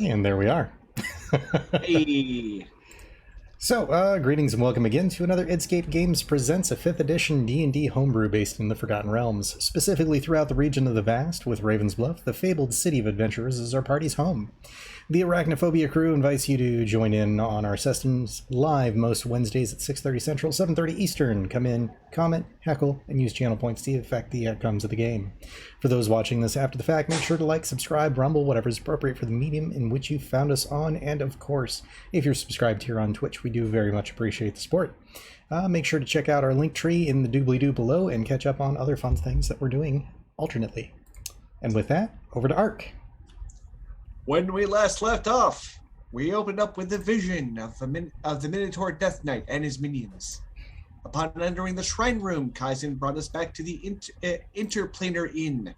And there we are. Hey. So, greetings and welcome again to another Scape Games Presents a 5th edition D&D homebrew based in the Forgotten Realms, specifically throughout the region of the Vast, with Ravens Bluff, the fabled city of adventurers, as our party's home. The Arachnophobia crew invites you to join in on our sessions live most Wednesdays at 6:30 Central, 7:30 Eastern. Come in, comment, heckle, and use channel points to affect the outcomes of the game. For those watching this after the fact, make sure to like, subscribe, rumble, whatever is appropriate for the medium in which you found us on, and of course, if you're subscribed here on Twitch, we do very much appreciate the support. Make sure to check out our link tree in the doobly-doo below and catch up on other fun things that we're doing alternately. And with that, over to Ark. When we last left off, we opened up with the vision of the Minotaur Death Knight and his minions. Upon entering the shrine room, Kaizen brought us back to the Interplanar Inn,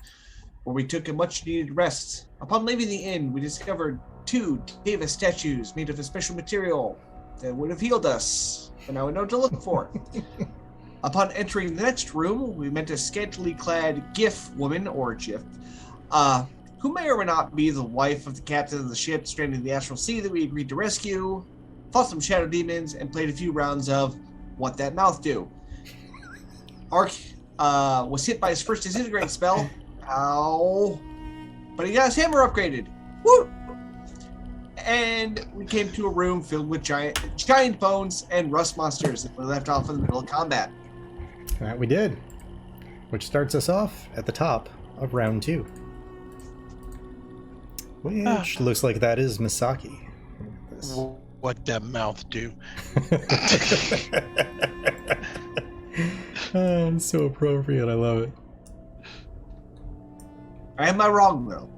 where we took a much-needed rest. Upon leaving the inn, we discovered 2 Davis statues made of a special material that would have healed us, but now we know what to look for. Upon entering the next room, we met a scantily clad GIF woman, or GIF, who may or may not be the wife of the captain of the ship stranded in the astral sea that we agreed to rescue, fought some shadow demons, and played a few rounds of What That Mouth Do. Ark was hit by his first disintegrate spell. Ow. But he got his hammer upgraded. Woo! And we came to a room filled with giant bones and rust monsters that we left off in the middle of combat. That we did. Which starts us off at the top of round 2. Which looks like that is Misaki. What that mouth do? It's so appropriate. I love it. Am I wrong, though?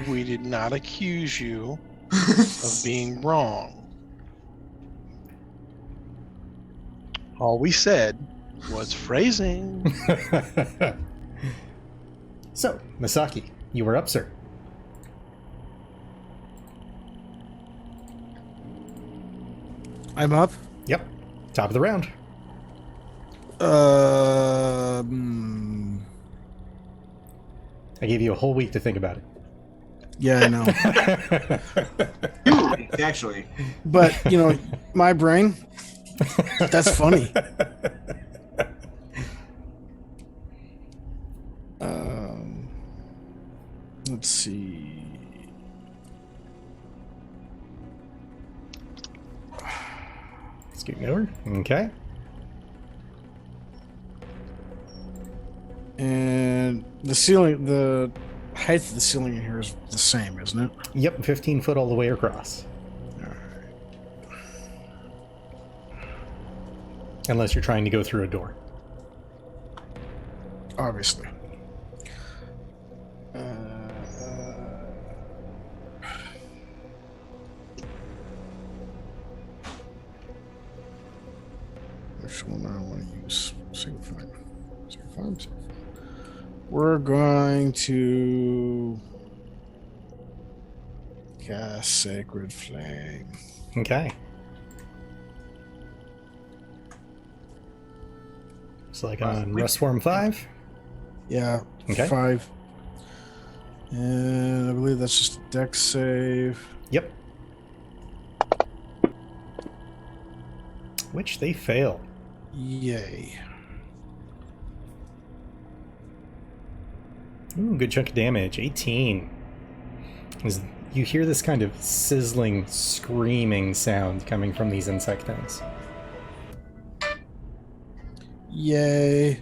We did not accuse you of being wrong. All we said was phrasing. So, Misaki, you were up, sir. I'm up. Yep. Top of the round. I gave you a whole week to think about it. Yeah, I know. 2 weeks, actually. But, you know, my brain, that's funny. Let's see. Scooting over. Okay. And the ceiling, the height of the ceiling in here is the same, isn't it? Yep, 15 foot all the way across. All right. Unless you're trying to go through a door. Obviously. Which one I want to use? Single file. We're going to cast Sacred Flame. Okay. It's like on Rustworm 5. Yeah. Okay. 5. And I believe that's just a dex save. Yep. Which they fail. Yay. Ooh, good chunk of damage. 18. You hear this kind of sizzling, screaming sound coming from these insect things. Yay.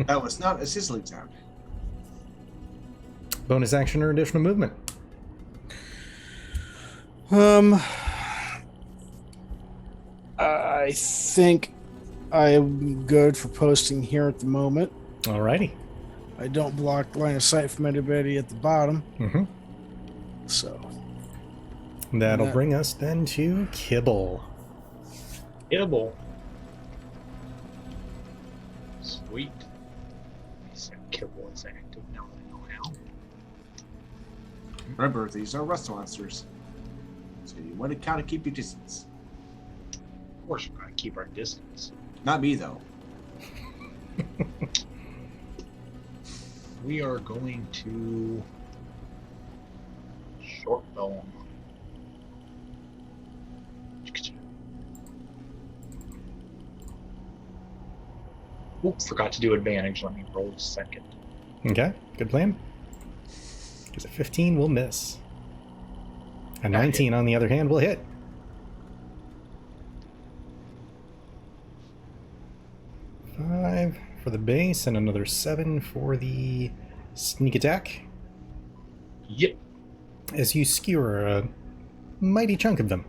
That was not a sizzling sound. Bonus action or additional movement. I think I'm good for posting here at the moment. Alrighty. I don't block line of sight from anybody at the bottom. Mm-hmm. So. That'll bring us then to Kibble. Kibble. Sweet. He said Kibble is active now. I know how. Remember, these are rust monsters. So you want to kind of keep your distance. Of course, we're going to keep our distance. Not me, though. We are going to short bow. Oops, forgot to do advantage. Let me roll a second. Okay, good plan. Because a 15 will miss. A 19, on the other hand, will hit. Five for the base, and another 7 for the sneak attack. Yep. As you skewer a mighty chunk of them.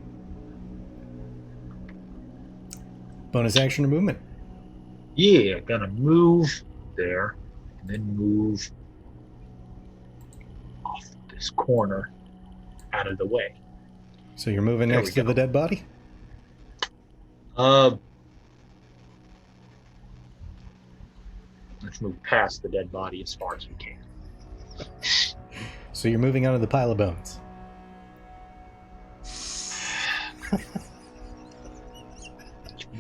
Bonus action or movement. Yeah, gonna move there, and then move off this corner out of the way. So you're moving There next we to go. the dead body? Let's move past the dead body as far as we can. So you're moving out of the pile of bones.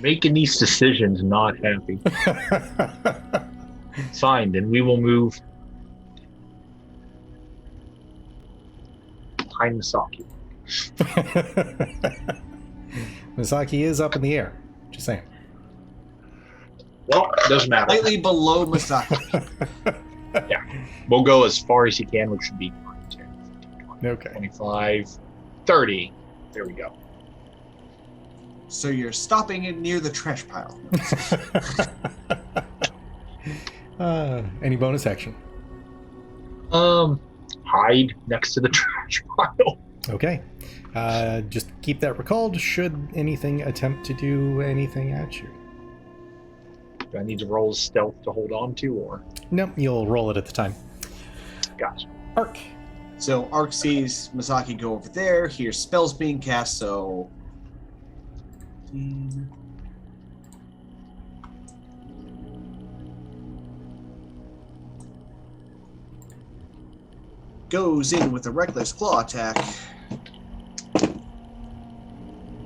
Making these decisions not happy. Fine, then we will move behind Misaki. Misaki is up in the air. Just saying. Well, doesn't matter. Slightly below Misaki. We'll go as far as you can, which should be 10, 15, 20, Okay. 25, 30. There we go. So you're stopping it near the trash pile. Any bonus action? Hide next to the trash pile. Okay. Just keep that recalled should anything attempt to do anything at you. Do I need to roll stealth to hold on to, or? Nope, you'll roll it at the time. Gotcha. Arc. So Ark sees Misaki go over there, hears spells being cast, so... Goes in with a reckless claw attack.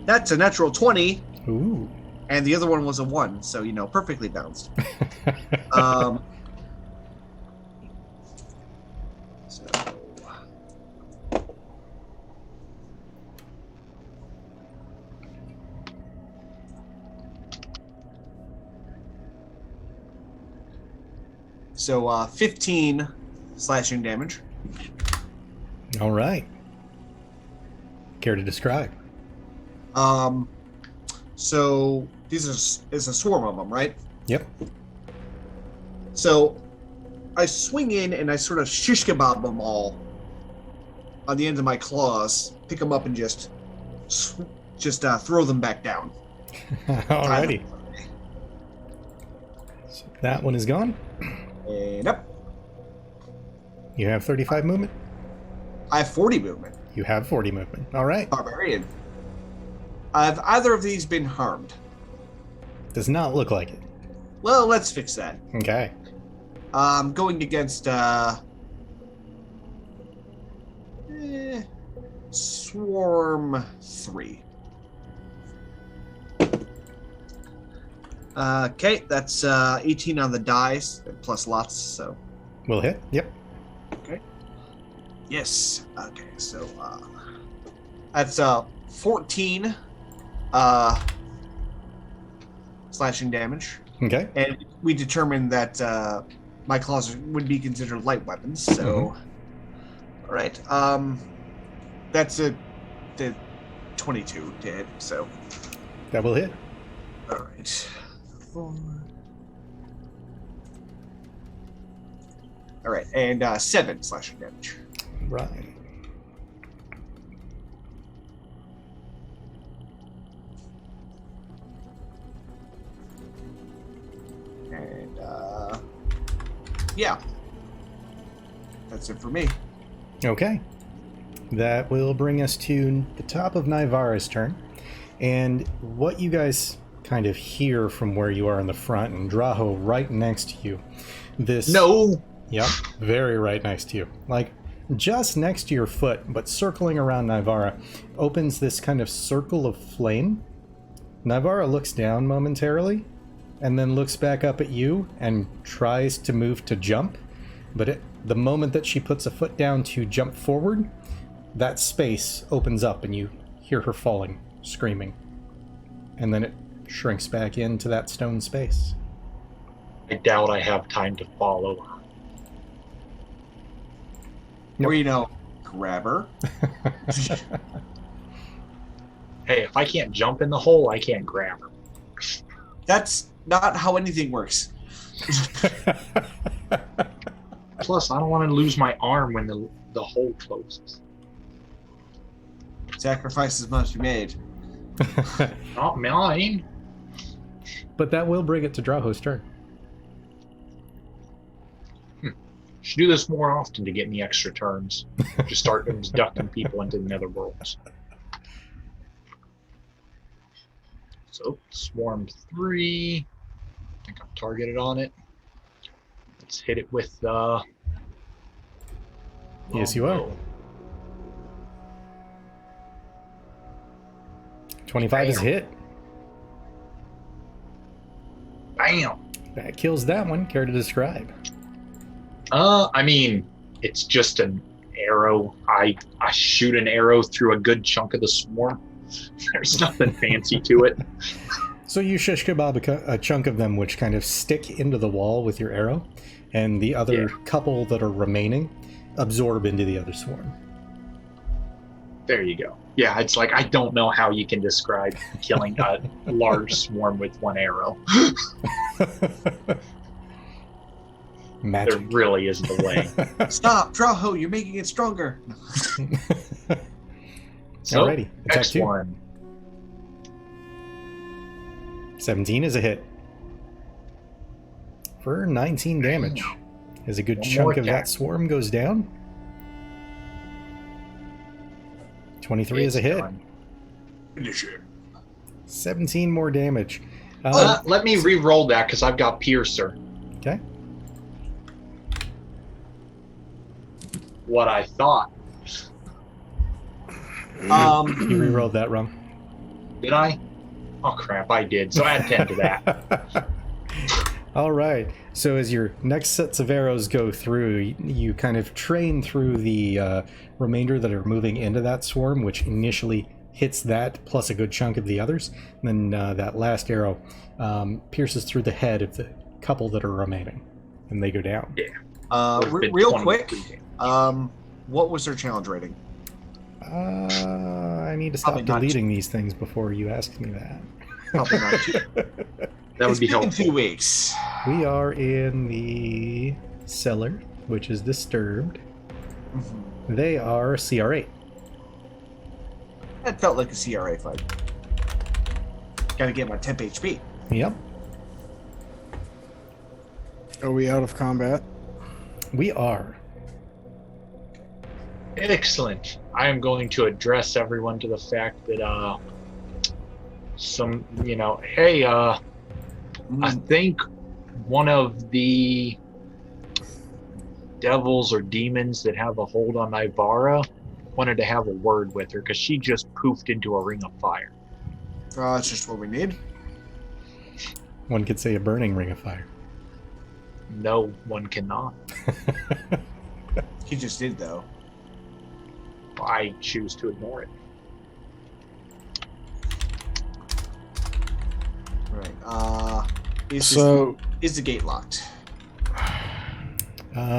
That's a natural 20, Ooh. and the other one was a 1, so, perfectly balanced. So... So, 15 slashing damage. All right. Care to describe? So these is a swarm of them, right? Yep. So I swing in and I sort of shish kebab them all on the ends of my claws, pick them up and just throw them back down. Alrighty. So that one is gone. And up. You have 35 movement. I have 40 movement. You have 40 movement. All right. Barbarian. Have either of these been harmed? Does not look like it. Well, let's fix that. Okay. Going against Swarm 3. Okay, that's 18 on the dice, plus lots, so... Will hit. Yep. Okay. Yes. Okay, so, that's 14 slashing damage. Okay. And we determined that my claws would be considered light weapons, so... All right. That's the 22 to hit, so... That will hit. All right. 4. All right, and 7 slashing damage. Right. And yeah, that's it for me. Okay. That will bring us to the top of Nivara's turn. And what you guys kind of hear from where you are in the front, and Draho right next to you. This... No! Yep, very right next to you. Like, just next to your foot, but circling around Nivara, opens this kind of circle of flame. Nivara looks down momentarily, and then looks back up at you and tries to move to jump. But the moment that she puts a foot down to jump forward, that space opens up and you hear her falling, screaming. And then it shrinks back into that stone space. I doubt I have time to follow her. Or, you know, grab her. Hey, if I can't jump in the hole, I can't grab her. That's not how anything works. Plus, I don't want to lose my arm when the hole closes. Sacrifices must be made. Not mine. But that will bring it to Drogoth's turn. Should do this more often to get me extra turns. Just start inducting people into the netherworlds. So, swarm 3. I think I'm targeted on it. Let's hit it with Yes, you are. 25 is a hit. Bam! That kills that one. Care to describe? I mean, it's just an arrow. I shoot an arrow through a good chunk of the swarm. There's nothing fancy to it. So you shish kebab a chunk of them, which kind of stick into the wall with your arrow, and the other couple that are remaining absorb into the other swarm. There you go. Yeah, it's like, I don't know how you can describe killing a large swarm with one arrow. Magic. There really isn't a way. Stop, Drow, you're making it stronger. So, Alrighty, attack 2. X1. 17 is a hit. For 19 damage. As a good One chunk more of that attack. swarm goes down. 23 is a It's hit. done. Finish it. 17 more damage. Let me re-roll that because I've got Piercer. Okay. What I thought. You re-rolled that wrong. Did I? Oh crap, I did. So add 10 to that. All right. So as your next sets of arrows go through, you kind of train through the remainder that are moving into that swarm, which initially hits that plus a good chunk of the others. And then that last arrow pierces through the head of the couple that are remaining, and they go down. Would've been Real 23 quick, damage. what was their challenge rating? I need to stop Probably not deleting these things before you ask me that. Probably not too. That would be It's been helpful. 2 weeks. We are in the cellar, which is disturbed. Mhm. They are CR8. That felt like a CRA fight. Gotta get my temp HP. Yep. Are we out of combat? We are. Excellent. I am going to address everyone to the fact that hey, I think one of the devils or demons that have a hold on Ivara wanted to have a word with her because she just poofed into a ring of fire. That's just what we need. One could say a burning ring of fire. No, one cannot. He just did, though. I choose to ignore it. Right. So, Is the gate locked?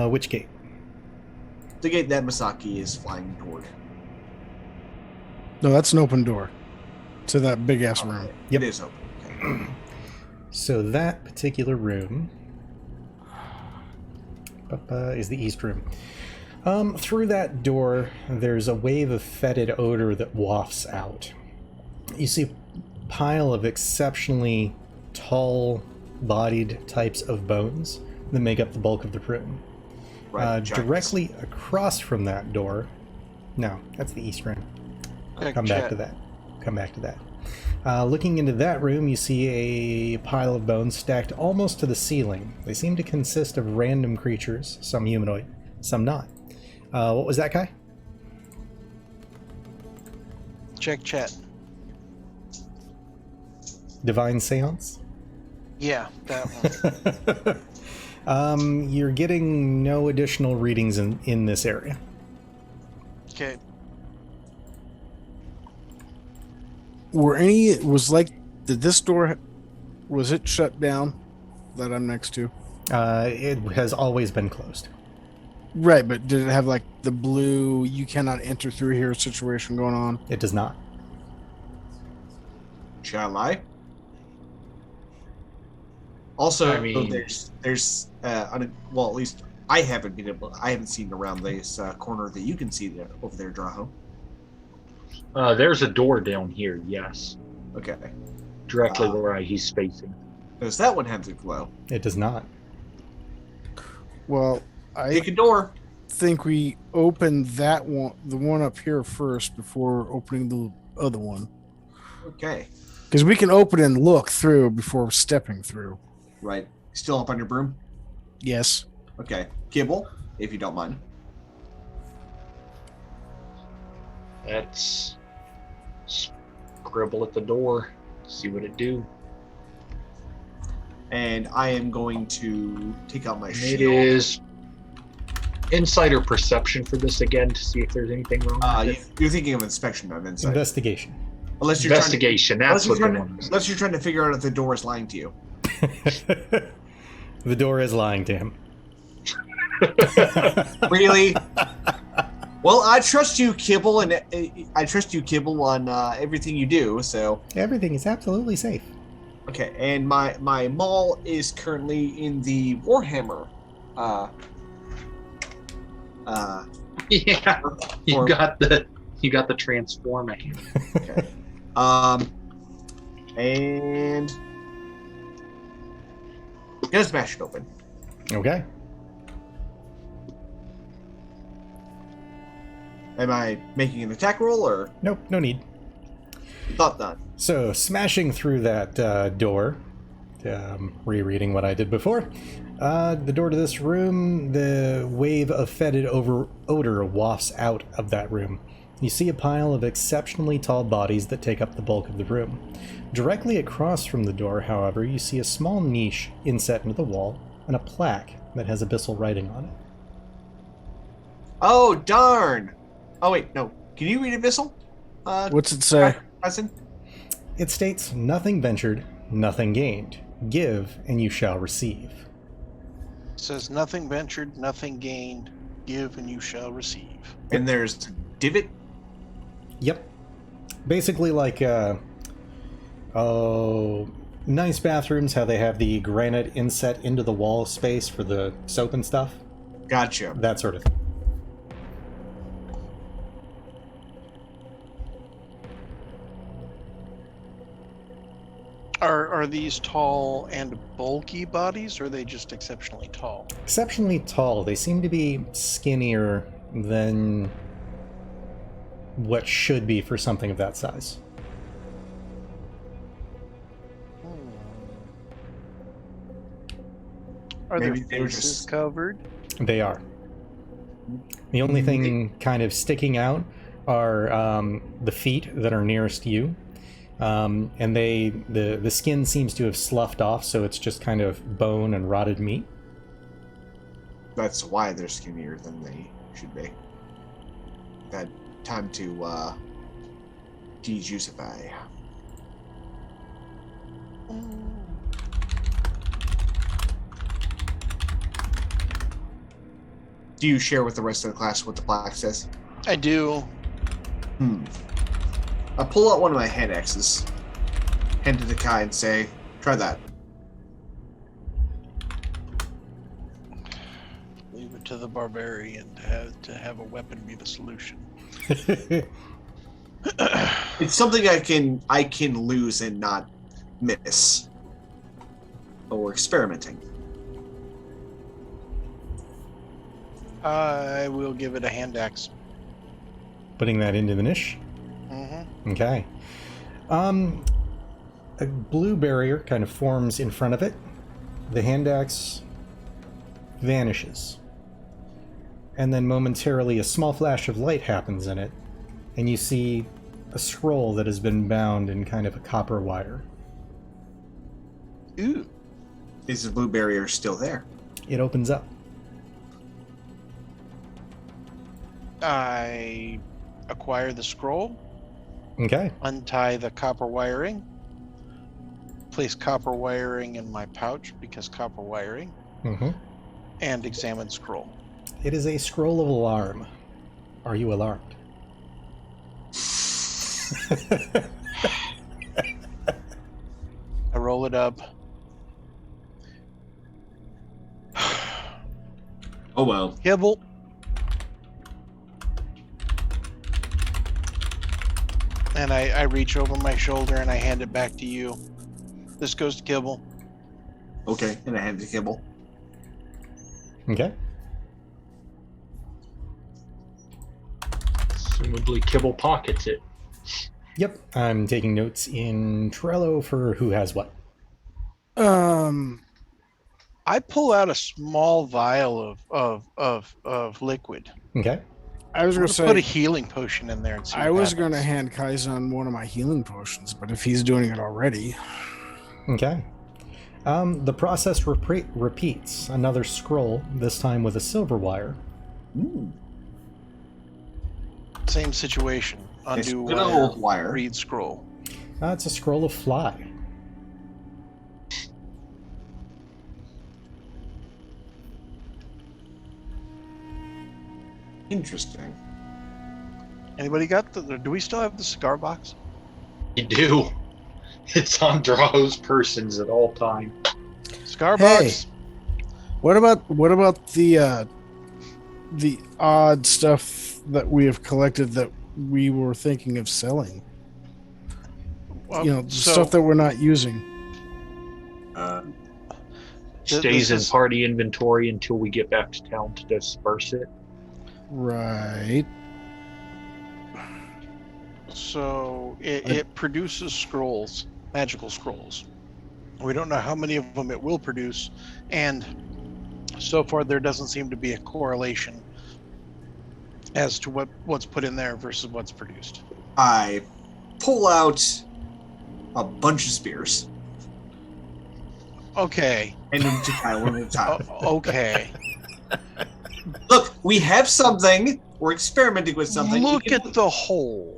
Which gate? The gate that Masaki is flying toward. no, that's an open door to that big ass room. Yep. It is open. Okay. So that particular room is the east room. Through that door, there's a wave of fetid odor that wafts out. You see a pile of exceptionally tall-bodied types of bones that make up the bulk of the room. Right. giants. Directly across from that door, no, that's the east room. Come back to that. Come back to that. Looking into that room, you see a pile of bones stacked almost to the ceiling. They seem to consist of random creatures, some humanoid, some not. What was that, Kai? Check chat. Divine Seance? Yeah, that one. You're getting no additional readings in this area. Okay. Did this door, was it shut down that I'm next to? It has always been closed. Right, but did it have like the blue, you cannot enter through here situation going on? It does not. Shall I? Also, I mean- there's well, at least I haven't seen around this corner that you can see there over there, Draho. There's a door down here, yes. Okay. Directly where he's facing. Does that one have the glow? It does not. Well, I Pick a door. think we open that one, the one up here first, before opening the other one. Okay. Because we can open and look through before stepping through. Right. Still up on your broom? Yes. Okay. Kibble, if you don't mind. Let's scribble at the door, see what it do. And I am going to take out my It shield. is insider perception for this again to see if there's anything wrong. with it. You're thinking of inspection, not insight. Investigation. Unless you're Investigation, that's what the one is. Unless you're trying to figure out if the door is lying to you. The door is lying to him. Really? Well, I trust you, Kibble, and I trust you, Kibble, on everything you do. So, Everything is absolutely safe. okay. And my maul is currently in the Warhammer. Yeah, you Or- got the transformer. Okay. And gonna smash it open. Okay. Am I making an attack roll or Nope, no need. thought not? So, smashing through that door, rereading what I did before, the door to this room, the wave of fetid odor wafts out of that room. You see a pile of exceptionally tall bodies that take up the bulk of the room. Directly across from the door, however, you see a small niche inset into the wall and a plaque that has abyssal writing on it. Oh darn! Oh wait, no. Can you read Abyssal? What's it say? Preston? It states, "Nothing ventured, nothing gained. Give, and you shall receive." It says nothing ventured, nothing gained. Give and you shall receive. And there's divot. Yep. Basically like, nice bathrooms, how they have the granite inset into the wall space for the soap and stuff. Gotcha. That sort of thing. Are these tall and bulky bodies, or are they just exceptionally tall? Exceptionally tall. They seem to be skinnier than what should be for something of that size. Are Maybe their they were faces just- covered? They are. The only thing kind of sticking out are the feet that are nearest you. And the skin seems to have sloughed off, so it's just kind of bone and rotted meat. That's why they're skinnier than they should be. Had time to dejuicify. Do you share with the rest of the class what the plaque says? I do. I pull out one of my hand axes, hand it to Kai, and say, "Try that." Leave it to the barbarian to have a weapon be the solution. It's something I can lose and not miss. But we're experimenting. I will give it a hand axe. Putting that into the niche. Mm-hmm. Okay. A blue barrier kind of forms in front of it. The hand axe vanishes. And then momentarily a small flash of light happens in it, and you see a scroll that has been bound in kind of a copper wire. Ooh. Is the blue barrier still there? It opens up. I acquire the scroll. Okay. untie the copper wiring, place copper wiring in my pouch because copper wiring, Mm-hmm. and examine scroll. It is a scroll of alarm. Are you alarmed? I roll it up. Oh well. Kibble. And I reach over my shoulder and I hand it back to you. This goes to Kibble. Okay, and I hand it to Kibble. Okay. Assumably Kibble pockets it. Yep. I'm taking notes in Trello for who has what. I pull out a small vial of liquid. Okay. I was I'm going gonna to put a say, healing potion in there and see. I what was going to happens. hand Kaizen one of my healing potions, but if he's doing it already, Okay. The process repeats. Another scroll, this time with a silver wire. Ooh. Same situation. Undo good wire, old wire. read scroll. It's a scroll of fly. Interesting. Anybody got the? Do we still have the cigar box? You do. It's on Drow's persons at all time. Cigar Hey. box. what about the odd stuff that we have collected that we were thinking of selling? Well, You know, the so stuff that we're not using. Stays this in is- party inventory until we get back to town to disperse it. Right. So it produces scrolls, magical scrolls. We don't know how many of them it will produce, and so far there doesn't seem to be a correlation as to what's put in there versus what's produced. I pull out a bunch of spears Okay. and then to Kyle one at a time. Okay. Look, we have something. We're experimenting with something. Look We can- at the hole.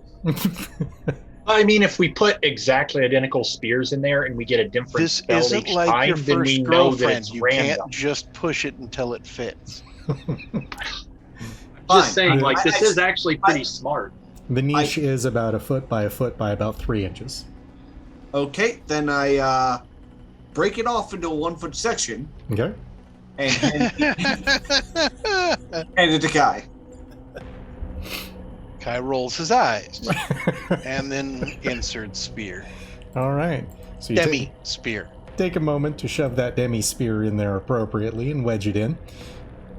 I mean, if we put exactly identical spears in there and we get a different This spell isn't each like time, your then we first know that girlfriend. it's You random. can't just push it until it fits. Fine. Just saying, like, this I- is actually pretty smart. The niche is about a foot by about 3 inches. Okay, then I break it off into a 1 foot section Okay. and hand it to Kai. Kai rolls his eyes and then inserts spear. All right. So you Demi spear. take a moment to shove that demi spear in there appropriately and wedge it in.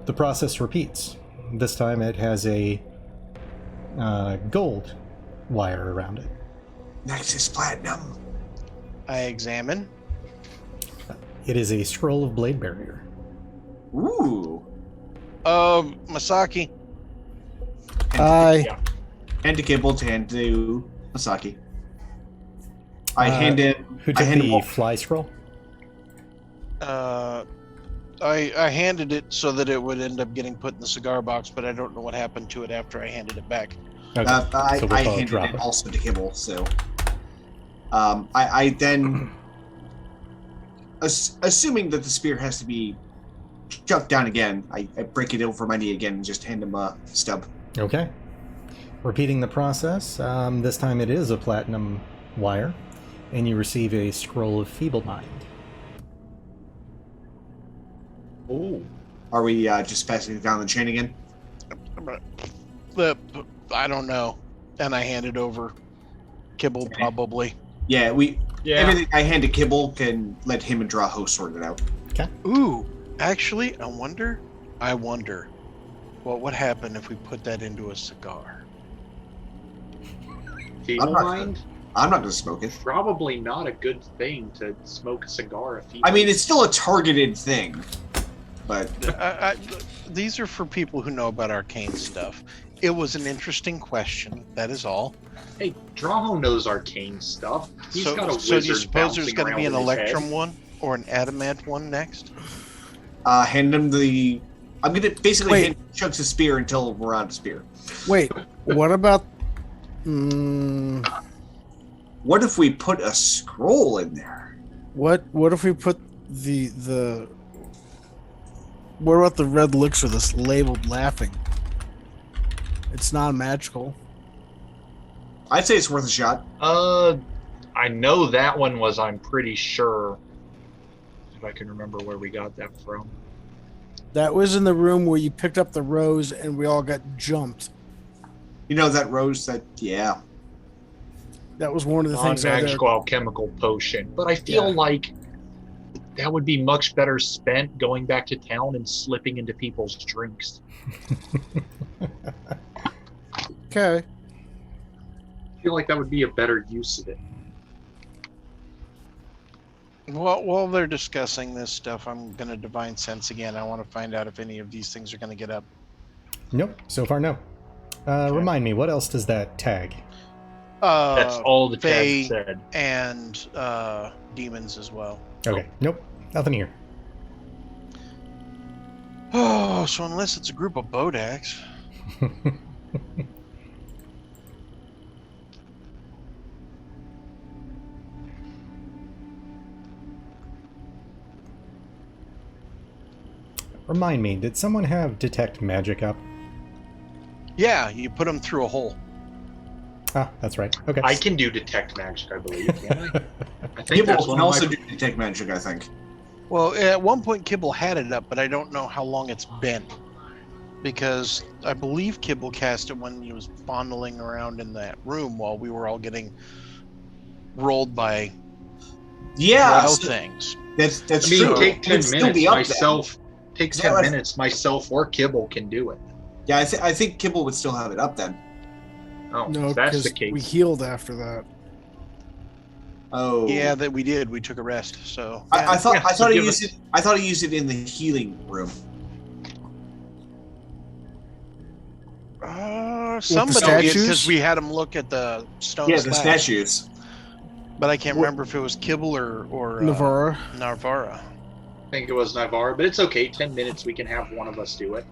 The process repeats. This time it has a gold wire around it. Next is platinum. I examine. It is a scroll of blade barrier. Ooh. Masaki. I Hand to Kibble, to hand to Masaki. I Uh, hand it. Who I took hand the him fly scroll? I handed it so that it would end up getting put in the cigar box, but I don't know what happened to it after I handed it back. Okay. I so we'll call it handed drop it it. also to Kibble. So, I then, assuming that the spear has to be chucked down again, I break it over my knee again and just hand him a stub. Okay. Repeating the process. This time it is a platinum wire, and you receive a scroll of feeble mind. Ooh. Are we just passing it down the chain again? I don't know. And I hand it over. Kibble probably. Yeah, Yeah. everything I hand to Kibble can let him and Draho sort it out. Ooh, actually, I wonder what would happen if we put that into a cigar. Feeble I'm not- mind? I'm not gonna smoke it. Probably not a good thing to smoke a cigar if you. I mean, it's still a targeted thing, but These are for people who know about arcane stuff. It was an interesting question. That is all. Hey, Draho knows arcane stuff. He's got a So do wizard you suppose there's bouncing going to be an around in his head. electrum one or an adamant one next? hand him the. I'm gonna basically Wait. hand chunks of spear until we're on spear. wait. What about What if we put a scroll in there? What if we put the what about the red elixir that's labeled laughing? It's non-magical. I'd say it's worth a shot. I know that one was, I'm pretty sure. If I can remember where we got that from. That was in the room where you picked up the rose and we all got jumped. You know that rose that, yeah. That was one of the things. Non-magical alchemical potion. But I feel like that would be much better spent going back to town and slipping into people's drinks. Okay. I feel like that would be a better use of it. Well, while they're discussing this stuff, I'm going to divine sense again. I want to find out if any of these things are going to get up. Nope. So far, no. Remind me, what else does that tag? That's all the Fae tag said. And demons as well. Okay. Nope. Nothing here. Oh, so unless it's a group of Bodaks. Remind me, did someone have detect magic up? Yeah, you put them through a hole. Ah, that's right. Okay. I can do detect magic, I believe, can I? I think People that's can one of also my... do detect magic, I think. Well, at one point Kibble had it up, but I don't know how long it's been. Because I believe Kibble cast it when he was fondling around in that room while we were all getting rolled by Yeah, wild things. that's I mean, true. take 10 It'd still minutes. be up Myself, take 10 Yeah, minutes. Myself or Kibble can do it. Yeah, I think Kibble would still have it up then. Oh, No, if that's because the case. we healed after that. Oh, Yeah, that we did. We took a rest. So I thought Yeah, I so thought he give used us- it. I thought he used it in the healing room. somebody did statues? because we had him look at the stone. Yeah, the slabs. statues. But I can't remember if it was Kibble or Navarra. Narvara. I think it was Navarre, but it's okay. 10 minutes, we can have one of us do it.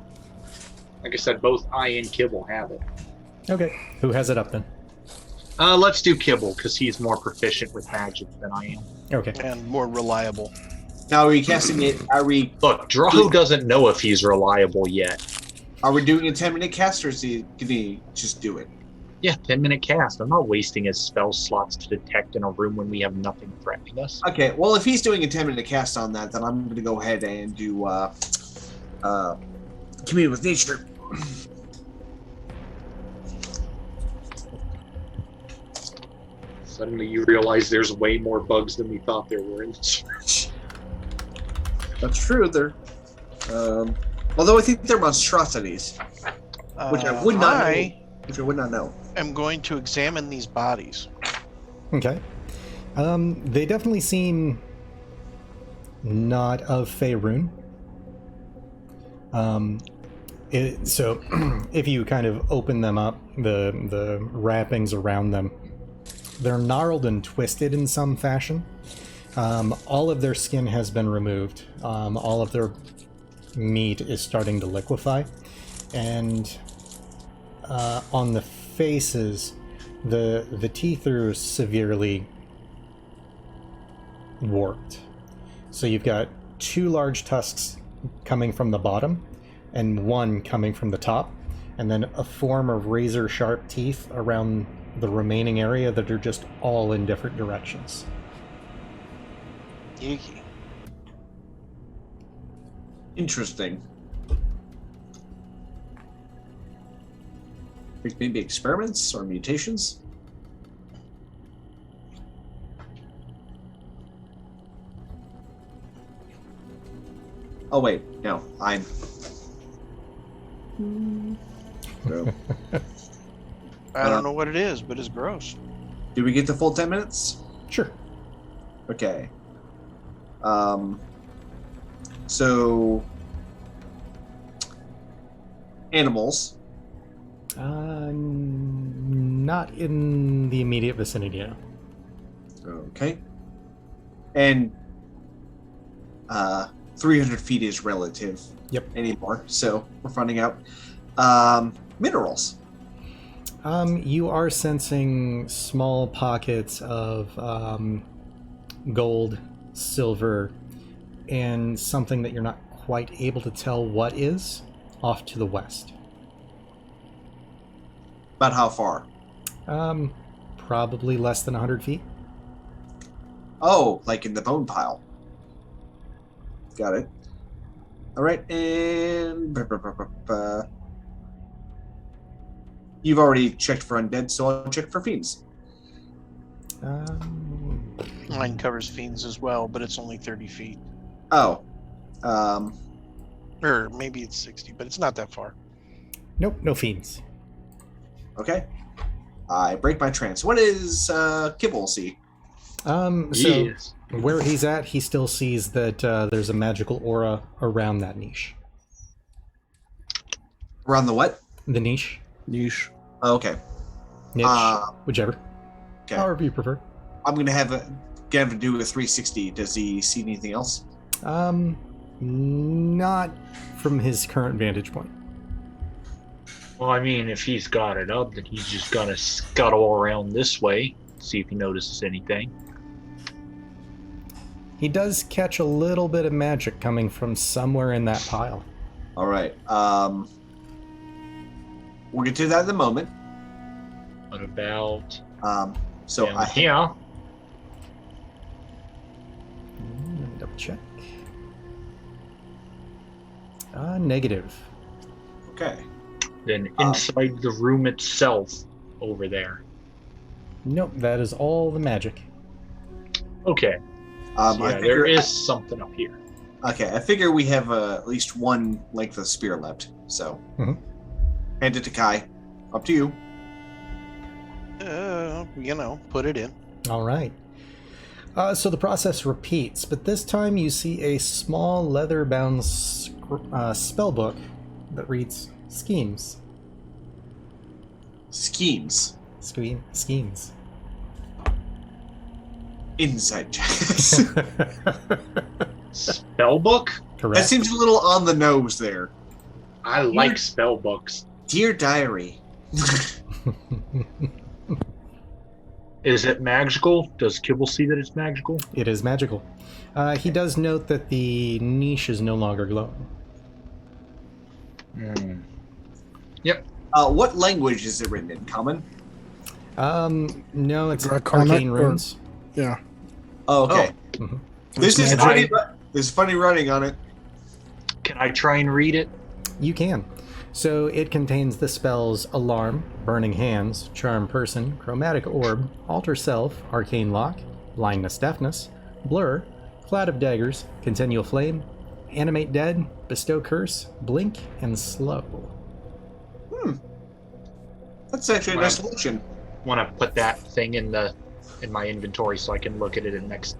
Like I said, both I and Kibble have it. Okay. Who has it up then? Let's do Kibble, because he's more proficient with magic than I am. Okay. And more reliable. Now, are we casting it? Are we Look, doesn't know if he's reliable yet. doing a 10-minute cast, or is he gonna just do it? Yeah, 10-minute cast. I'm not wasting his spell slots to detect in a room when we have nothing threatening us. Okay. Well, if he's doing a 10-minute cast on that, then I'm gonna go ahead and do commune with nature. Suddenly you realize there's way more bugs than we thought there were in this room. That's true. They're, although I think they're monstrosities, which I would not know. Which I would not know. I'm going to examine these bodies. Okay. They definitely seem not of Faerun. So if you kind of open them up, the wrappings around them, they're gnarled and twisted in some fashion. All of their skin has been removed. All of their meat is starting to liquefy. And on the faces, the teeth are severely warped. So you've got two large tusks coming from the bottom and one coming from the top, and then a form of razor sharp teeth around the remaining area that are just all in different directions. Yuki. Interesting. Maybe experiments or mutations? Oh wait, no, I'm. No. I don't know what it is, but it's gross. Did we get the full 10 minutes? Sure. Okay. So animals. Not in the immediate vicinity now. Okay. And 300 feet is relative. Yep. Anymore. So we're finding out. Minerals. You are sensing small pockets of gold, silver, and something that you're not quite able to tell what is off to the west. About how far? Probably less than 100 feet. Oh, like in the bone pile. Got it. All right, and you've already checked for undead, so I'll check for fiends. Mine covers fiends as well, but it's only 30 feet. Oh, Or maybe it's 60, but it's not that far. Nope, no fiends. okay. I break my trance. What is Kibble see? So Yes. where he's at, he still sees that there's a magical aura around that niche. Around the what? The niche, Niche. Oh, okay. niche, whichever. Okay. However you prefer. I'm gonna have to do a 360. Does he see anything else? Not from his current vantage point. Well, I mean, if he's got it up, then he's just gonna scuttle around this way, see if he notices anything. He does catch a little bit of magic coming from somewhere in that pile. All right. We'll get to that in a moment. What about So down I here? Let me double check. Negative. okay. Then inside the room itself, over there. Nope, that is all the magic. Okay. I Yeah, figure, there is something up here. Okay, I figure we have at least one length of spear left. So Mhm. hand it to Kai. Up to you. Put it in. All right. So the process repeats, but this time you see a small leather-bound spell book that reads schemes. Schemes. Schemes. Inside checks. Spellbook? Correct. That seems a little on the nose there. I like spellbooks. Dear Diary. Is it magical? Does Kibble see that it's magical? It is magical. He does note that the niche is no longer glowing. What language is it written in? Common? No, it's Draconic arcane or- runes. Yeah. Oh, okay. Mhm. This is Magic. funny. There's funny writing on it. Can I try and read it? You can. So it contains the spells Alarm, Burning Hands, Charm Person, Chromatic Orb, Alter Self, Arcane Lock, Blindness Deafness, Blur, Cloud of Daggers, Continual Flame, Animate Dead, Bestow Curse, Blink, and Slow. That's actually a nice Wow. solution. Want to put that thing in my inventory so I can look at it and next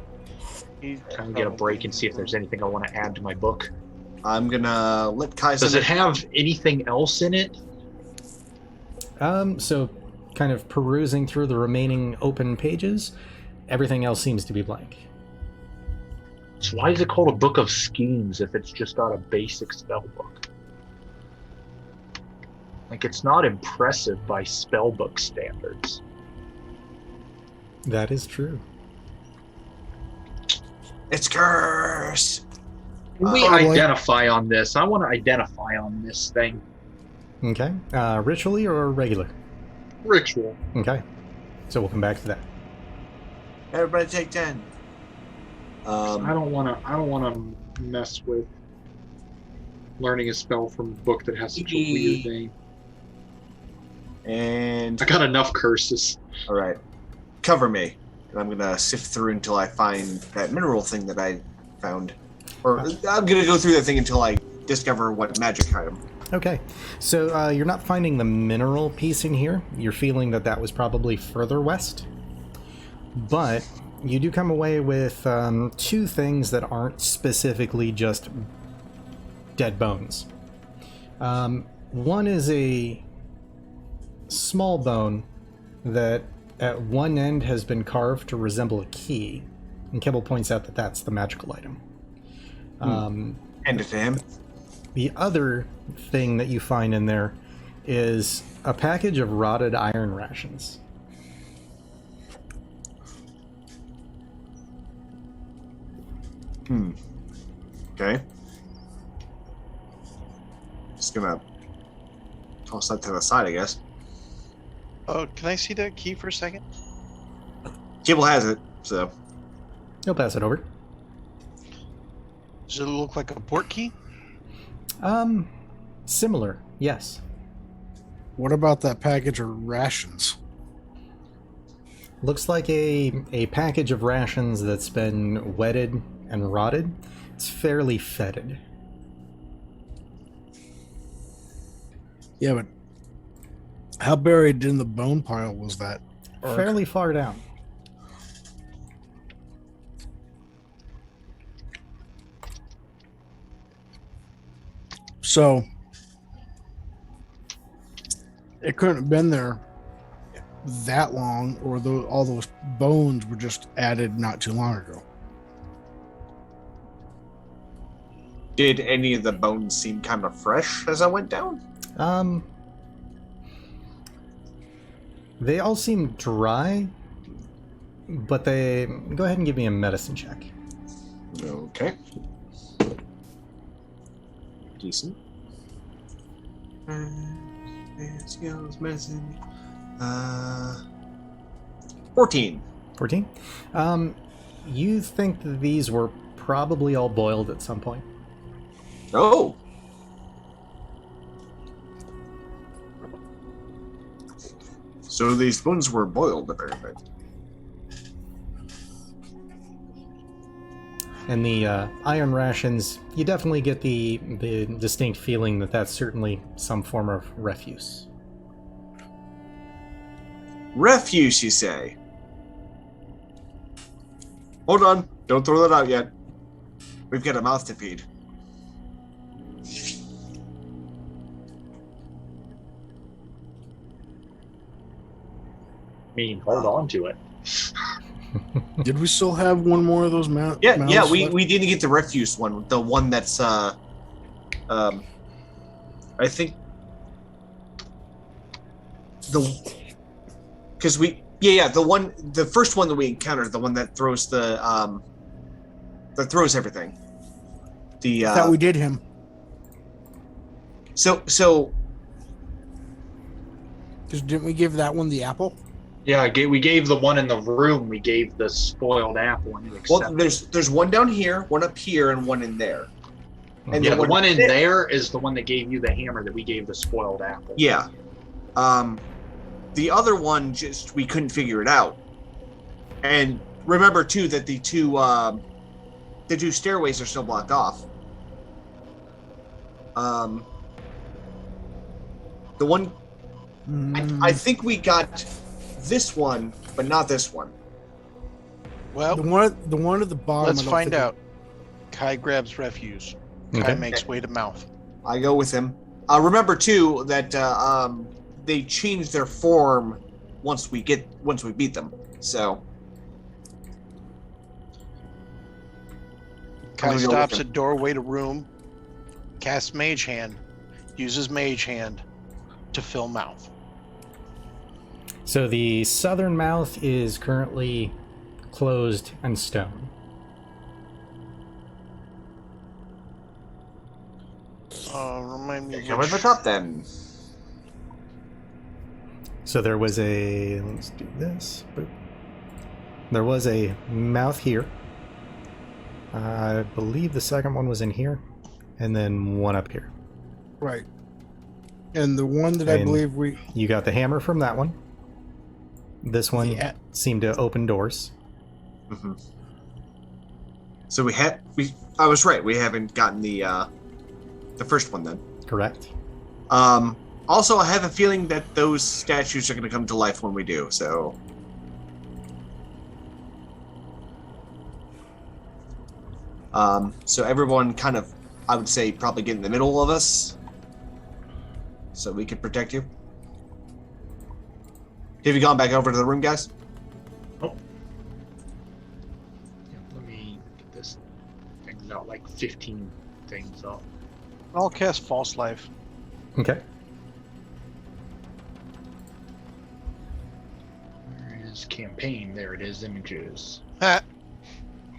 time get a break and see if there's anything I want to add to my book. I'm gonna let Kai. Does it have anything else in it? So kind of perusing through the remaining open pages, everything else seems to be blank. So why is it called a book of schemes if it's just got a basic spell book? Like, it's not impressive by spellbook standards. That is true. It's curse. Can we Probably. identify on this? I want to identify on this thing. Okay. Ritually or regular? Ritual. Okay. So we'll come back to that. Everybody take 10. I don't want to mess with learning a spell from a book that has such a weird name. And I got enough curses. all right, cover me, and I'm gonna sift through until I find that mineral thing that I found. Or I'm gonna go through that thing until I discover what magic item. Okay. So you're not finding the mineral piece in here. You're feeling that that was probably further west. But you do come away with two things that aren't specifically just dead bones. One is a small bone that at one end has been carved to resemble a key, and Kibble points out that that's the magical item. Hand it to him. The other thing that you find in there is a package of rotted iron rations. Okay. Just gonna toss that to the side, I guess. Oh, can I see that key for a second? Kibble has it, so. He'll pass it over. Does it look like a port key? Similar, yes. What about that package of rations? Looks like a package of rations that's been wetted and rotted. It's fairly fetid. Yeah, but how buried in the bone pile was that? Ark? Fairly far down. So it couldn't have been there that long, or all those bones were just added not too long ago. Did any of the bones seem kind of fresh as I went down? They all seem dry, but they... Go ahead and give me a medicine check. Okay. Decent. Skills, medicine. 14. 14? You think that these were probably all boiled at some point. Oh! So these bones were boiled, apparently. And the iron rations, you definitely get the distinct feeling that that's certainly some form of refuse. Refuse, you say? Hold on. Don't throw that out yet. We've got a mouth to feed. I mean, hold on to it. Did we still have one more of those Yeah, mouths we left? didn't get the refuse one. The one that's I think because the first one that we encountered, the one that throws everything. The I thought we did him. so Because didn't we give that one the apple? Yeah, we gave the one in the room. We gave the spoiled apple. And you well, accepted. there's one down here, one up here, and one in there. And Yeah, the one in there is the one that gave you the hammer that we gave the spoiled apple. Yeah. The other one, just we couldn't figure it out. And remember too that the two stairways are still blocked off. The one I think we got this one, but not this one. Well, The one at the bottom. let's I don't find think- out. Kai grabs refuse. Kai Okay. makes way to mouth. I go with him. Remember too that they change their form once we beat them. So Kai I'm gonna go stops with him. at doorway to room, casts mage hand, uses mage hand to fill mouth. So the southern mouth is currently closed and stone. Remind me. come at the top then. So there was let's do this. Boop. There was a mouth here. I believe the second one was in here, and then one up here. Right. And the one that I And- believe we You got the hammer from that one. This one Yeah. seemed to open doors. Mm-hmm. So I was right. We haven't gotten the first one then. Correct. Also, I have a feeling that those statues are going to come to life when we do. So, so everyone kind of, I would say, probably get in the middle of us, so we can protect you. Have you gone back over to the room, guys? Yeah, let me get this thing out, like 15 things up. I'll cast false life. Okay. is campaign. There it is, images. Ah,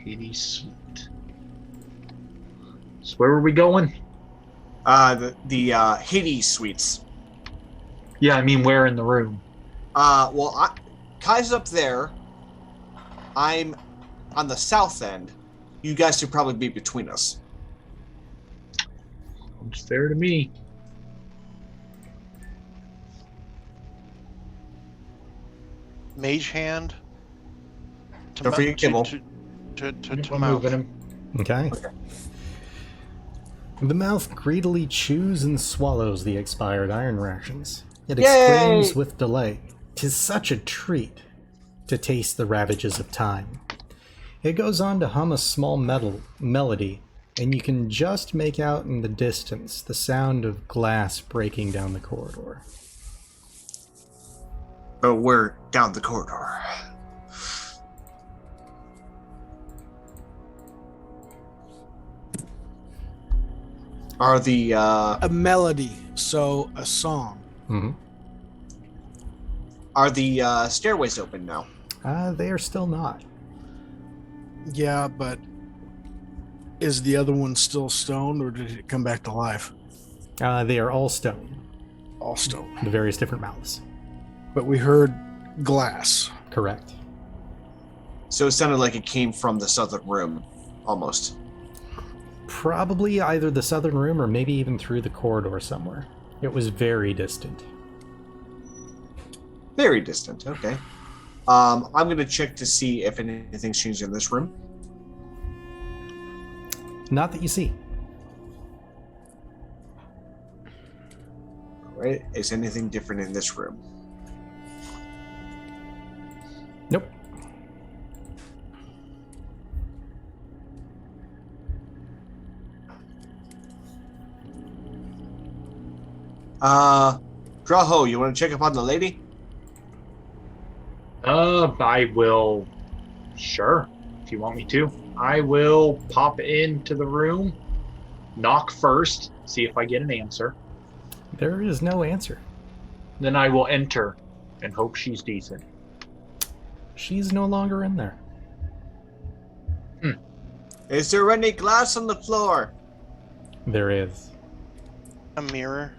Hades Suite. So where were we going? The Hades suites. Yeah, I mean, where in the room? Kai's up there. I'm on the south end. You guys should probably be between us. It's fair to me. mage hand. To Don't forget Kibble. To I'm mouth. moving him. Okay. The mouth greedily chews and swallows the expired iron rations. It exclaims Yay! with delight, "'Tis such a treat to taste the ravages of time." It goes on to hum a small melody, and you can just make out in the distance the sound of glass breaking down the corridor. But we're down the corridor. Are the A melody, so a song. Mm-hmm. are the stairways open now? They are still not. Yeah, but is the other one still stoned, or did it come back to life? They are all stone, All stoned. the various different mouths. But we heard glass. Correct. So it sounded like it came from the southern room, almost. Probably either the southern room or maybe even through the corridor somewhere. It was very distant. Very distant. Okay. I'm gonna check to see if anything's changed in this room. Not that you see. All right. Is anything different in this room? Nope. Drawho, you want to check up on the lady? I will. Sure, if you want me to. I will pop into the room, knock first, see if I get an answer. There is no answer. Then I will enter and hope she's decent. She's no longer in there. Is there any glass on the floor? There is. A mirror.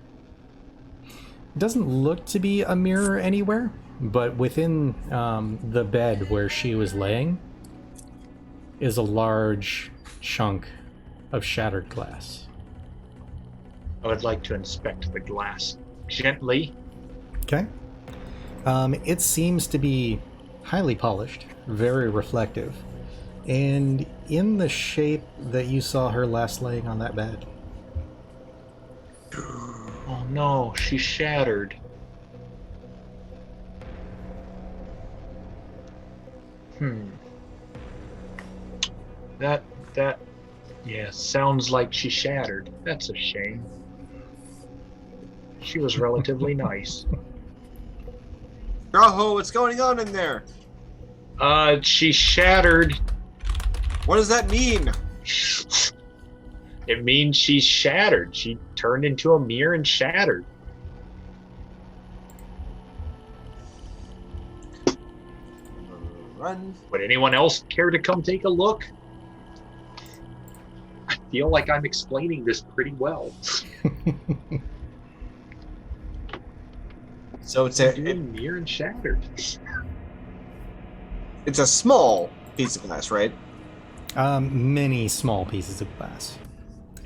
It doesn't look to be a mirror anywhere, but within the bed where she was laying is a large chunk of shattered glass. I would like to inspect the glass gently. Okay. It seems to be highly polished, very reflective, and in the shape that you saw her last laying on that bed. Oh no, she's shattered. That, yeah, sounds like she shattered. That's a shame. She was relatively nice. Drawho, what's going on in there? She shattered. What does that mean? It means she's shattered. She turned into a mirror and shattered. Run. Would anyone else care to come take a look? I feel like I'm explaining this pretty well. So it's Mirror and shattered. it's a small piece of glass, right? Many small pieces of glass.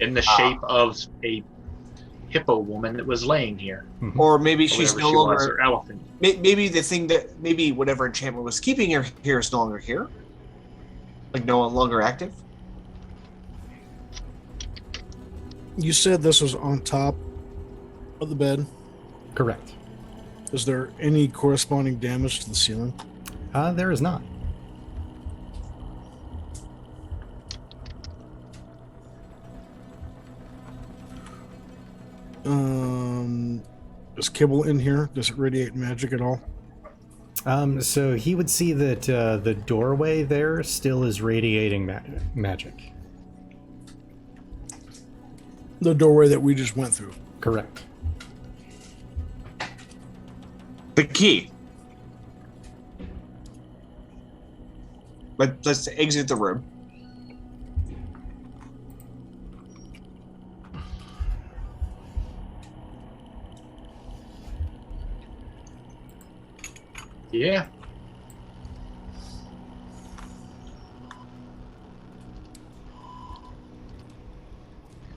In the shape of a hippo woman that was laying here. Or maybe Or she's whatever no she was, longer. or elephant. Maybe the thing that whatever enchantment was keeping her here is no longer here. Like no longer active. You said this was on top of the bed. Correct. Is there any corresponding damage to the ceiling? There is not. Is Kibble in here? Does it radiate magic at all? So he would see that the doorway there still is radiating magic. The doorway that we just went through. Correct. The key. let's exit the room. Yeah.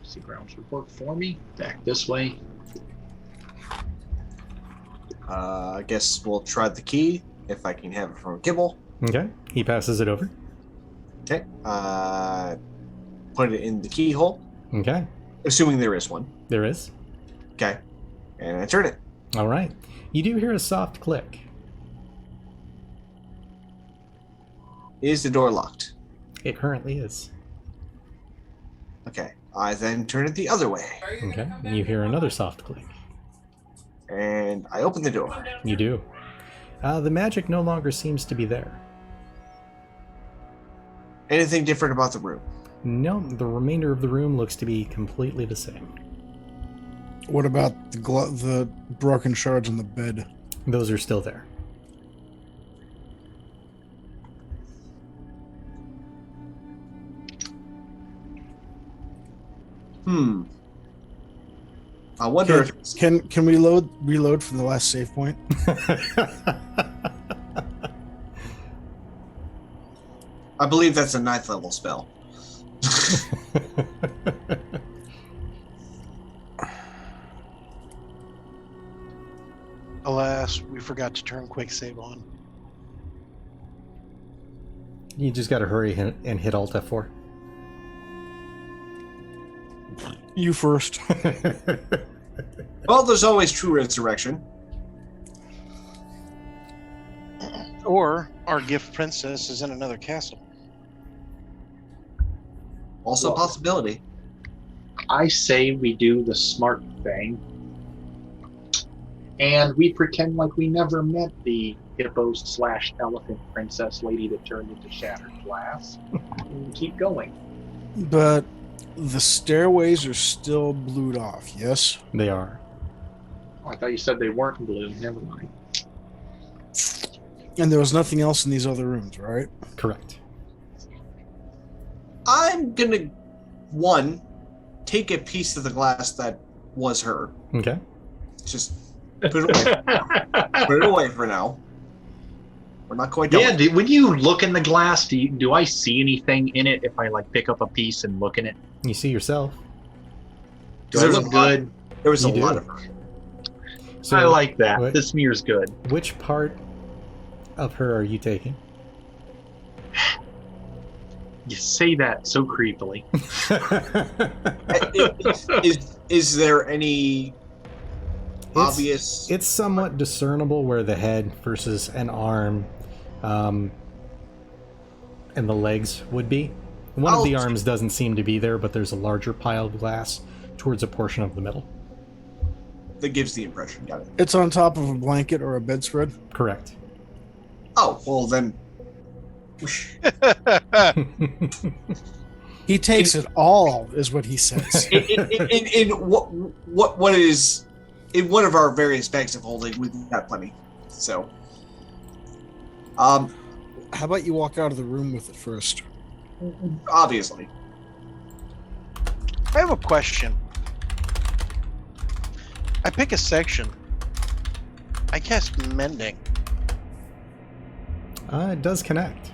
See grounds report for me. Back this way. I guess we'll try the key if I can have it from Kibble. Okay. He passes it over. Okay. Put it in the keyhole, Okay. assuming there is one. There is. Okay. And I turn it. All right. You do hear a soft click. Is the door locked? It currently is. Okay. I then turn it the other way. Okay. And you hear another soft click. And I open the door. You do. The magic no longer seems to be there. Anything different about the room? No, the remainder of the room looks to be completely the same. What about the broken shards on the bed? Those are still there. I wonder if Can we reload from the last save point? I believe that's a 9th level spell. Alas, we forgot to turn quick save on. You just gotta hurry and hit Alt F4. You first. Well, there's always true resurrection. Or our gift princess is in another castle. Also a possibility. I say we do the smart thing. And we pretend like we never met the hippo/elephant princess lady that turned into shattered glass. And keep going. But the stairways are still blued off, yes? They are. Oh, I thought you said they weren't blue. Never mind. And there was nothing else in these other rooms, right? Correct. I'm gonna, take a piece of the glass that was her. Okay. Just put it away. Put it away for now. We're not quite done. Yeah, when you look in the glass, do I see anything in it if I pick up a piece and look in it? You see yourself. Do I There's look a lot- good? There was a You do. lot of her. So I like that. what- This smear's good. Which part of her are you taking? You say that so creepily. Is there any obvious? It's somewhat discernible where the head versus an arm and the legs would be. One of the arms doesn't seem to be there, but there's a larger pile of glass towards a portion of the middle. That gives the impression. Got it. It's on top of a blanket or a bedspread. Correct. Oh, well then. He takes it all, is what he says. in what is in one of our various bags of holding, we've got plenty. So, How about you walk out of the room with it first? obviously, I have a question. I pick a section. I cast mending. It does connect.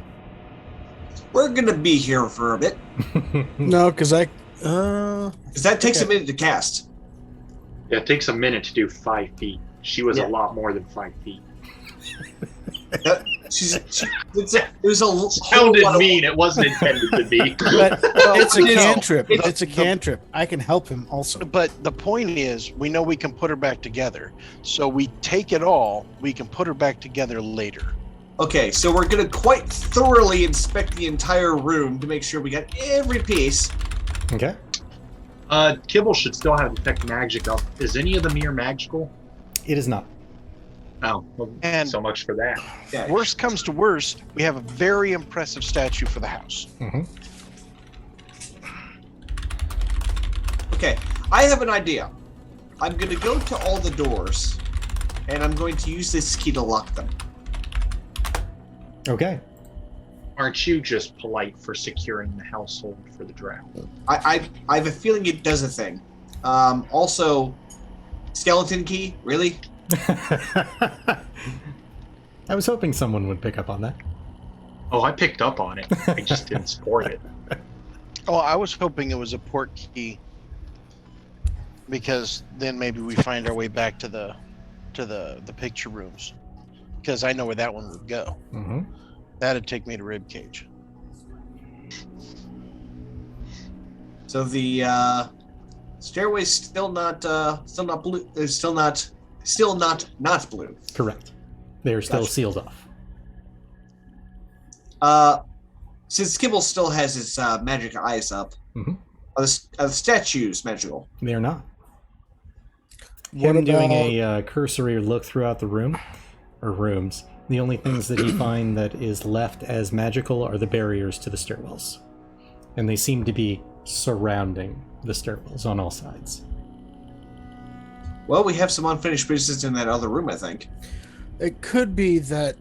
we're gonna be here for a bit No, because because that takes a minute to cast. Yeah, it takes a minute to do 5 feet. She was Yeah. a lot more than 5 feet. It was a whole Sounded lot of- mean. It wasn't intended to be. but it's a you know, cantrip. it's- It's a cantrip. I can help him also. But the point is, we know we can put her back together. So we take it all, we can put her back together later. Okay, so we're gonna quite thoroughly inspect the entire room to make sure we got every piece. Okay. Kibble should still have detect magic up. Is any of the mirror magical? It is not. Oh, well, And- so much for that. Yeah. Worst comes to worst, we have a very impressive statue for the house. Mm-hmm. Okay, I have an idea. I'm gonna go to all the doors, and I'm going to use this key to lock them. Okay. Aren't you just polite for securing the household for the draft? I have a feeling it does a thing. Also, skeleton key, really? I was hoping someone would pick up on that. Oh, I picked up on it. I just didn't support it. Oh, I was hoping it was a port key, because then maybe we find our way back to the picture rooms, because I know where that one would go. Mm-hmm. That'd take me to ribcage. So the stairway's still not blue. Still not blue. Correct. They are still Gotcha. sealed off. Since Kibble still has his magic eyes up, Mhm. are the statues magical? They are not. What Him doing about- a cursory look throughout the room, or rooms, the only things that he find that is left as magical are the barriers to the stairwells. And they seem to be surrounding the stairwells on all sides. Well, we have some unfinished business in that other room, I think. It could be that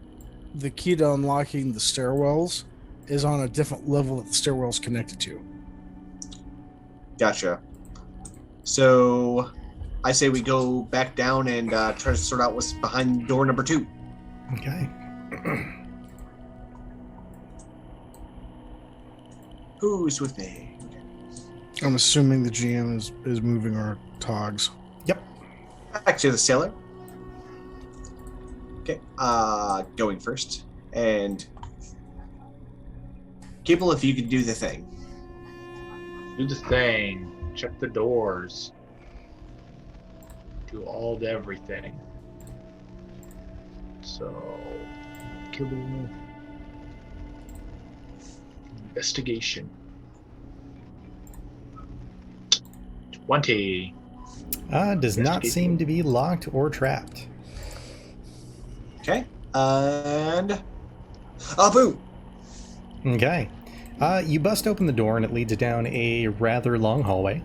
the key to unlocking the stairwells is on a different level that the stairwell's connected to. Gotcha. So, I say we go back down and try to sort out what's behind door number 2. Okay. Who's with me? I'm assuming the GM is moving our togs. Yep. Back to the cellar. Okay, going first. And Kibble, if you could do the thing. Do the thing. Check the doors. Do all the everything. So, Kibble. Investigation. 20. Does not seem to be locked or trapped. Okay, and boo! Okay. You bust open the door and it leads down a rather long hallway.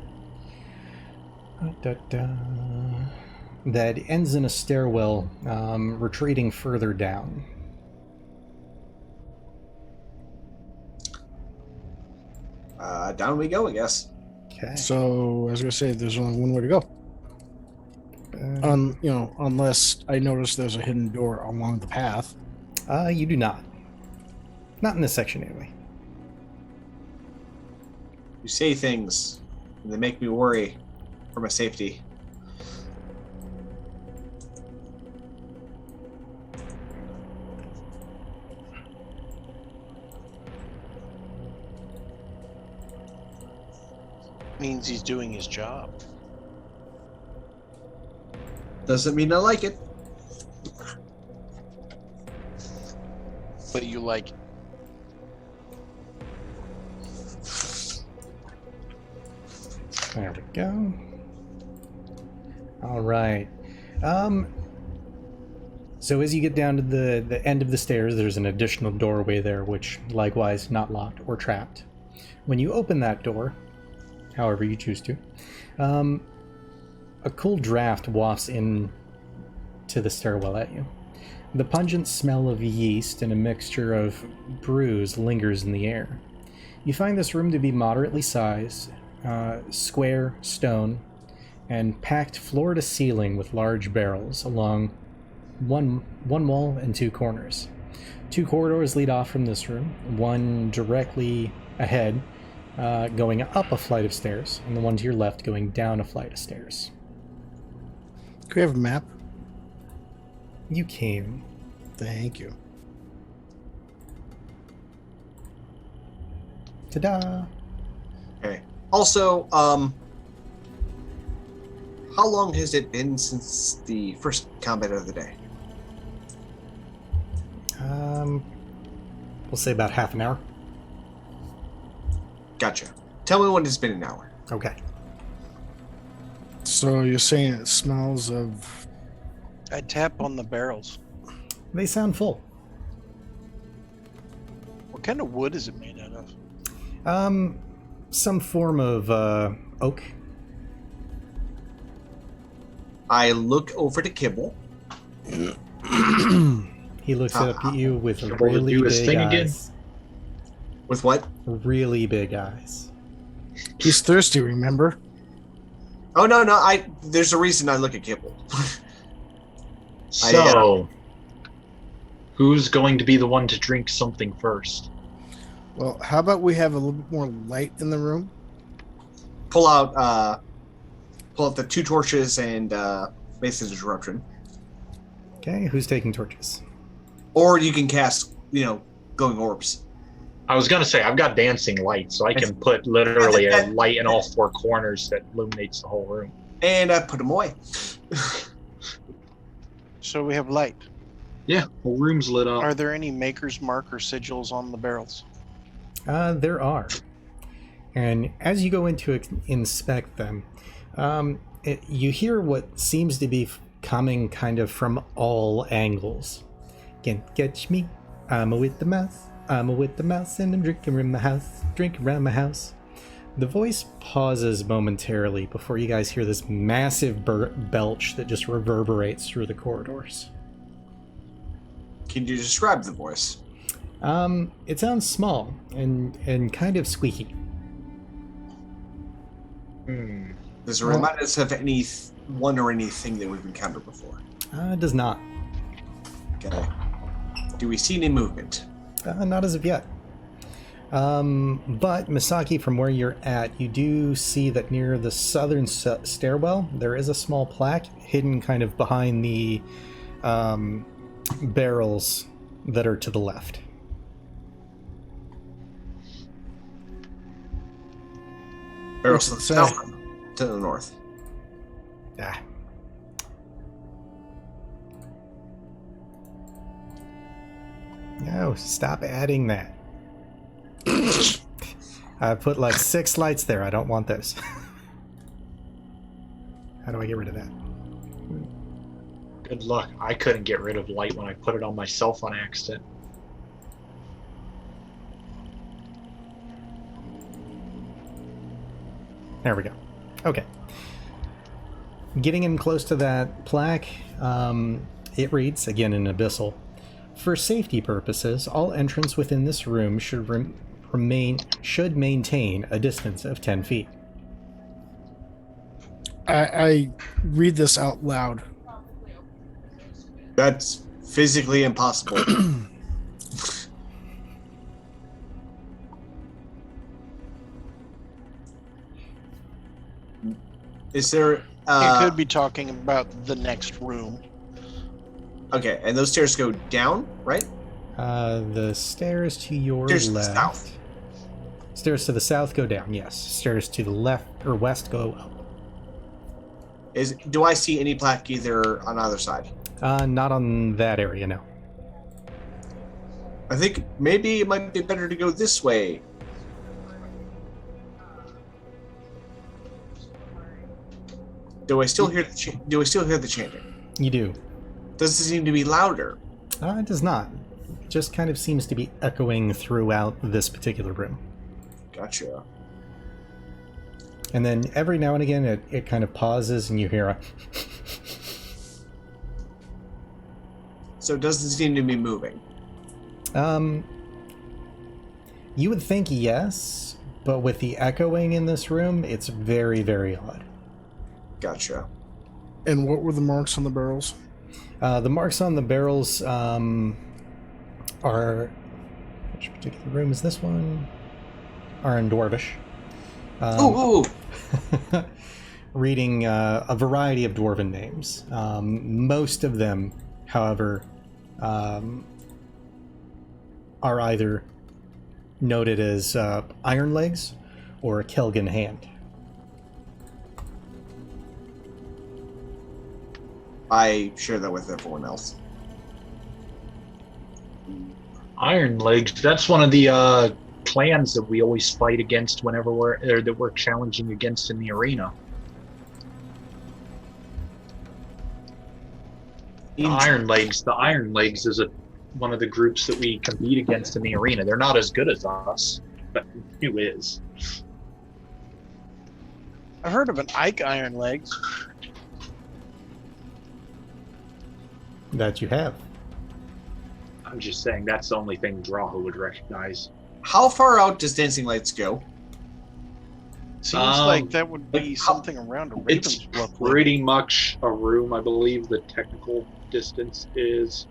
That ends in a stairwell, retreating further down. Down we go, I guess. Okay. So, I was gonna say, there's only one way to go. Unless I notice there's a hidden door along the path. You do not. Not in this section, anyway. You say things, and they make me worry for my safety. Means he's doing his job. Doesn't mean I like it. But you like it. There we go. All right. So as you get down to the end of the stairs, there's an additional doorway there, which likewise not locked or trapped. When you open that door, however you choose to, a cool draft wafts in to the stairwell at you. The pungent smell of yeast and a mixture of brews lingers in the air. You find this room to be moderately sized, square, stone, and packed floor to ceiling with large barrels along one wall and 2 corners. 2 corridors lead off from this room, one directly ahead going up a flight of stairs, and the one to your left going down a flight of stairs. Can we have a map? You came. Thank you. Ta-da! Okay. Also, how long has it been since the first combat of the day? We'll say about half an hour. Gotcha. Tell me when it's been an hour. Okay. So you're saying it smells of... I tap on the barrels. They sound full. What kind of wood is it made out of? Some form of oak. I look over to Kibble. He looks up at you with Kibble would really do his big thing eyes. again. With what? Really big eyes. He's thirsty, remember? Oh no, there's a reason I look at Kibble. So, who's going to be the one to drink something first? Well, how about we have a little bit more light in the room? Pull out the 2 torches and basic disruption. Okay, who's taking torches? Or you can cast, glowing orbs. I was going to say, I've got dancing light, so I can put literally a light in all 4 corners that illuminates the whole room. And I put them away. So we have light. Yeah, the room's lit up. Are there any maker's mark or sigils on the barrels? There are. And as you go in to inspect them, you hear what seems to be coming kind of from all angles. Can't catch me, I'm with the mouse. I'm with the mouse and I'm drinking around my house. The voice pauses momentarily before you guys hear this massive belch that just reverberates through the corridors. Can you describe the voice? It sounds small and kind of squeaky. Does it remind us of anyone or anything that we've encountered before? It does not. Okay. Do we see any movement? Not as of yet. But Misaki, from where you're at, you do see that near the southern stairwell, there is a small plaque hidden kind of behind the barrels that are to the left. Barrels to the south, to the north. Ah. No, stop adding that. I put like 6 lights there. I don't want those. How do I get rid of that? Good luck. I couldn't get rid of light when I put it on myself on accident. There we go. Okay. Getting in close to that plaque, it reads, again in Abyssal, "For safety purposes, all entrants within this room should maintain a distance of 10 feet. I read this out loud. That's physically impossible. Is there... It could be talking about the next room. Okay, and those stairs go down, right? The stairs to your Stairs to the left. south. Stairs to the south go down, yes. Stairs to the left or west go up. Do I see any plaque either on either side? Not on that area, no. I think maybe it might be better to go this way. Do I still hear the chanting? You do. Does it seem to be louder? It does not. It just kind of seems to be echoing throughout this particular room. Gotcha. And then every now and again it kind of pauses and you hear a... So it doesn't seem to be moving. You would think yes, but with the echoing in this room, it's very, very odd. Gotcha. And what were the marks on the barrels? The marks on the barrels are... Which particular room is this one? Are in Dwarvish. Ooh! Reading a variety of Dwarven names. Most of them, however, are either noted as Iron Legs or Kelgan Hand. I share that with everyone else. Iron Legs, that's one of the clans that we always fight against whenever we're challenging against in the arena. The Iron Legs is one of the groups that we compete against in the arena. They're not as good as us, but who is? I've heard of an Ike Iron Legs. That you have. I'm just saying that's the only thing Drow would recognize. How far out does dancing lights go? Seems like that would be something around a Ravens It's Bluff. pretty much a room. I believe the technical distance is.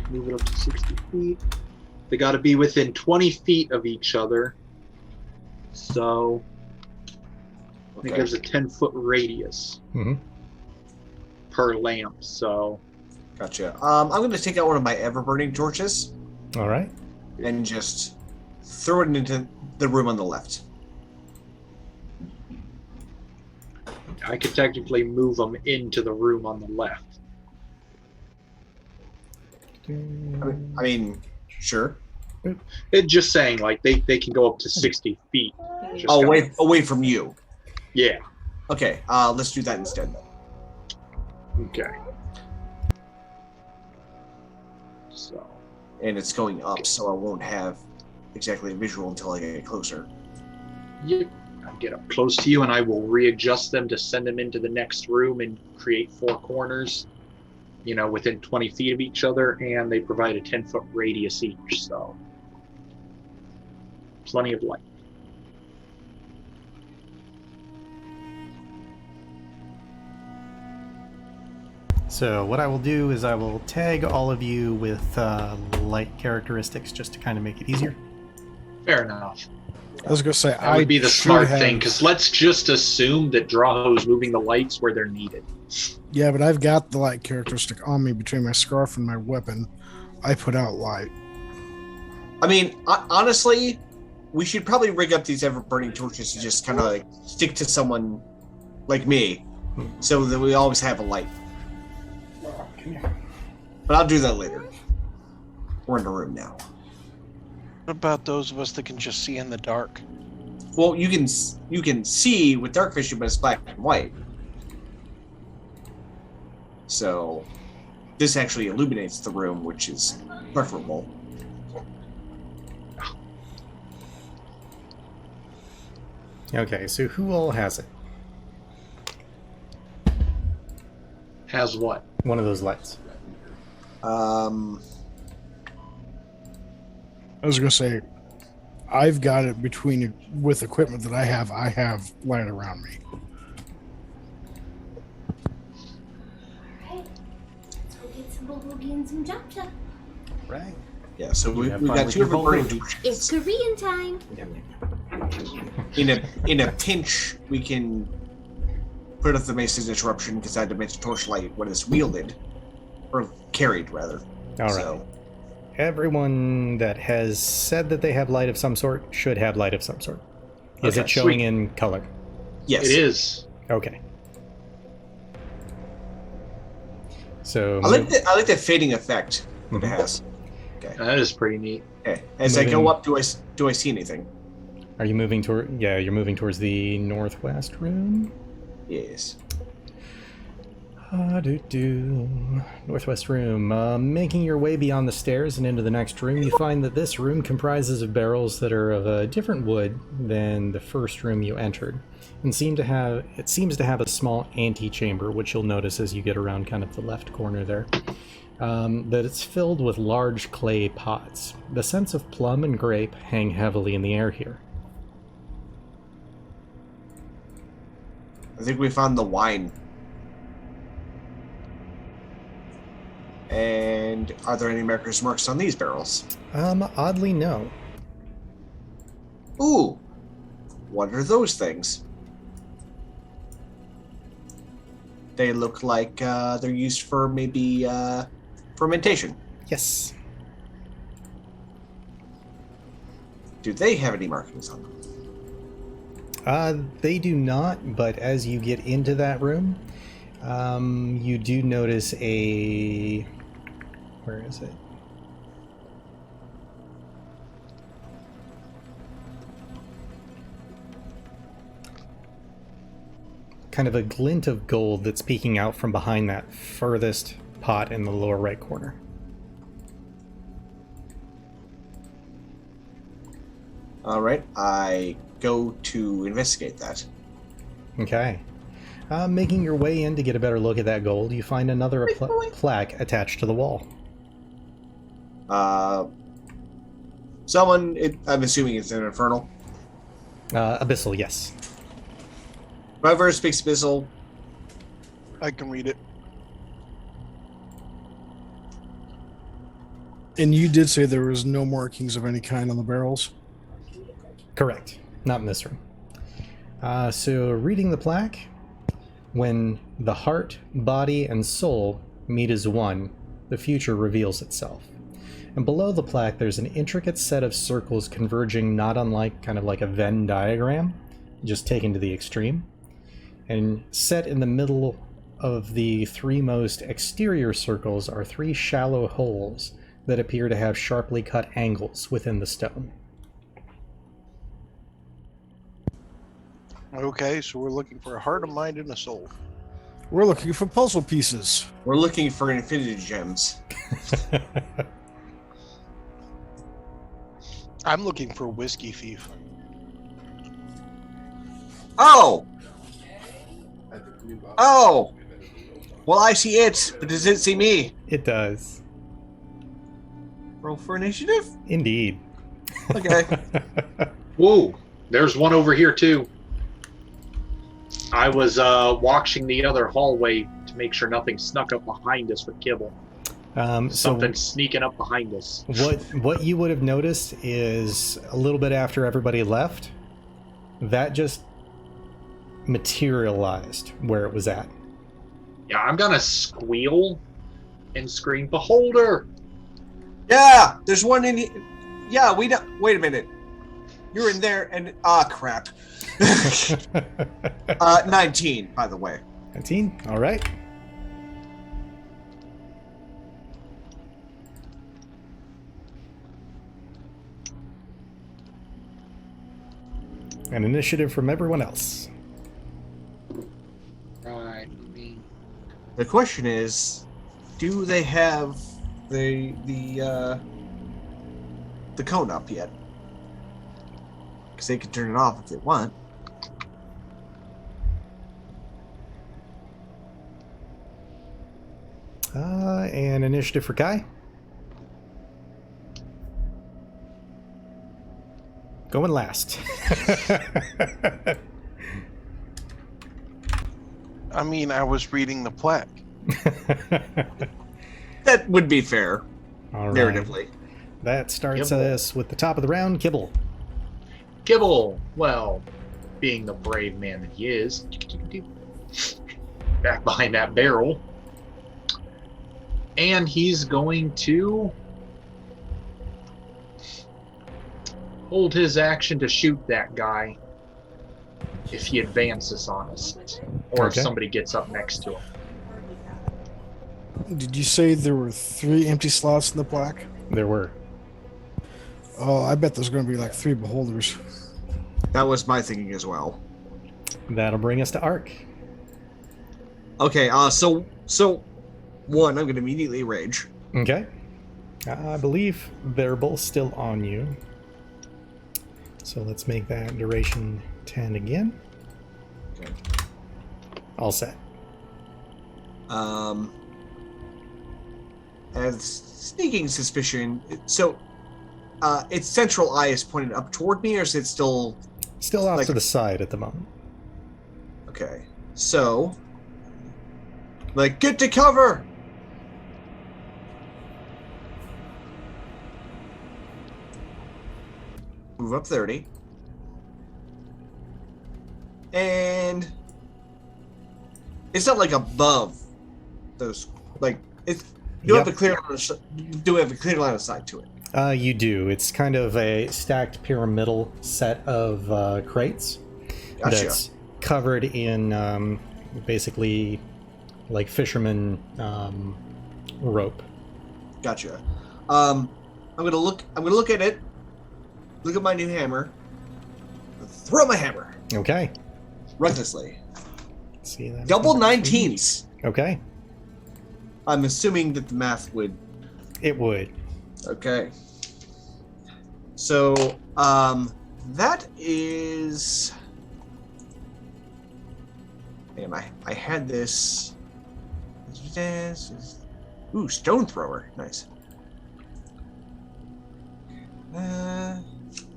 Move it up to 60 feet. They got to be within 20 feet of each other. So I think there's a 10-foot radius per lamp. So Gotcha. I'm going to take out one of my ever-burning torches. All right. And just throw it into the room on the left. I could technically move them into the room on the left. I mean, sure. It just saying, like, they can go up to 60 feet. Just Oh, kinda- away from you. Yeah. Okay, let's do that instead. Okay. So. And it's going up, so I won't have exactly a visual until I get closer. Yep. I'll get up close to you, and I will readjust them to send them into the next room and create 4 corners, within 20 feet of each other, and they provide a 10-foot radius each, so plenty of light. So what I will do is I will tag all of you with light characteristics just to kind of make it easier. Fair enough. I was gonna say That would be the should smart have- thing, because let's just assume that Drow is moving the lights where they're needed. Yeah, but I've got the light characteristic on me between my scarf and my weapon. I put out light. I mean, honestly, we should probably rig up these ever-burning torches to just kind of like stick to someone like me, so that we always have a light. But I'll do that later. We're in the room now. What about those of us that can just see in the dark? Well, you can see with dark vision, but it's black and white. So this actually illuminates the room, which is preferable. Okay, so who all has it? Has what? One of those lights. I was gonna say, I've got it with equipment that I have light around me. Alright, let's go get some bulgogi and some japcha. Right. Yeah, so You we've have fun got with 2 your ever-burning bulgogi. torches. It's Korean time. In a pinch, we can put up the Mace's interruption because I had to make the torchlight when it's wielded, or carried rather. All right. So, Everyone that has said that they have light of some sort should have light of some sort. Is Okay, it showing sweet. in color? yes, It is. Okay. So I like the fading effect that it has. That is pretty neat. Okay, as I go Moving- up, do I see anything? Are you moving toward? Yeah, you're moving towards the northwest room. Yes. Northwest room. Making your way beyond the stairs and into the next room, you find that this room comprises of barrels that are of a different wood than the first room you entered, and seems to have a small antechamber, which you'll notice as you get around kind of the left corner there. That it's filled with large clay pots. The scents of plum and grape hang heavily in the air here. I think we found the wine. And are there any maker's marks on these barrels? Oddly, no. Ooh, what are those things? They look like they're used for maybe fermentation. Yes. Do they have any markings on them? They do not, but as you get into that room, you do notice a... Where is it? Kind of a glint of gold that's peeking out from behind that furthest pot in the lower right corner. All right, I go to investigate that. Okay. Making your way in to get a better look at that gold, you find another plaque attached to the wall. I'm assuming it's an infernal. Abyssal, yes. Whoever speaks Abyssal. I can read it. And you did say there was no markings of any kind on the barrels? Correct. Not in this room. So, reading the plaque, when the heart, body, and soul meet as one, the future reveals itself. And below the plaque, there's an intricate set of circles converging, not unlike kind of like a Venn diagram, just taken to the extreme. And set in the middle of the three most exterior circles are three shallow holes that appear to have sharply cut angles within the stone. Okay, so we're looking for a heart, a mind, and a soul. We're looking for puzzle pieces. We're looking for infinity gems. I'm looking for a whiskey thief. Oh! Oh! Well, I see it, but does it see me? It does. Roll for initiative? Indeed. Okay. Whoa, there's one over here too. I was watching the other hallway to make sure nothing snuck up behind us with kibble. Something sneaking up behind us. What you would have noticed is a little bit after everybody left, that just materialized where it was at. Yeah, I'm gonna squeal and scream, "Beholder!" Yeah, there's one in here. Yeah, we don't. Wait a minute. You're in there, and crap. 19, by the way. 19. All right. An initiative from everyone else. Right. The question is, do they have the cone up yet? Because they can turn it off if they want. An initiative for Kai. Going last. I mean, I was reading the plaque. That would be fair, All right. narratively. That starts Kibble. us with the top of the round, Kibble. Kibble, well, being the brave man that he is, back behind that barrel. And he's going to hold his action to shoot that guy if he advances on us, or Okay. if somebody gets up next to him. Did you say there were 3 empty slots in the plaque? There were. Oh, I bet there's going to be like 3 beholders. That was my thinking as well. That'll bring us to Ark. Okay, so one, I'm going to immediately rage. Okay. I believe they're both still on you. So let's make that duration 10 again. Okay. All set. As sneaking suspicion, so its central eye is pointed up toward me, or is it still... Still off Like- to the side at the moment. Okay, so... Like, get to cover! Move up 30. And... It's not like above those, like, it's... You Yep. have a clear line of, do have a clear line of sight to it. You do. It's kind of a stacked pyramidal set of crates Gotcha. that's covered in basically like fisherman rope. Gotcha. I'm gonna look at it. Look at my new hammer. Throw my hammer Okay. recklessly. See that? Double 19s. Okay. I'm assuming that the math would. It would. Okay. So, that is And I had this. Ooh, stone thrower. Nice.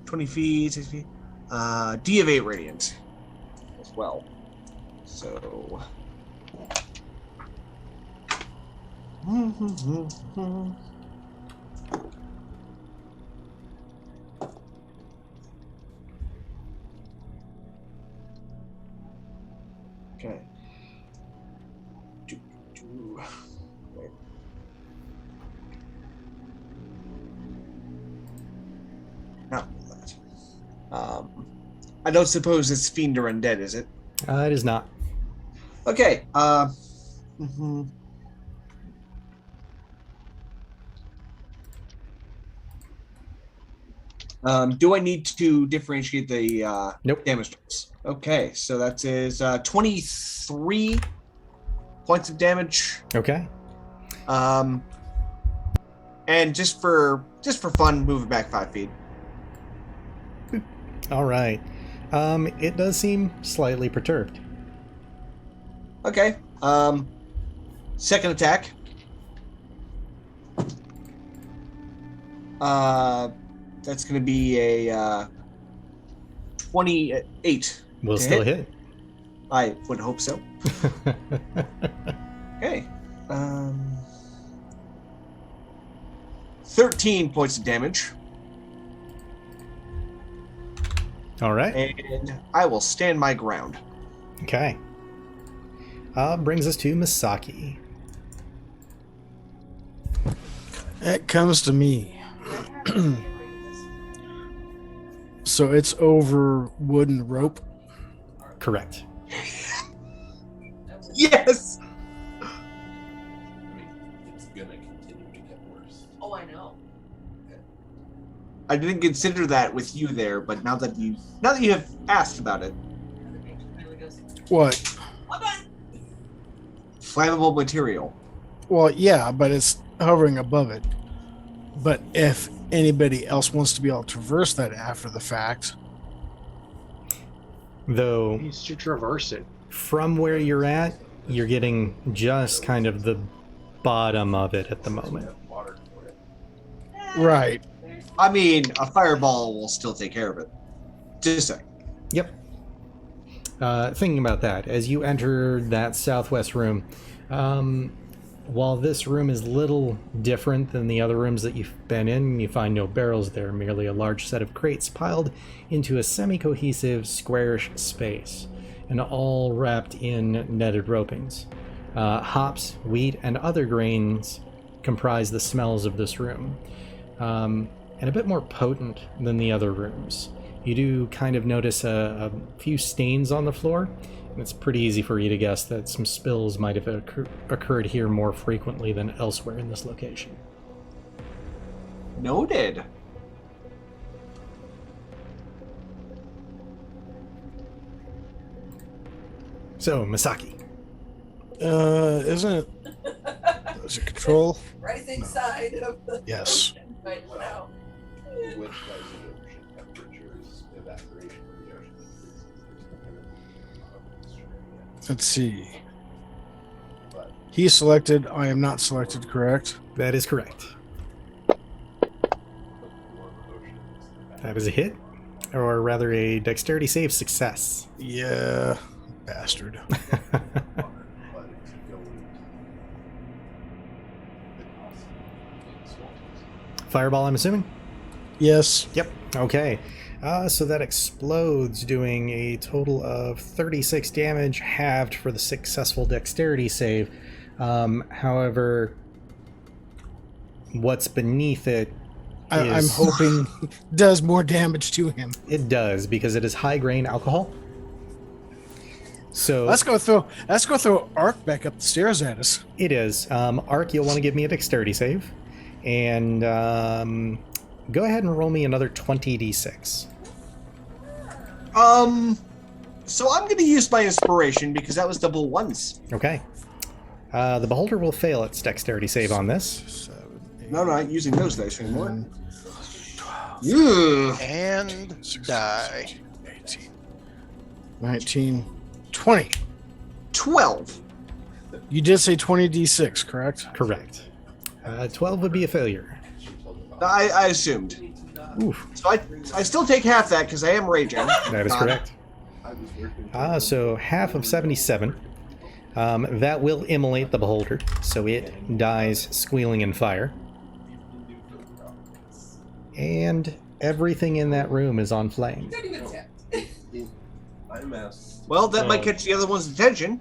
20 feet, 6 feet. D of 8 radiant as well. So. Okay. Wait. Not that. I don't suppose it's fiend or undead, is it? It is not. Okay. Do I need to differentiate the Nope. damage types? Okay, so that is 23 points of damage. Okay. And just for fun, move it back 5 feet. All right. It does seem slightly perturbed. Okay. Second attack. That's going to be a 28. Will still hit. I would hope so. Okay. 13 points of damage. All right. And I will stand my ground. Okay. Brings us to Misaki. It comes to me. So it's over wooden rope. Correct. Yes! It's gonna continue to get worse. Oh, I know. I didn't consider that with you there, but now that you have asked about it. What? Flammable material. Well, yeah, but it's hovering above it. But if anybody else wants to be able to traverse that after the fact, Though, Needs to traverse it. from where you're at, you're getting just kind of the bottom of it at the moment. Water for it. right? I mean, a fireball will still take care of it. Just saying. Yep. Thinking about that, as you enter that southwest room, while this room is little different than the other rooms that you've been in, you find no barrels there, merely a large set of crates piled into a semi-cohesive, squarish space, and all wrapped in netted ropings. Hops, wheat, and other grains comprise the smells of this room, and a bit more potent than the other rooms. You do kind of notice a few stains on the floor, and it's pretty easy for you to guess that some spills might have occurred here more frequently than elsewhere in this location. Noted. So, Misaki. Isn't it? Is it control? Rising side of the Yes. ocean right now. With rising ocean temperatures, evaporation from the ocean increases. Let's see. But He's selected. I am not selected. Correct. That is correct. the warm ocean is the bad. That is a hit, or rather a dexterity save success. Yeah, bastard. But it's going to Fireball, I'm assuming? Yes. Yep. Okay. So that explodes, doing a total of 36 damage, halved for the successful dexterity save. However, what's beneath it I'm is... hoping does more damage to him. It does, because it is high grain alcohol. So Let's go throw Ark back up the stairs at us. it is. Ark, you'll want to give me a dexterity save. And go ahead and roll me another 20d6. So I'm going to use my inspiration because that was double ones. Okay. The beholder will fail its dexterity save on this. 7, 8, No, not using those dice anymore. 10, Ugh. And die. 18, 19, 20. 12. You did say 20d6, correct? Correct. 12 would be a failure. I assumed. Oof. So I still take half that because I am raging. That is correct. So half of 77. That will immolate the beholder, so it dies squealing in fire. And everything in that room is on flame. Well, that might catch the other one's attention.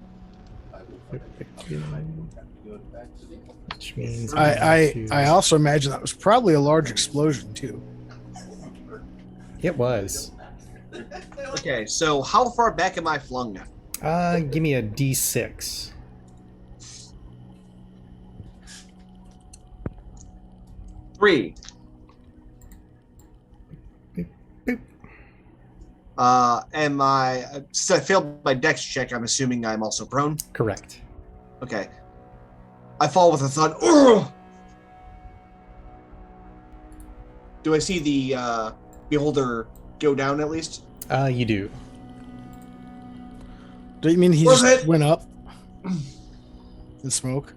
Which means I also imagine that was probably a large explosion too. it was. Okay, so how far back am I flung now? Give me a D6. Three. Am I? So I failed my dex check. I'm assuming I'm also prone. Correct. Okay. I fall with a thud. Ugh! Do I see the beholder go down at least? You do. Do you mean he Was just it? went up in smoke?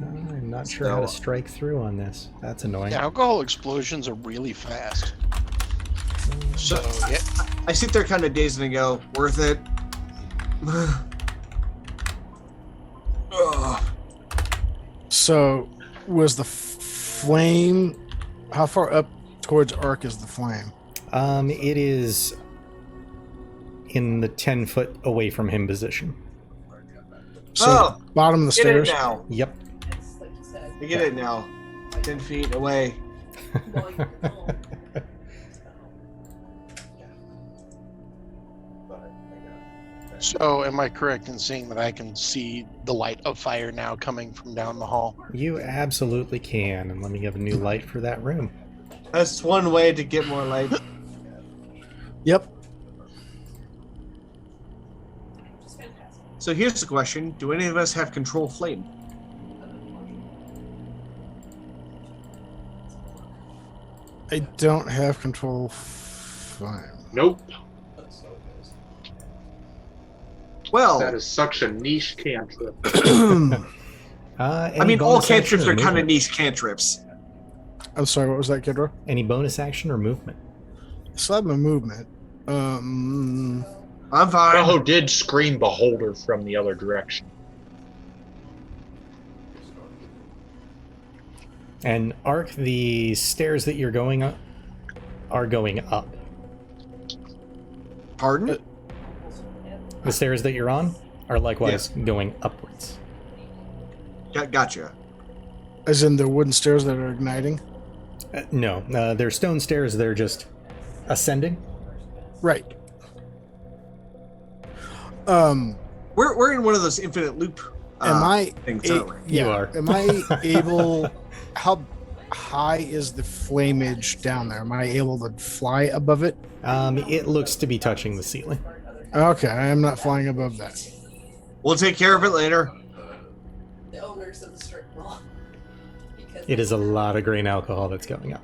I'm not sure how to strike through on this. That's annoying. Yeah, alcohol explosions are really fast. So, yeah. I sit there kind of dazed and go, worth it. Ugh. So, was the flame? How far up towards Ark is the flame? It is in the 10-foot away from him position. So, bottom of the Get stairs. it now. Yep. I get it now. 10 feet away. So, am I correct in seeing that I can see the light of fire now coming from down the hall? You absolutely can. And let me give a new light for that room. That's one way to get more light. Yep. So here's the question. Do any of us have control flame? I don't have control flame. Nope. Well, That is such a niche cantrip. I mean, all cantrips are kind of niche cantrips. I'm sorry, what was that, Kidra? Any bonus action or movement? So I have a movement. I'm fine. Tahoe did scream beholder from the other direction. And Ark, the stairs that you're going up are going up. Pardon? The stairs that you're on are likewise going upwards. Gotcha. As in the wooden stairs that are igniting? No, they're stone stairs. They're just ascending. Right. We're in one of those infinite loop Am I things, aren't we? You are. Am I able? How high is the flamage down there? Am I able to fly above it? It looks to be touching the ceiling. Okay, I am not flying above that. We'll take care of it later. The owners of the strip mall. Because It is a lot of grain alcohol that's going up.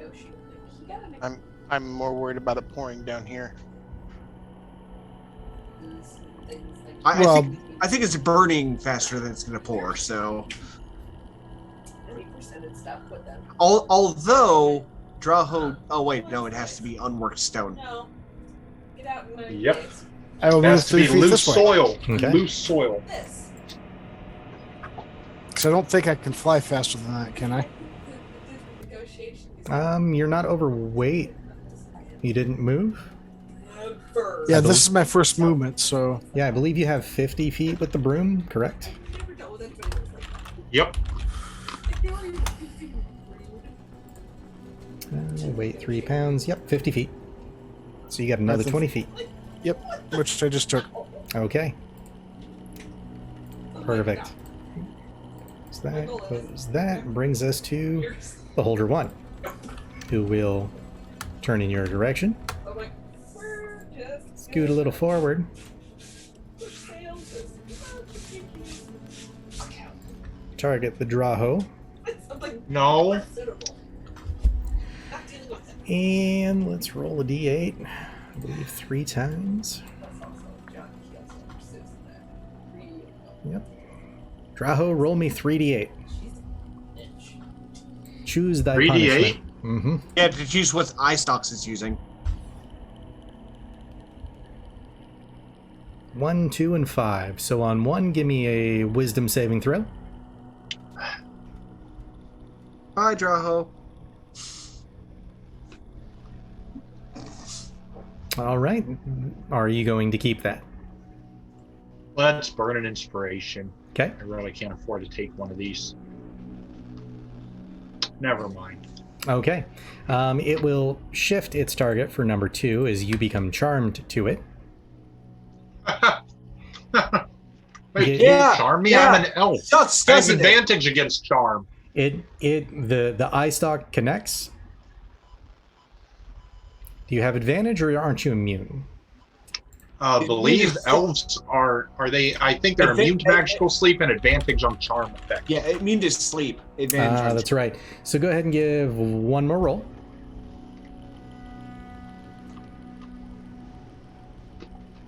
I'm more worried about it pouring down here. I think it's burning faster than it's going to pour. So, although Drow. Oh wait, no, it has to be unworked stone. No. Get out in my Yep. face. I will It move has to 3 be feet loose this way. soil. Okay. Loose soil. This. Because I don't think I can fly faster than that, can I? Negotiation. You're not overweight. You didn't move? Yeah, this is my first movement, so Yeah, I believe you have 50 feet with the broom, correct? Yep. Weight 3 pounds. Yep, 50 feet. So you got another That's a- 20 feet. yep, which I just took. Okay. Perfect. So that closes that. Brings us to Beholder 1, who will turn in your direction. Scoot a little forward. Target the Drow. No. And let's roll a d8. I believe 3 times. Yep. Draho, roll me 3d8. Choose thy 3d8? punishment. Mm-hmm. Yeah, to choose what eye stalks is using. 1, 2, and 5. So on 1, give me a wisdom saving throw. Bye, Draho. All right. Are you going to keep that? Let's burn an inspiration. Okay. I really can't afford to take one of these. Never mind. Okay. It will shift its target for number 2 as you become charmed to it. Wait, Yeah, you charm me? yeah. I'm an elf. Sucks, I have doesn't it? advantage against charm. The eye stalk connects. Do you have advantage or aren't you immune? Believe elves are they? I think they're immune to magical sleep and advantage on charm effect. Yeah, immune to sleep. Advantage on That's right. So go ahead and give one more roll.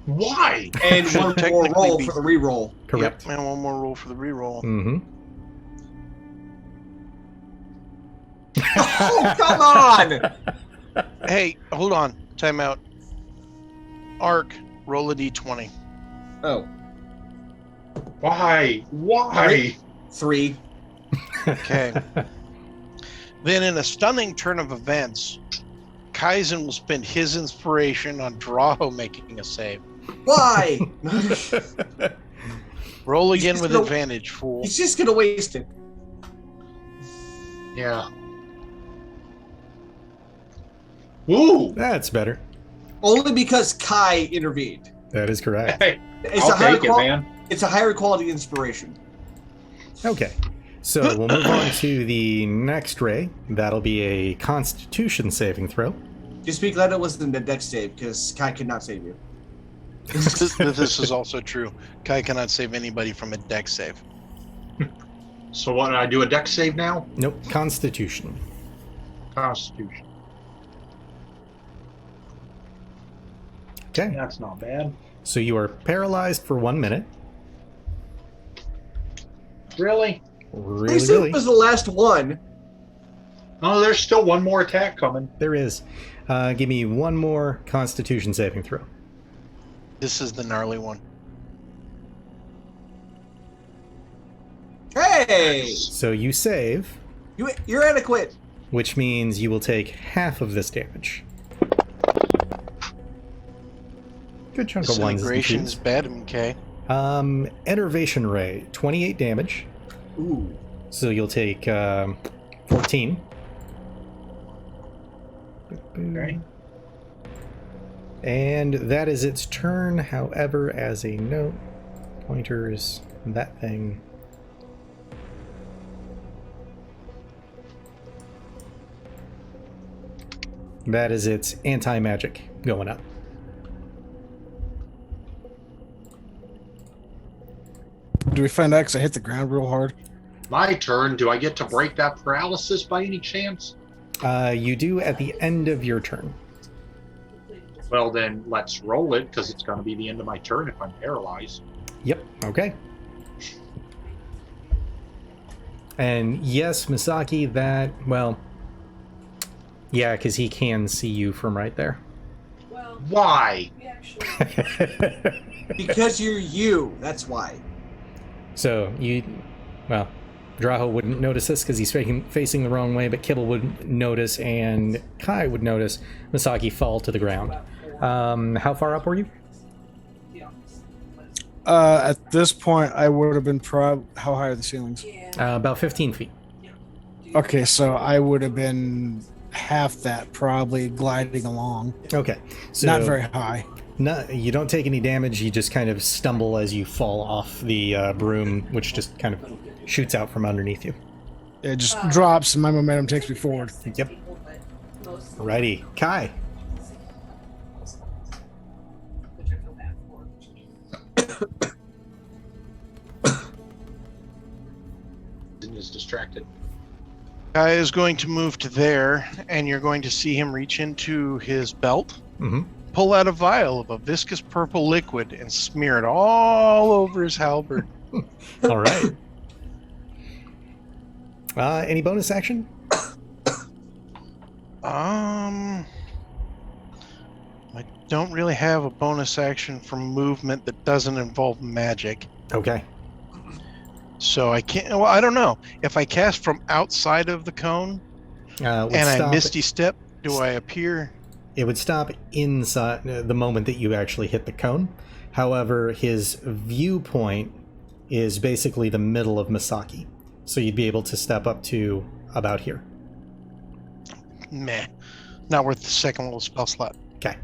Why? And Should one more technically roll be- for the reroll. Correct. Yep, and one more roll for the reroll. Mm-hmm. Oh, come on! Hey, hold on. Time out. Arc, roll a d20. Oh, Why? Why? 3. Okay. Then, in a stunning turn of events, Kaizen will spend his inspiration on Draho making a save. Why? Roll He's again just with gonna- advantage, fool. He's just gonna waste it. Yeah. Woo! That's better. Only because Kai intervened. That is correct. Hey, It's I'll a higher take it, man. It's a higher quality inspiration. Okay. So we'll move on to the next ray. That'll be a Constitution saving throw. Just be glad it wasn't the dex save, because Kai could not save you. This is also true. Kai cannot save anybody from a dex save. So what? I do a dex save now? Nope. Constitution. Constitution. Okay. That's not bad. So you are paralyzed for 1 minute. Really? Really, They said really. it was the last one. Oh, there's still one more attack coming. There is. Give me one more Constitution saving throw. This is the gnarly one. Hey! So you save, You're adequate. which means you will take half of this damage. Good chunk of ones. and Disintegration's twos. bad, okay. Enervation ray, 28 damage. Ooh. So you'll take 14. Okay. And that is its turn. However, as a note, pointers, that thing. That is its anti-magic going up. Do we find out because I hit the ground real hard? My turn. Do I get to break that paralysis by any chance? You do at the end of your turn. Well, then let's roll it because it's going to be the end of my turn if I'm paralyzed. Yep, okay. And yes, Misaki, that, well, yeah, because he can see you from right there. Well, Why? we actually. Because you're you. That's why. So, well, Draho wouldn't notice this because he's facing the wrong way, but Kibble would notice and Kai would notice Misaki fall to the ground. How far up were you? At this point, I would have been how high are the ceilings? Yeah. About 15 feet. Okay, so I would have been half that, probably gliding along. Okay. So Not very high. No, you don't take any damage. You just kind of stumble as you fall off the broom, which just kind of shoots out from underneath you. It just drops and my momentum takes me forward. Yep. Righty. Kai. Which I feel bad for. Is distracted. Kai is going to move to there, and you're going to see him reach into his belt Mm-hmm. pull out a vial of a viscous purple liquid and smear it all over his halberd. All right. Any bonus action? I don't really have a bonus action from movement that doesn't involve magic. Okay. So I can't. Well, I don't know. If I cast from outside of the cone and I misty step, do I appear? It would stop inside the moment that you actually hit the cone. However, his viewpoint is basically the middle of Misaki. So you'd be able to step up to about here. Meh. Not worth the second little spell slot. Okay.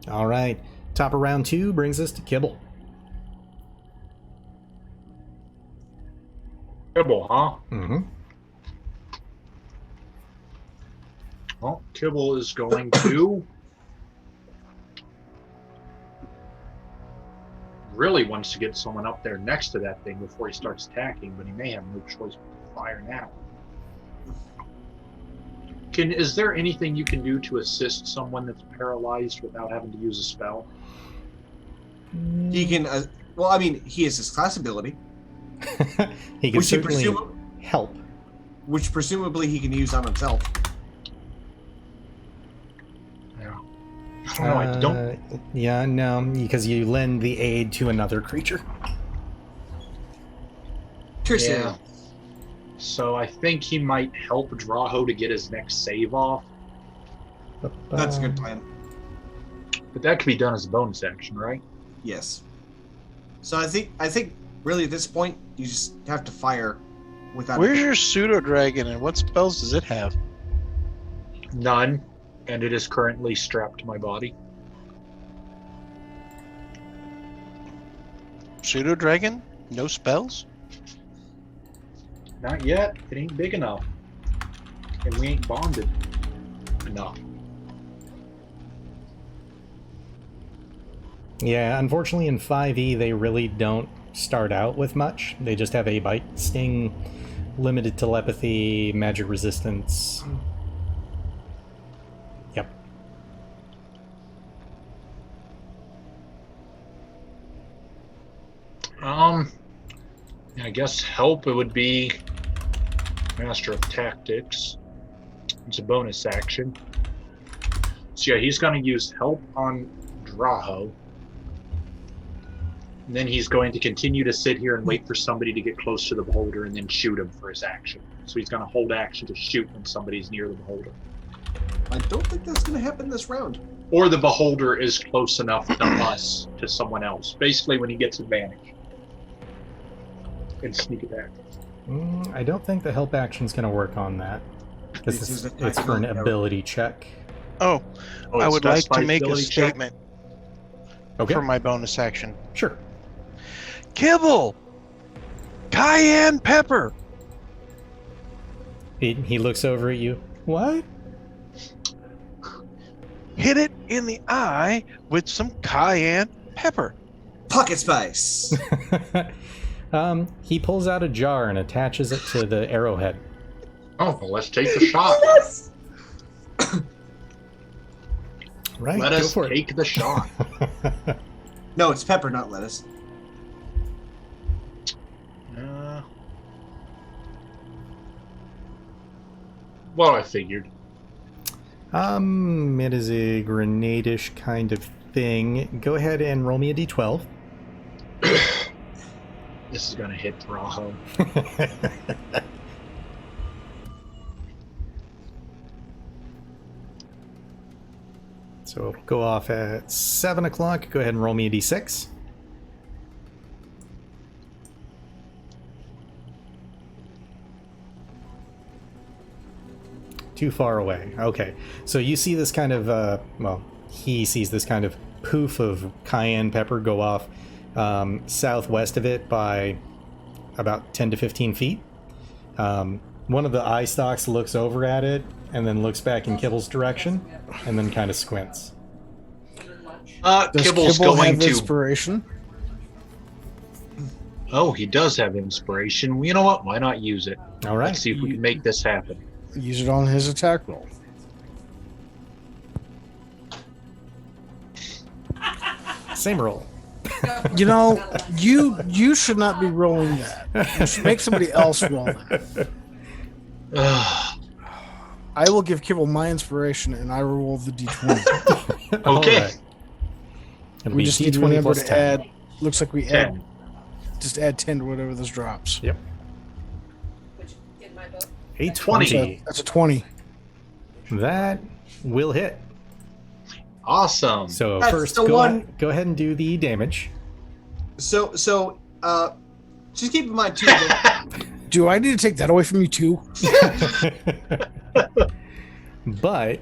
All right. Top of round 2 brings us to Kibble. Kibble, huh? Mm-hmm. Well, Kibble is going to really wants to get someone up there next to that thing before he starts attacking, but he may have no choice but to fire now. Is there anything you can do to assist someone that's paralyzed without having to use a spell? He can. Well, I mean, he has his class ability, He can certainly help. which presumably he can use on himself. Yeah. I don't know. I don't. Yeah, no, because you lend the aid to another creature. Yeah. So I think he might help Drow to get his next save off. That's a good plan. But that could be done as a bonus action, right? Yes. So I think really at this point you just have to fire without. Where's your pseudo dragon and what spells does it have? None, and it is currently strapped to my body. Pseudo dragon? No spells? Not yet. It ain't big enough. And we ain't bonded enough. Yeah, unfortunately in 5e they really don't start out with much. They just have a bite, sting, limited telepathy, magic resistance. Yep. I guess help, it would be Master of Tactics. It's a bonus action. So yeah, he's going to use help on Drow. And then he's going to continue to sit here and wait for somebody to get close to the beholder and then shoot him for his action. So he's going to hold action to shoot when somebody's near the beholder. I don't think that's going to happen this round. Or the beholder is close enough to us to someone else. Basically when he gets advantage. And sneak attack. I don't think the help action's going to work on that. Because it's for an ability check. Oh, I would like to make a ability check? statement Okay. for my bonus action. Sure. Kibble! Cayenne pepper! He looks over at you. What? Hit it in the eye with some cayenne pepper. Pocket spice. He pulls out a jar and attaches it to the arrowhead. Oh, well, let's take the shot. Right, Let go us for take the shot. No, it's pepper, not lettuce. Well, I figured. It is a grenade-ish kind of thing. Go ahead and roll me a d12. This is gonna hit Drow. So it'll go off at 7 o'clock. Go ahead and roll me a d6. Too far away. Okay. So you see this kind of, well, he sees this kind of poof of cayenne pepper go off southwest of it by about 10 to 15 feet. One of the eye stalks looks over at it and then looks back in Kibble's direction and then kind of squints. Does Kibble's Kibble going have to. inspiration? Oh, he does have inspiration. Well, you know what? Why not use it? All right. Let's see if we can make this happen. Use it on his attack roll. Same roll. You know, you should not be rolling that. You should make somebody else roll that. I will give Kibble my inspiration, and I will roll the d20. Okay. Right. It'll We be just need to D20 remember plus to 10. add. Looks like we 10. just add 10 to whatever this drops. Yep. Which in my book. A 20. 20. That's a 20. That will hit. Awesome. So That's first, the one- go ahead and do the damage. So, just keep in mind too. That Do I need to take that away from you too? But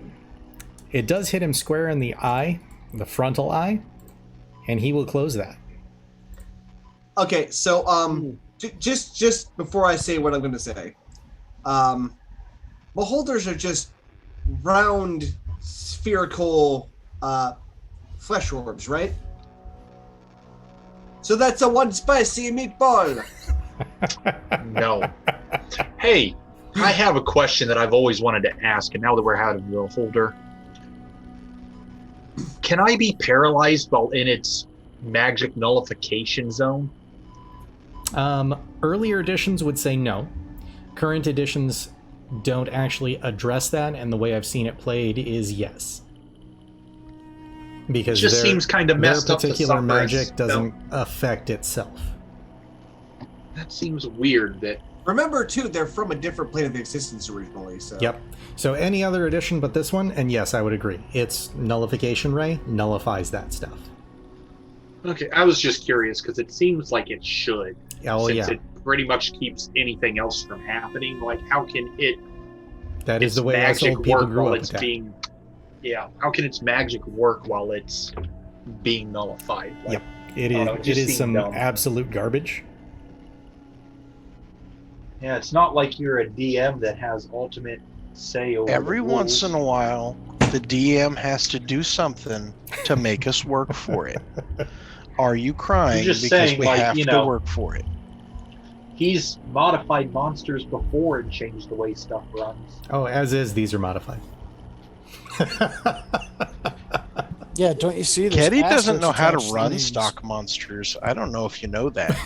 it does hit him square in the eye, the frontal eye, and he will close that. okay, so just before I say what I'm going to say, beholders are just round, spherical flesh orbs, right? So that's a one spicy meatball. No. Hey, I have a question that I've always wanted to ask, and now that we're having the holder, can I be paralyzed while in its magic nullification zone? Earlier editions would say no. Current editions don't actually address that, and the way I've seen it played is yes. Because It just seems kind of messed their up to particular suffer magic its- doesn't affect itself. That seems weird that Remember too, they're from a different plane of existence originally. So Yep. So any other edition but this one, and yes, I would agree. Its nullification ray nullifies that stuff. Okay, I was just curious because it seems like it should. Oh since yeah, it pretty much keeps anything else from happening. Like, how can it? that is its the way us magic old people work grew while up with it's that. being? Yeah, how can its magic work while it's being nullified? Like, Yep. It I don't is. know, it It just is seemed some dumb. absolute garbage. Yeah, it's not like you're a DM that has ultimate say over Every the once in rules. a while, the DM has to do something to make us work for it. Are you crying I'm just because saying, we like, have you to know, work for it? He's modified monsters before and changed the way stuff runs. Oh, as is, these are modified. Yeah, don't you see? There's Keddy doesn't know asterisks how to attached run names. stock monsters. I don't know if you know that.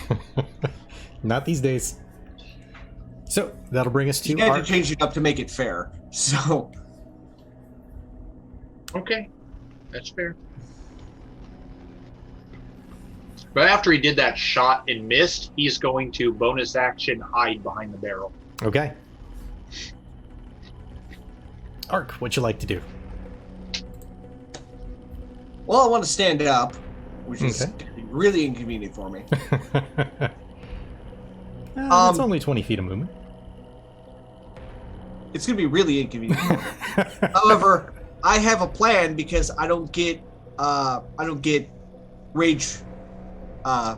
Not these days. So that'll bring us to you had our to change it up to make it fair. So Okay, that's fair. But after he did that shot and missed, he's going to bonus action hide behind the barrel. Okay. Ark, what'd you like to do? well, I want to stand up, which is Okay. gonna be really inconvenient for me. It's only 20 feet of movement. It's gonna be really inconvenient. For me. However, I have a plan because I don't get rage. I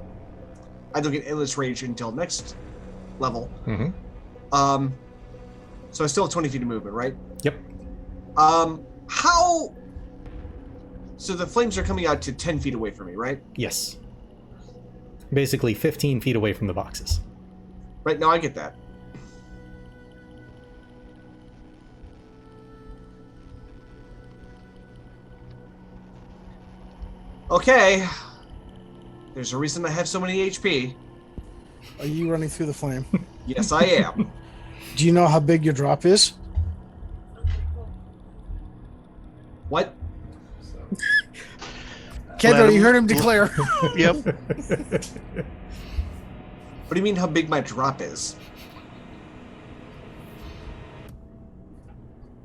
don't get endless rage until next level. Mhm. So I still have 20 feet of movement, right? Yep. How? So the flames are coming out to 10 feet away from me, right? Yes. Basically 15 feet away from the boxes. Right now, I get that. Okay. There's a reason I have so many HP. Are you running through the flame? Yes, I am. Do you know how big your drop is? What? Kendall, you heard him declare. Yep. What do you mean how big my drop is?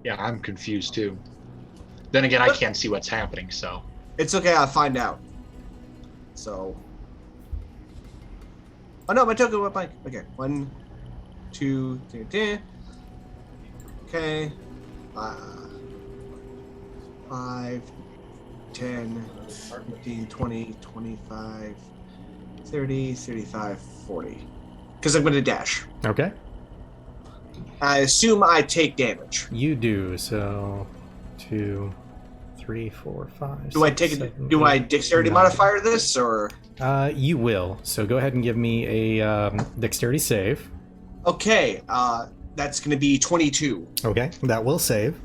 Yeah, I'm confused too. Then again, I can't see what's happening, so. It's okay, I'll find out. So. Oh no, my token went blank. Okay, 1, 2, 3, 10. Okay. 5, 10, 15, 20, 25, 30, 35, 40. Because I'm going to dash. Okay. I assume I take damage. You do, so 2, 3, 4, 5. Do I take it? 7, Do I 8, dexterity 9. modifier this or? You will. So go ahead and give me a dexterity save. Okay, that's going to be 22. Okay, that will save.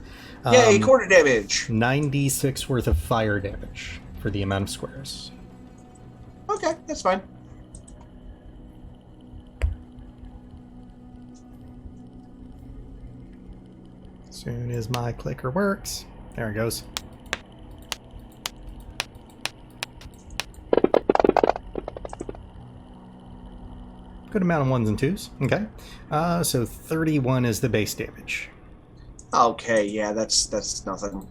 Yay, quarter damage. 9d6 worth of fire damage for the amount of squares. Okay, that's fine. As soon as my clicker works. There it goes. Good amount of 1s and 2s. Okay. So 31 is the base damage. Okay, yeah, that's nothing.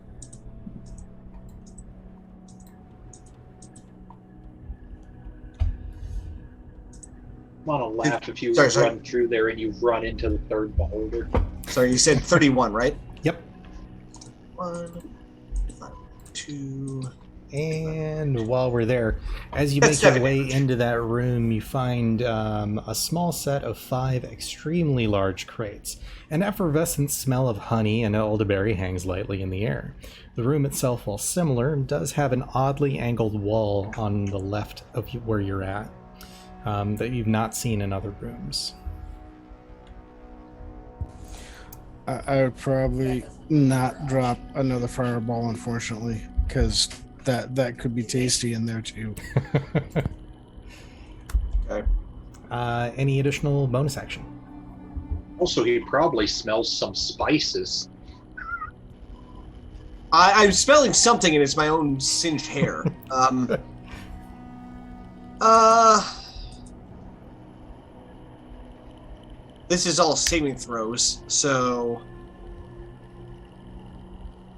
I'm gonna laugh if you Sorry. run through there and you run into the third beholder. Sorry, you said 31, right? Yep. 1, 2. And while we're there, as you That's make your 7 way damage. into that room, you find a small set of 5 extremely large crates. An effervescent smell of honey and elderberry hangs lightly in the air. The room itself, while similar, does have an oddly angled wall on the left of where you're at that you've not seen in other rooms. I would probably not drop another fireball, unfortunately, because that could be tasty in there too. Okay. Any additional bonus action? Also, he probably smells some spices. I'm smelling something, and it's my own singed hair. This is all saving throws, so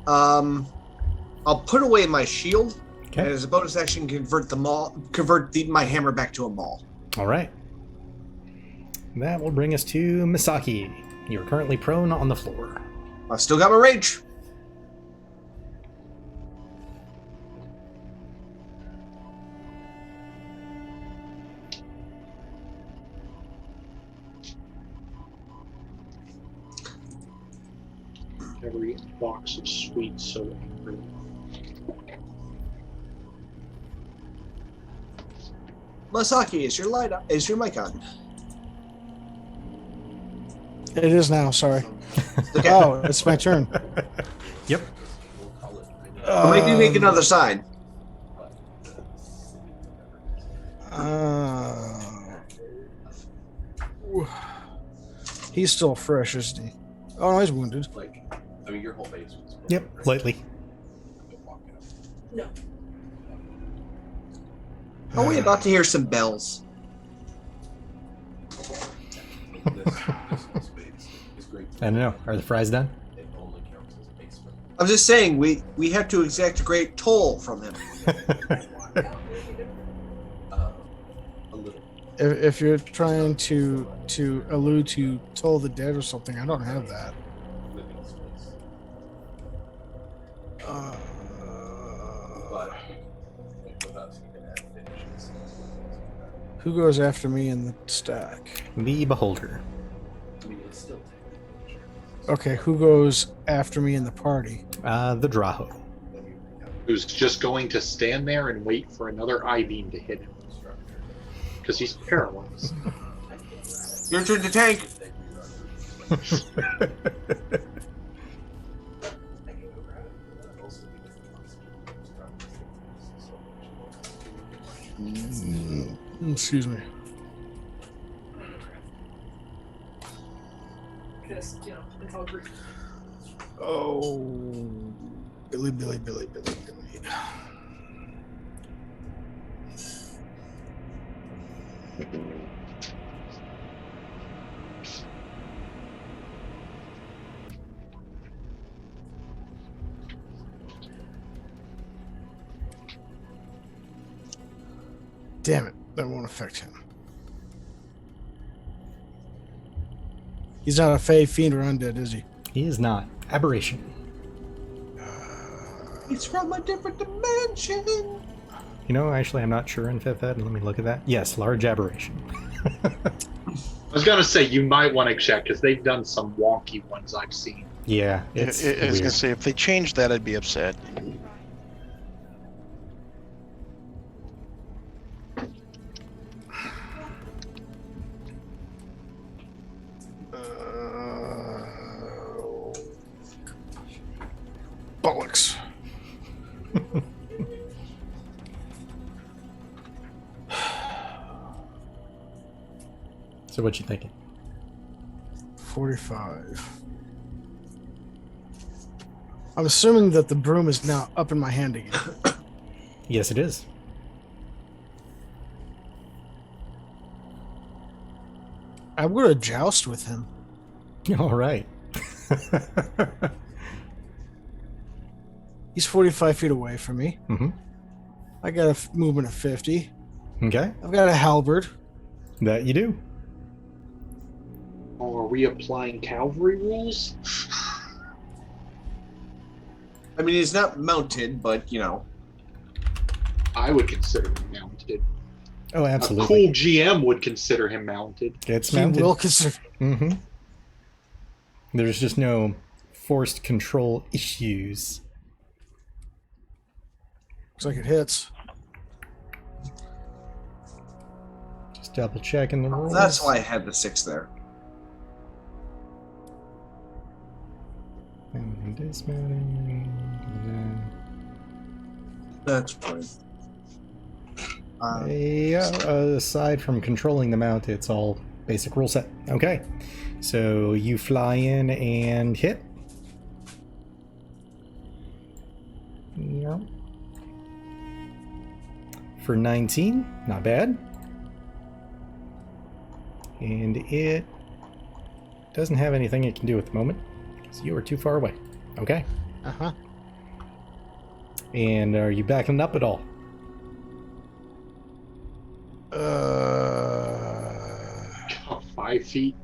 I'll put away my shield, Okay. and as a bonus action, convert my hammer back to a maul. All right. That will bring us to Misaki. You're currently prone on the floor. I've still got my rage. Every box of sweets so angry. Masaki, is your mic on? It is now. Sorry. Okay. Oh, it's my turn. Yep. I'll make you make another sign. He's still fresh, isn't he? Oh, no, he's wounded. Like, I mean, your whole face was. Yep, lightly. No. Are we about to hear some bells? This space is great. I don't know. Are the fries done? It only counts as a basement. I'm just saying we have to exact a great toll from him. A little. If you're trying to allude to Toll the Dead or something, I don't have that. Living space. Uh, But with us, you can add finishes. who goes after me in the stack? The Beholder. I mean, it's still technically. Okay, who goes after me in the party? The Drow. Who's just going to stand there and wait for another I-beam to hit him. Because he's paralyzed. Your turn to tank. Excuse me. Because, it's all Greek. Oh, Billy. Damn it, that won't affect him. He's not a Fey, Fiend, or Undead, is he? He is not. Aberration. He's from a different dimension. You know, actually, I'm not sure in 5th Ed. Let me look at that. Yes, large aberration. I was gonna say you might want to check because they've done some wonky ones I've seen. Yeah, I it's was weird. gonna say if they changed that, I'd be upset. Bollocks. So what you thinking? 45. I'm assuming that the broom is now up in my hand again. Yes, it is. I'm going to joust with him. All right. He's 45 feet away from me. Mm-hmm. I got a movement of 50. Okay. I've got a halberd. That you do. Oh, are we applying cavalry rules? I mean, he's not mounted, but, you know. I would consider him mounted. Oh, A absolutely. cool GM would consider him mounted. It's He mounted. will consider. Mm-hmm. There's just no forced control issues. Looks like it hits. Just double checking the rules. That's why I had the 6 there. And dismounting. That's fine. Yeah, aside from controlling the mount, it's all basic rule set. Okay, so you fly in and hit. Yep. For 19, not bad. And it doesn't have anything it can do at the moment, because you are too far away. Okay. Uh-huh. And are you backing up at all? Oh, 5 feet.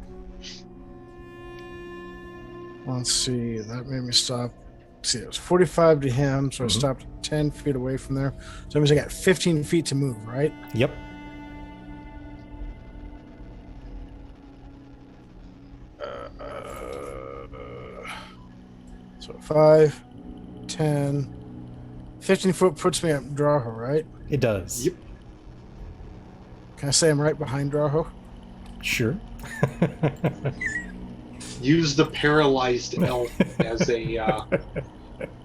Let's see. That made me stop. Let's see, it was 45 to him, so I stopped 10 feet away from there. So that means I got 15 feet to move, right? Yep. So 5, 10, 15 foot puts me up Drawho, right? It does. Yep. Can I say I'm right behind Drawho? Sure. Use the paralyzed elf as a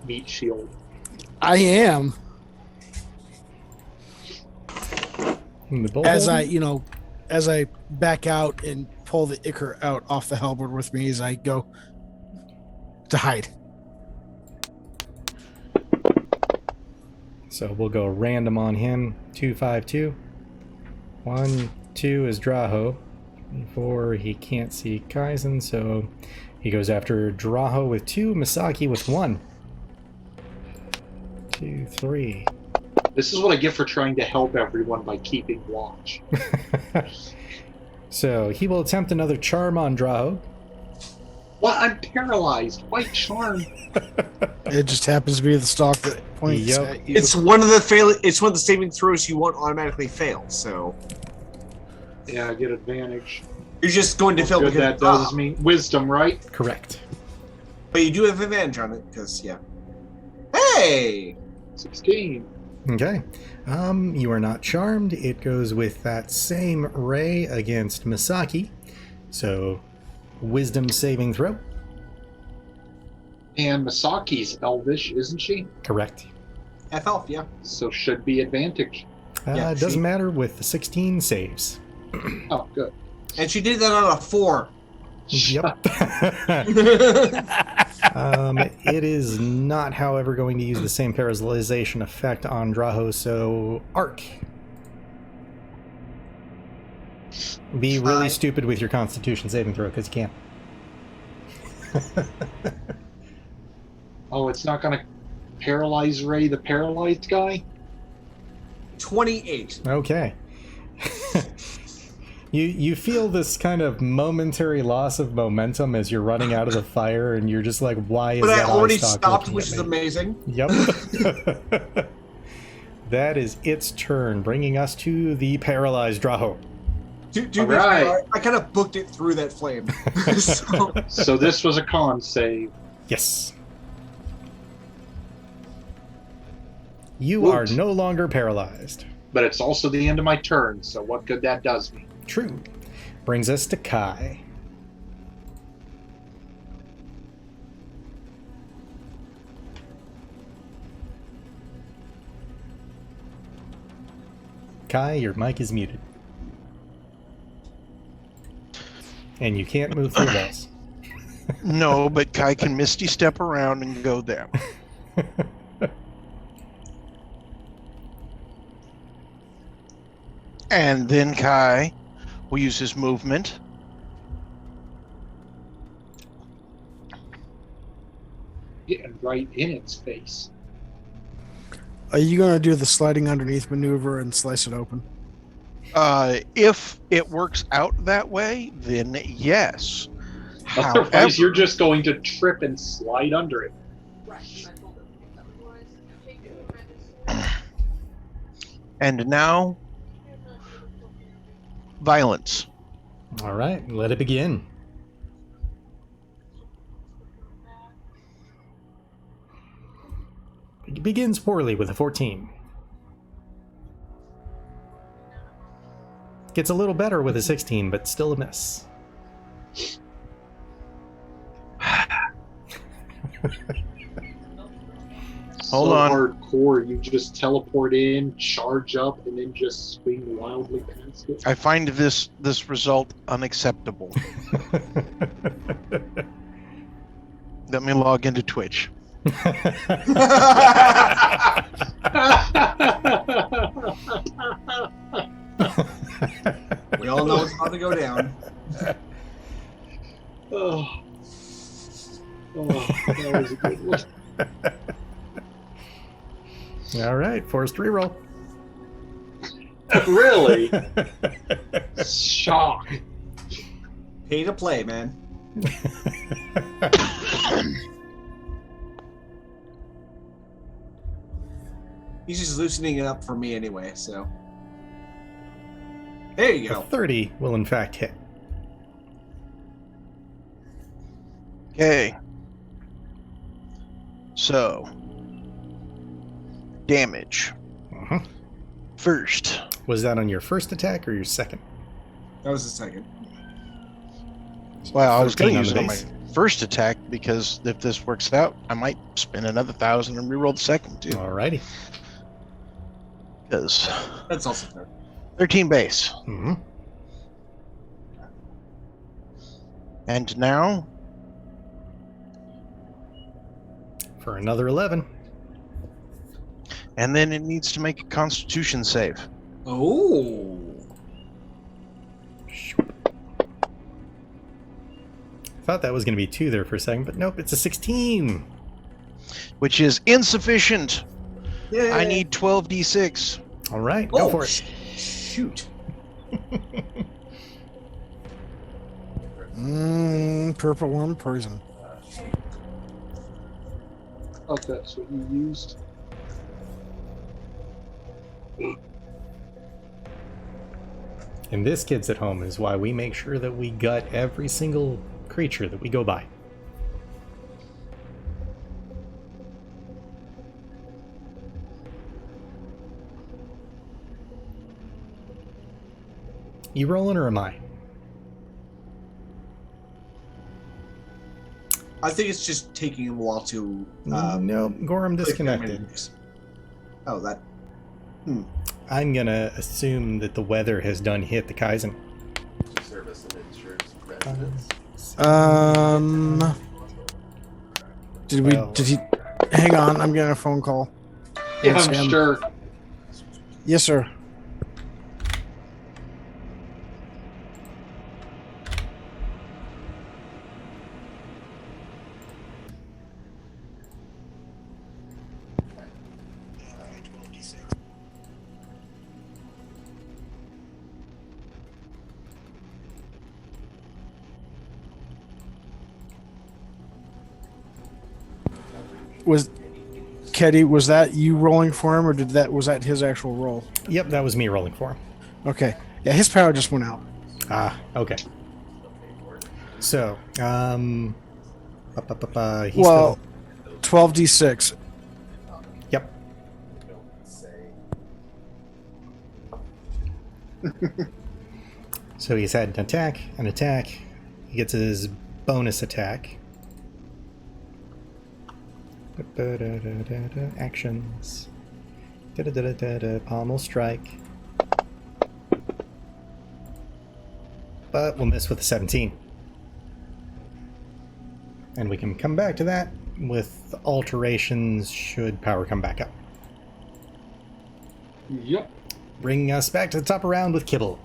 meat shield. I am. As I, as I back out and pull the ichor out off the halberd with me as I go to hide. So we'll go random on him. 2, 5, 2. 1, 2 is Draho. 4, he can't see Kaizen, so he goes after Draho with 2, Misaki with 1. 2, 3. This is what I get for trying to help everyone by keeping watch. So he will attempt another charm on Draho. What? I'm paralyzed. Why charm? It just happens to be the stalk that points Yep. at you. It's one of the saving throws you won't automatically fail, so Yeah, I get advantage. you're just going to What fail good because that does me. Wisdom, right? Correct. but you do have advantage on it, because Hey! 16. Okay. You are not charmed. It goes with that same ray against Misaki. So, wisdom saving throw. And Misaki's elvish, isn't she? Correct. F-Elf, yeah. So should be advantage. Yeah, It doesn't matter with the 16 saves. Oh, good. And she did that on a 4. Yep. It is not, however, going to use the same paralyzation effect on Draho, so Arc. Be really stupid with your Constitution saving throw, because you can't. Oh, it's not going to paralyze Ray, the paralyzed guy? 28. Okay. You feel this kind of momentary loss of momentum as you're running out of the fire, and you're just like, why is But that I already eye stalk stopped, looking which at is me? amazing. Yep. That is its turn, bringing us to the paralyzed Draho. To All right. I kind of booked it through that flame. So, So this was a con save. Yes. You Woot. are no longer paralyzed. But it's also the end of my turn, so what good that does me. True. Brings us to Kai. Kai, your mic is muted. And you can't move through walls. No, but Kai can Misty Step around and go there. And then Kai will use his movement. Getting right in its face. Are you going to do the sliding underneath maneuver and slice it open? If it works out that way, then yes. Otherwise, However, you're just going to trip and slide under it. and now, violence. All right, let it begin. It begins poorly with a 14. Gets a little better with a 16, but still a miss. Hold on. Hardcore, you just teleport in, charge up, and then just swing wildly past it. I find this result unacceptable. Let me log into Twitch. We all know it's about to go down. Oh, that was a good one. All right, forced reroll. Really? Shock. Pay to play, man. He's just loosening it up for me anyway, so. There you A go. 30 will in fact hit. Okay. So, damage. Uh-huh. First. Was that on your first attack or your second? That was the second. Well, I was going 13 to on use the it on my base. first attack because if this works out, I might spend another 1,000 and reroll the second too. Alrighty. Because That's also fair. 13 base. Mm-hmm. And now, For another 11. and then it needs to make a Constitution save. Oh. Thought that was going to be 2 there for a second, but nope, it's a 16. Which is insufficient. Yeah. I need 12d6. All right, go for it. Shoot. Purple worm poison. Oh, that's what you used. And this, kids at home, is why we make sure that we gut every single creature that we go by. You rolling or am I? I think it's just taking him a while to. No, Gorham click disconnected. menus. Oh, that. I'm gonna assume that the weather has done hit the Kaizen. Service and insurance residents. Well- Did he? Hang on, I'm getting a phone call. Yeah, Yes, I'm ma'am. sure. Yes, sir. Was Keddy, was that you rolling for him, or was that his actual roll? Yep, that was me rolling for him. Okay. Yeah, his power just went out. Ah, okay. So, he's Well, still, 12d6. yep. So he's had an attack. He gets his bonus attack. Actions. Pommel strike. But we'll miss with a 17. And we can come back to that with alterations should power come back up. Yep. Bringing us back to the top of round with Kibble.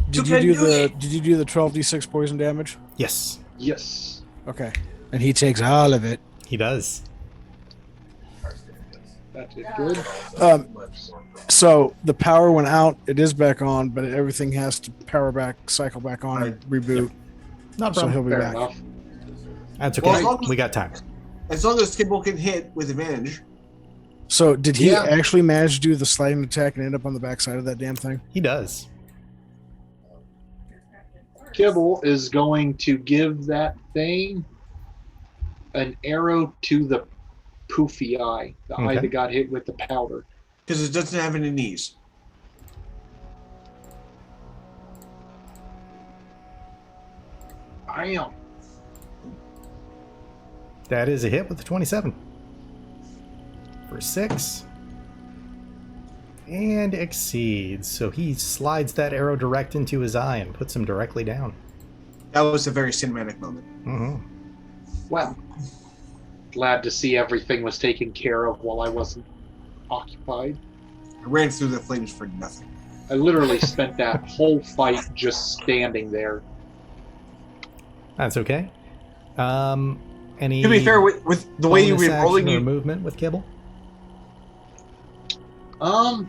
Did you do the 12d6 poison damage? Yes, Yes. Okay. And he takes all of it. he does. That is good. So the power went out. It is back on, but everything has to power back, cycle back on, and reboot. Not a So problem. he'll be Fair back. enough. That's okay. Well, as long as- We got time. As long as Kibble can hit with advantage. So did he Yeah. actually manage to do the sliding attack and end up on the backside of that damn thing? He does. Kibble is going to give that thing an arrow to the poofy eye, the eye Okay. that got hit with the powder. Because it doesn't have any knees. Bam. That is a hit with the 27. For 6. And exceeds. So he slides that arrow direct into his eye and puts him directly down. That was a very cinematic moment. Mm-hmm. Well, glad to see everything was taken care of while I wasn't occupied. I ran through the flames for nothing. I literally spent that whole fight just standing there. That's okay. Any To be fair, with the way you've bonus been rolling, action or you movement with Kibble? I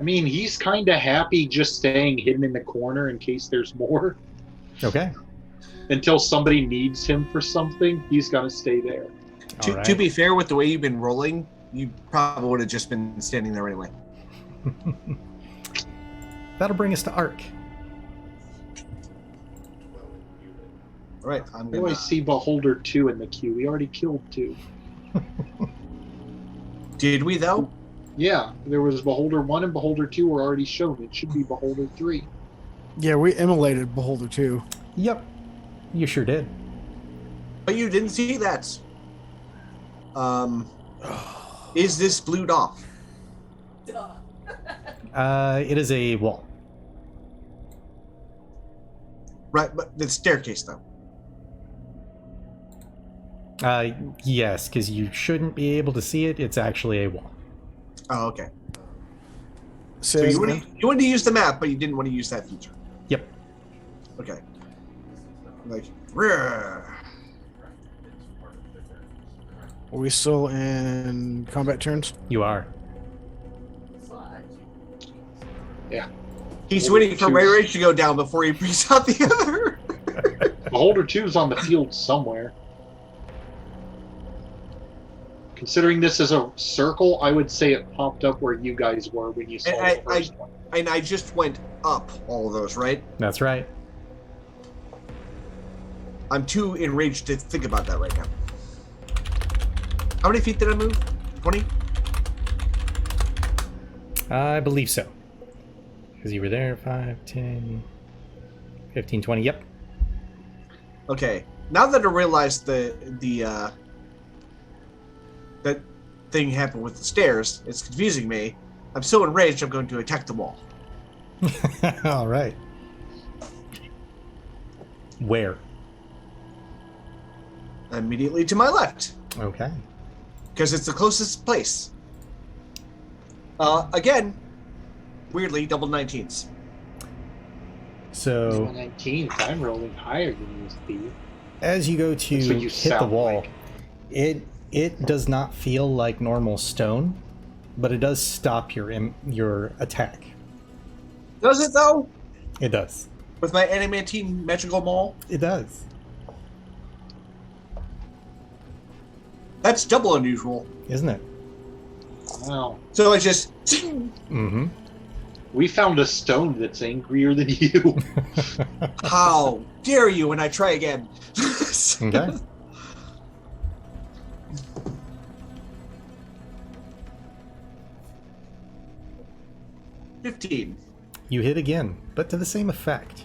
mean, he's kind of happy just staying hidden in the corner in case there's more. Okay. Until somebody needs him for something, he's gonna stay there. All right. to be fair, with the way you've been rolling, you probably would have just been standing there anyway. That'll bring us to Ark. All right, I'm Why do I gonna. see Beholder 2 in the queue? We already killed 2. Did we though? Yeah, there was Beholder 1 and Beholder 2 were already shown. It should be Beholder 3. Yeah, we immolated Beholder 2. Yep. You sure did. But you didn't see that. Is this blued off? Duh. It is a wall. Right, but the staircase though. Yes, because you shouldn't be able to see it. It's actually a wall. Oh, okay. Say So that you again? wanted to use the map, but you didn't want to use that feature. Yep. Okay. Like, "Rrrr." Are we still in combat turns? You are. He's waiting for Ray Rage to go down before he brings out the other. Beholder 2 is on the field somewhere. Considering this is a circle, I would say it popped up where you guys were when you saw And the first one. And I just went up all of those, right? That's right. I'm too enraged to think about that right now. How many feet did I move? 20? I believe so. Because you were there 5, 10, 15, 20. Yep. Okay. Now that I realize that thing happened with the stairs, it's confusing me. I'm so enraged I'm going to attack the wall. All right. Where? Immediately to my left. Okay. Because it's the closest place. Again, weirdly, double 19s. So 19, I'm rolling higher than you, Steve. as you go to That's what you hit the sound wall, like. it does not feel like normal stone, but it does stop your attack. Does it though? It does. With my adamantine magical maul? It does. That's double unusual. Isn't it? Wow. So I just... Mm-hmm. We found a stone that's angrier than you. How dare you when I try again? Okay. $15. You hit again, but to the same effect.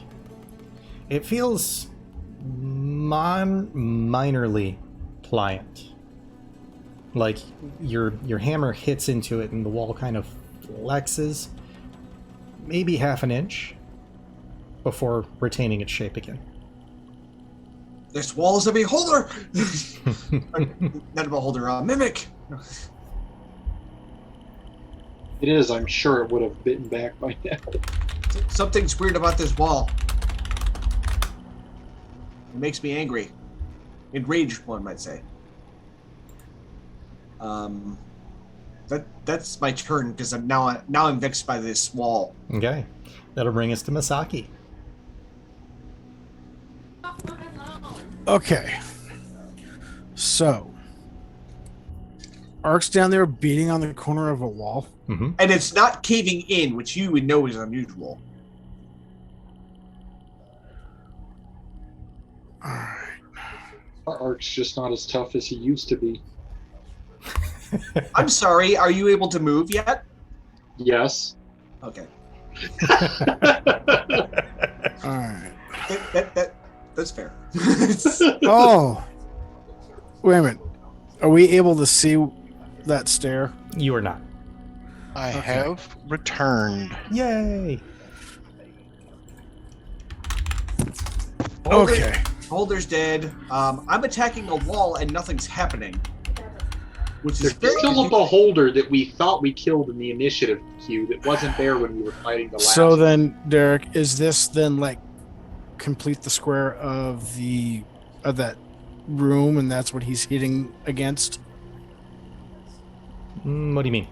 It feels minorly pliant. Like your hammer hits into it and the wall kind of flexes maybe half an inch before retaining its shape again. This wall is a beholder! Not a beholder, a mimic! It is. I'm sure it would have bitten back by now. Something's weird about this wall. It makes me angry. Enraged, one might say. That's my turn because I'm now vexed by this wall. Okay. That'll bring us to Masaki. Okay. So, Ark's down there beating on the corner of a wall. Mm-hmm. And it's not caving in, which you would know is unusual. Alright. Our Ark's just not as tough as he used to be. I'm sorry, are you able to move yet? Yes. Okay. Alright. That's fair. Oh! Wait a minute. Are we able to see that stair? You are not. I Okay. have returned. Yay! Okay. Holder's dead. I'm attacking a wall and nothing's happening. Which is There's very still a beholder that we thought we killed in the initiative queue that wasn't there when we were fighting the last So one. then, Derek, is this then like complete the square of that room, and that's what he's hitting against? What do you mean?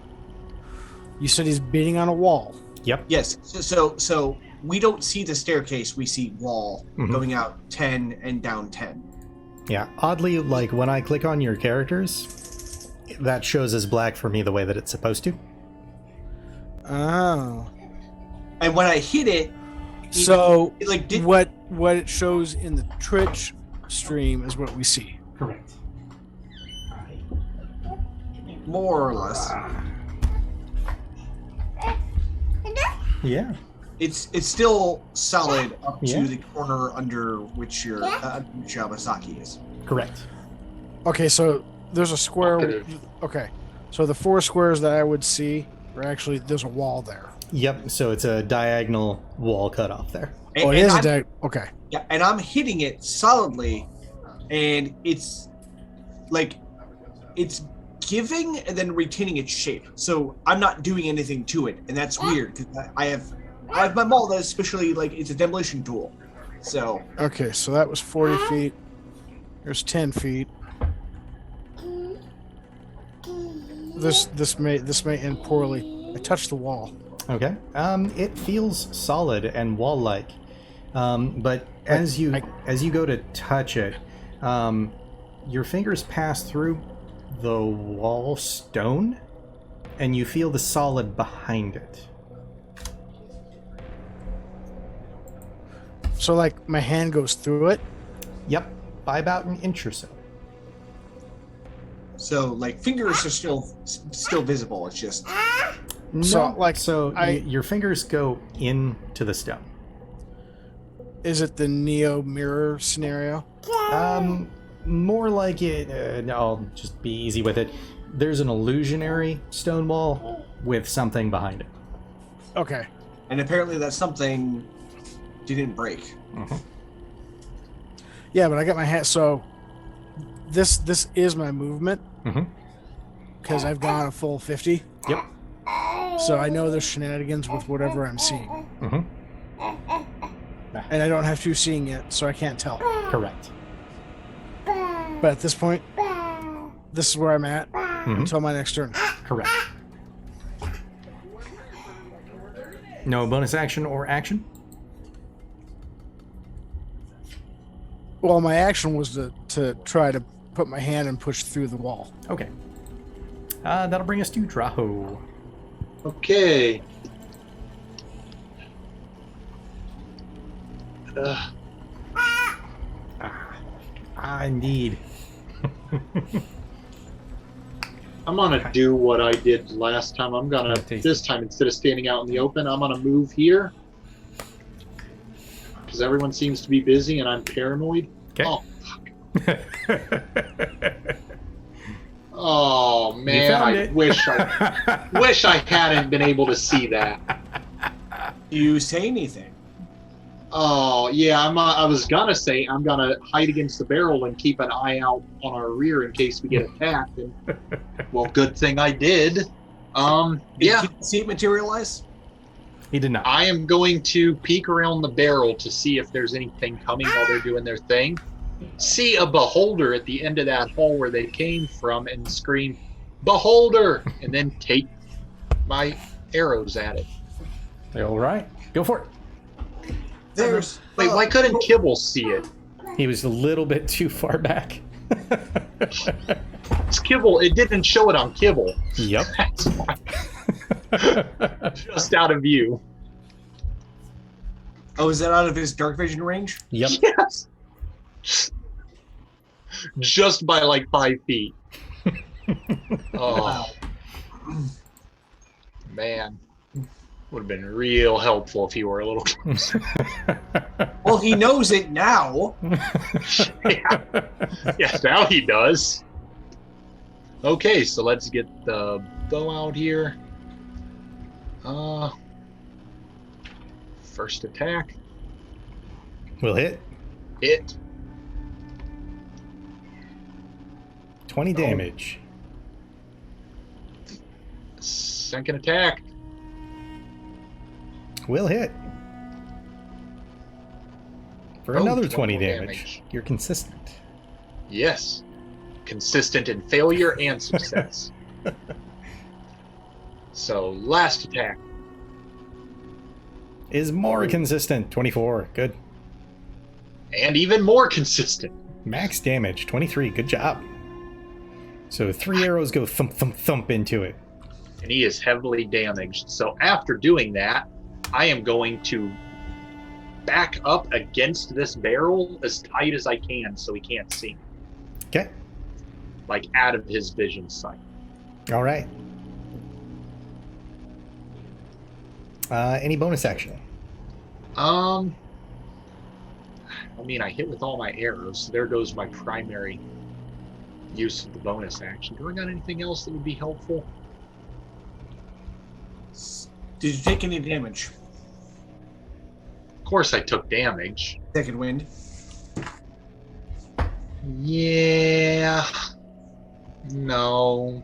You said he's beating on a wall. Yep. Yes. So we don't see the staircase. We see wall Mhm. going out 10 and down 10. Yeah. Oddly, like when I click on your characters, that shows as black for me the way that it's supposed to. Oh. And when I hit it, So it like did what it shows in the Twitch stream is what we see. Correct. more or less. Yeah. It's still solid up Yeah. to the corner under which your Yamasaki is. Correct. Okay, so there's a square. Okay. Okay, so the 4 squares that I would see are actually there's a wall there. Yep. So it's a diagonal wall cut off there. Oh, it And is a I'm- okay. Yeah, and I'm hitting it solidly, and it's like it's giving and then retaining its shape. So I'm not doing anything to it, and that's weird because I have my maul that is especially like it's a demolition tool. So Okay, so that was 40 feet. There's 10 feet. This may end poorly. I touched the wall. Okay. It feels solid and wall-like, but as you go to touch it, your fingers pass through the wall stone, and you feel the solid behind it. So like my hand goes through it. Yep, by about an inch or so. so like fingers are still visible. It's just So, like, your fingers go into the stone. Is it the Neo mirror scenario? More like it. I'll just be easy with it. There's an illusionary stone wall with something behind it. Okay. and apparently that something didn't break. Yeah, but I got my hand. So this is my movement because I've gone a full 50. Yep. So I know there's shenanigans with whatever I'm seeing, and I don't have to seeing it, so I can't tell. Correct. But at this point, this is where I'm at until my next turn. Correct. No bonus action or action? Well, my action was to try to put my hand and push through the wall. Okay. That'll bring us to Draho. Okay. Indeed. I'm gonna do what I did last time. I'm gonna, Tasty. this time, instead of standing out in the open, I'm gonna move here. Because everyone seems to be busy and I'm paranoid. Okay. Oh, oh man, found I it. wish I hadn't been able to see that. Do you say anything? Oh, yeah, I was gonna say I'm gonna hide against the barrel and keep an eye out on our rear in case we get attacked. And, well, good thing I did. Yeah. Did you see it materialize? He did not. I am going to peek around the barrel to see if there's anything coming while they're doing their thing. See a beholder at the end of that hall where they came from and scream, "Beholder!" and then take my arrows at it. All right, go for it. There's. Wait, why couldn't Kibble see it? He was a little bit too far back. It's Kibble. It didn't show it on Kibble. Yep. That's why. Just out of view. Oh, is that out of his dark vision range? Yep. Yes. Just by like 5 feet. Oh. Man. Would have been real helpful if he were a little closer. Well, he knows it now. Yeah, now he does. Okay, so let's get the bow out here. First attack. Will hit. Hit. 20 damage. Second attack. Will hit. For Oh, another 20 20 damage. You're consistent. Yes. Consistent in failure and success. So, last attack. Is more consistent. 24. Good. And even more consistent. Max damage. 23. Good job. So 3 arrows go thump, thump, thump into it. And he is heavily damaged. So after doing that, I am going to back up against this barrel as tight as I can so he can't see me. Okay. Like out of his vision sight. All right. Any bonus action? I mean, I hit with all my arrows. So there goes my primary use of the bonus action. Do I got anything else that would be helpful? Did you take any damage? Of course I took damage. Second wind. Yeah. No.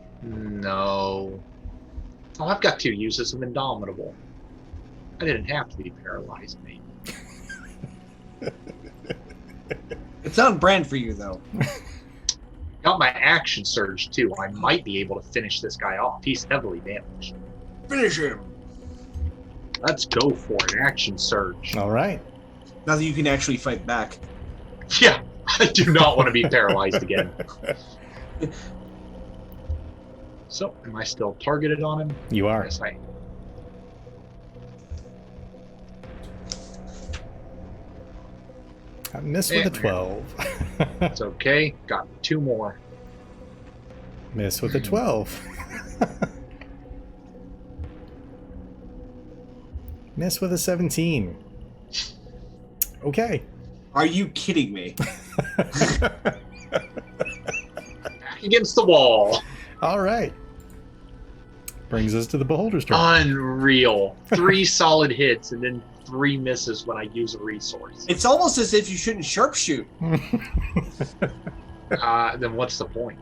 Oh, I've got 2 uses of Indomitable. I didn't have to be paralyzed, mate. It's on brand for you, though. Got my action surge, too. I might be able to finish this guy off. He's heavily damaged. Finish him. Let's go for it. Action surge. All right. Now that you can actually fight back. Yeah, I do not want to be paralyzed again. So, am I still targeted on him? You are. Yes, I I missed with a 12. It's okay. Got 2 more. Miss with a 12. Miss with a 17. Okay. Are you kidding me? Back against the wall. All right. Brings us to the beholder's turn. Unreal. 3 solid hits and then 3 misses when I use a resource. It's almost as if you shouldn't sharpshoot. Then what's the point?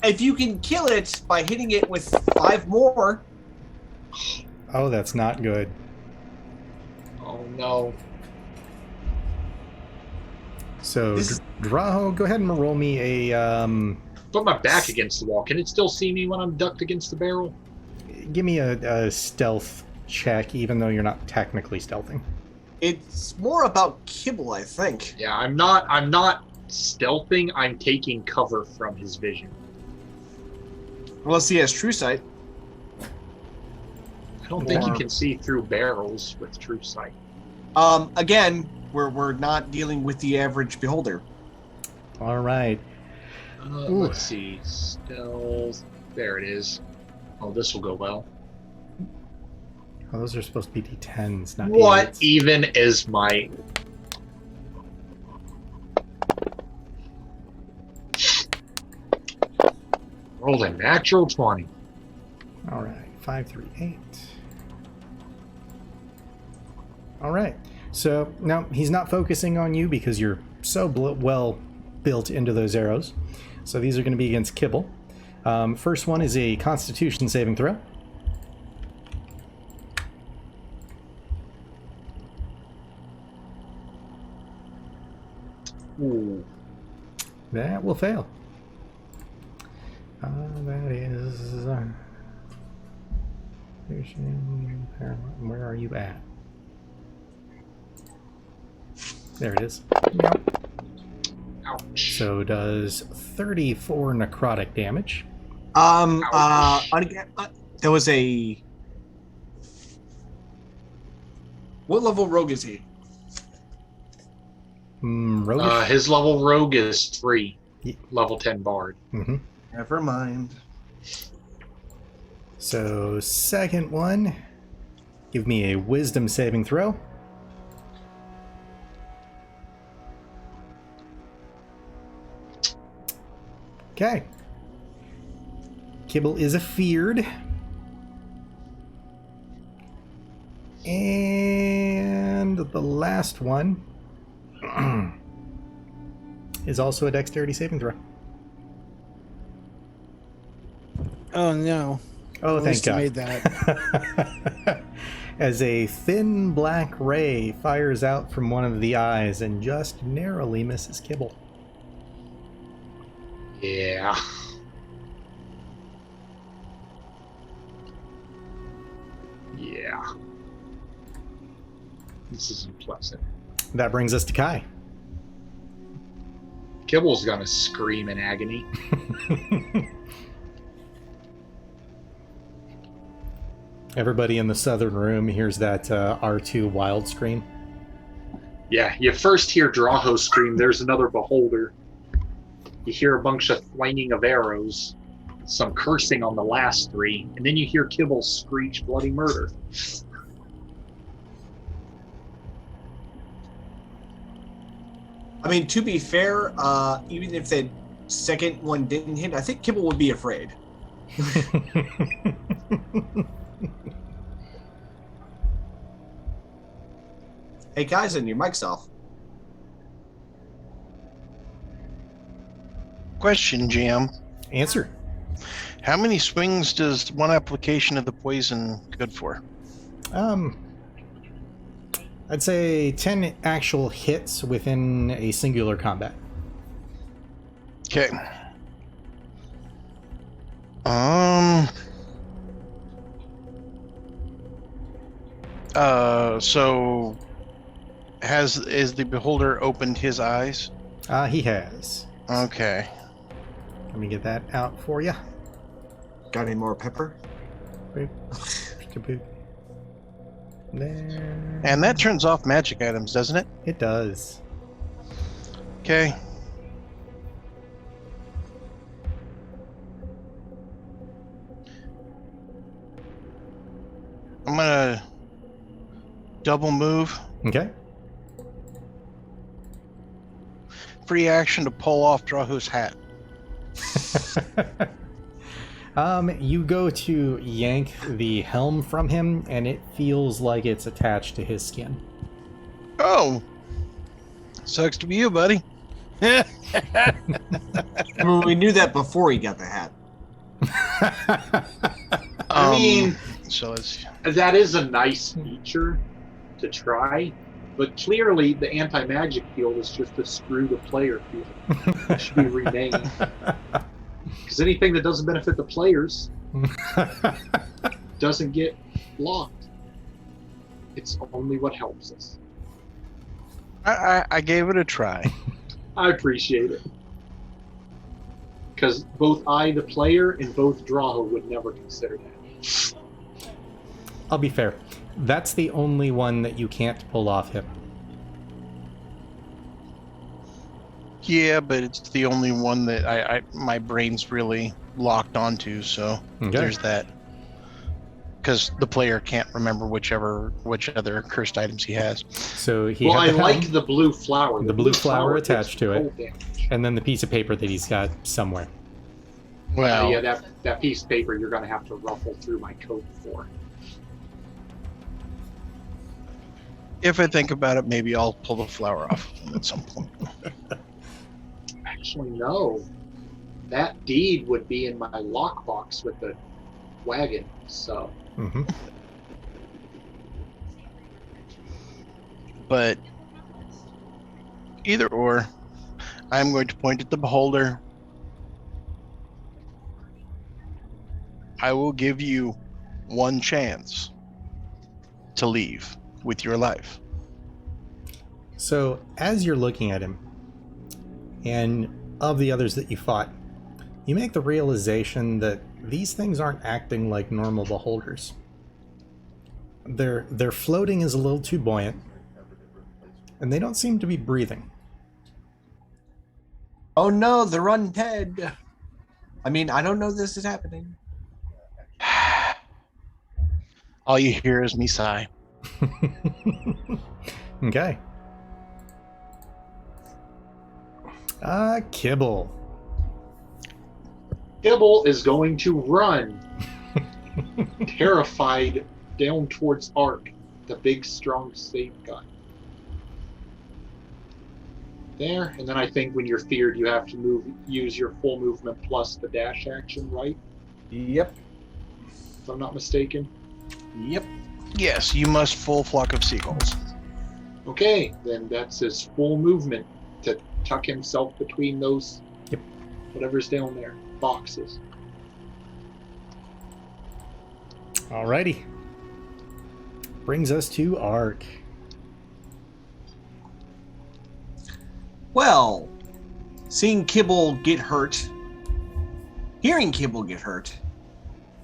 If you can kill it by hitting it with 5 more. Oh, that's not good. Oh no. So, Draho, go ahead and roll me a... Put my back against the wall. Can it still see me when I'm ducked against the barrel? Give me a stealth check, even though you're not technically stealthing. It's more about kibble, I think. Yeah, I'm not stealthing. I'm taking cover from his vision. Unless he has true sight. I don't think you can see through barrels with true sight. Again, we're not dealing with the average beholder. All right. Let's see. Stealth. There it is. Oh, this will go well. Oh, those are supposed to be D10s, not What D8s. even is my... Rolled a natural 20. All right. 5, 3, 8. All right. So now he's not focusing on you because you're so well built into those arrows. So these are going to be against Kibble. First one is a Constitution saving throw. Ooh. That will fail. That is... where are you at? There it is. Nope. Ouch. So does 34 necrotic damage. There was a... What level rogue is he? Roguish? His level rogue is 3. Ye- Level 10 bard. Mm-hmm. Never mind. So second one, give me a wisdom saving throw. Okay. Kibble is afeared. And the last one is also a dexterity saving throw. Oh no. Oh, At thank least you God. made that. As a thin black ray fires out from one of the eyes and just narrowly misses Kibble. Yeah. Yeah. This isn't pleasant. That brings us to Kai. Kibble's gonna scream in agony. Everybody in the southern room hears that R2 wild scream. Yeah, you first hear Drow scream, there's another beholder. You hear a bunch of flinging of arrows, some cursing on the last 3, and then you hear Kibble screech bloody murder. I mean, to be fair, even if the second one didn't hit, I think Kibble would be afraid. Hey, guys, and your mic's off. Question, Jam. Answer. How many swings does one application of the poison good for? I'd say 10 actual hits within a singular combat. Okay. So is the beholder opened his eyes? He has. Okay. Let me get that out for you. Got any more pepper? There. And that turns off magic items, doesn't it? It does. Okay. I'm gonna double move. Okay. Free action to pull off Drogoth's hat. You go to yank the helm from him, and it feels like it's attached to his skin. Oh! Sucks to be you, buddy. I mean, we knew that before he got the hat. I mean, so it's that is a nice feature to try, but clearly the anti-magic field is just a screw the player field. It should be renamed. Because anything that doesn't benefit the players doesn't get blocked. It's only what helps us. I gave it a try. I appreciate it. Because both I, the player, and both Drow would never consider that. I'll be fair. That's the only one that you can't pull off him. Yeah, but it's the only one that I my brain's really locked onto, so there's that. Because the player can't remember which other cursed items he has. So he Well, had I the like helm, the blue flower. the blue flower attached takes to it, cold damage. and then the piece of paper that he's got somewhere. Well, Yeah, that piece of paper you're going to have to ruffle through my coat for. If I think about it, maybe I'll pull the flower off at some point. Actually, no. That deed would be in my lockbox with the wagon, so. Mm-hmm. But either or, I'm going to point at the beholder. I will give you one chance to leave with your life. So, as you're looking at him, and of the others that you fought, you make the realization that these things aren't acting like normal beholders. Their floating is a little too buoyant, and they don't seem to be breathing. Oh no, they're undead. I mean, I don't know this is happening. All you hear is me sigh. Okay. Kibble. Kibble is going to run, terrified, down towards Ark, the big, strong safe guy. There, and then I think when you're feared, you have to use your full movement plus the dash action, right? Yep. If I'm not mistaken. Yep. Yes, you must full flock of seagulls. Okay, then that's his full movement to tuck himself between those, yep, whatever's down there, boxes. Alrighty. Brings us to Ark. Well, seeing Kibble get hurt, hearing Kibble get hurt,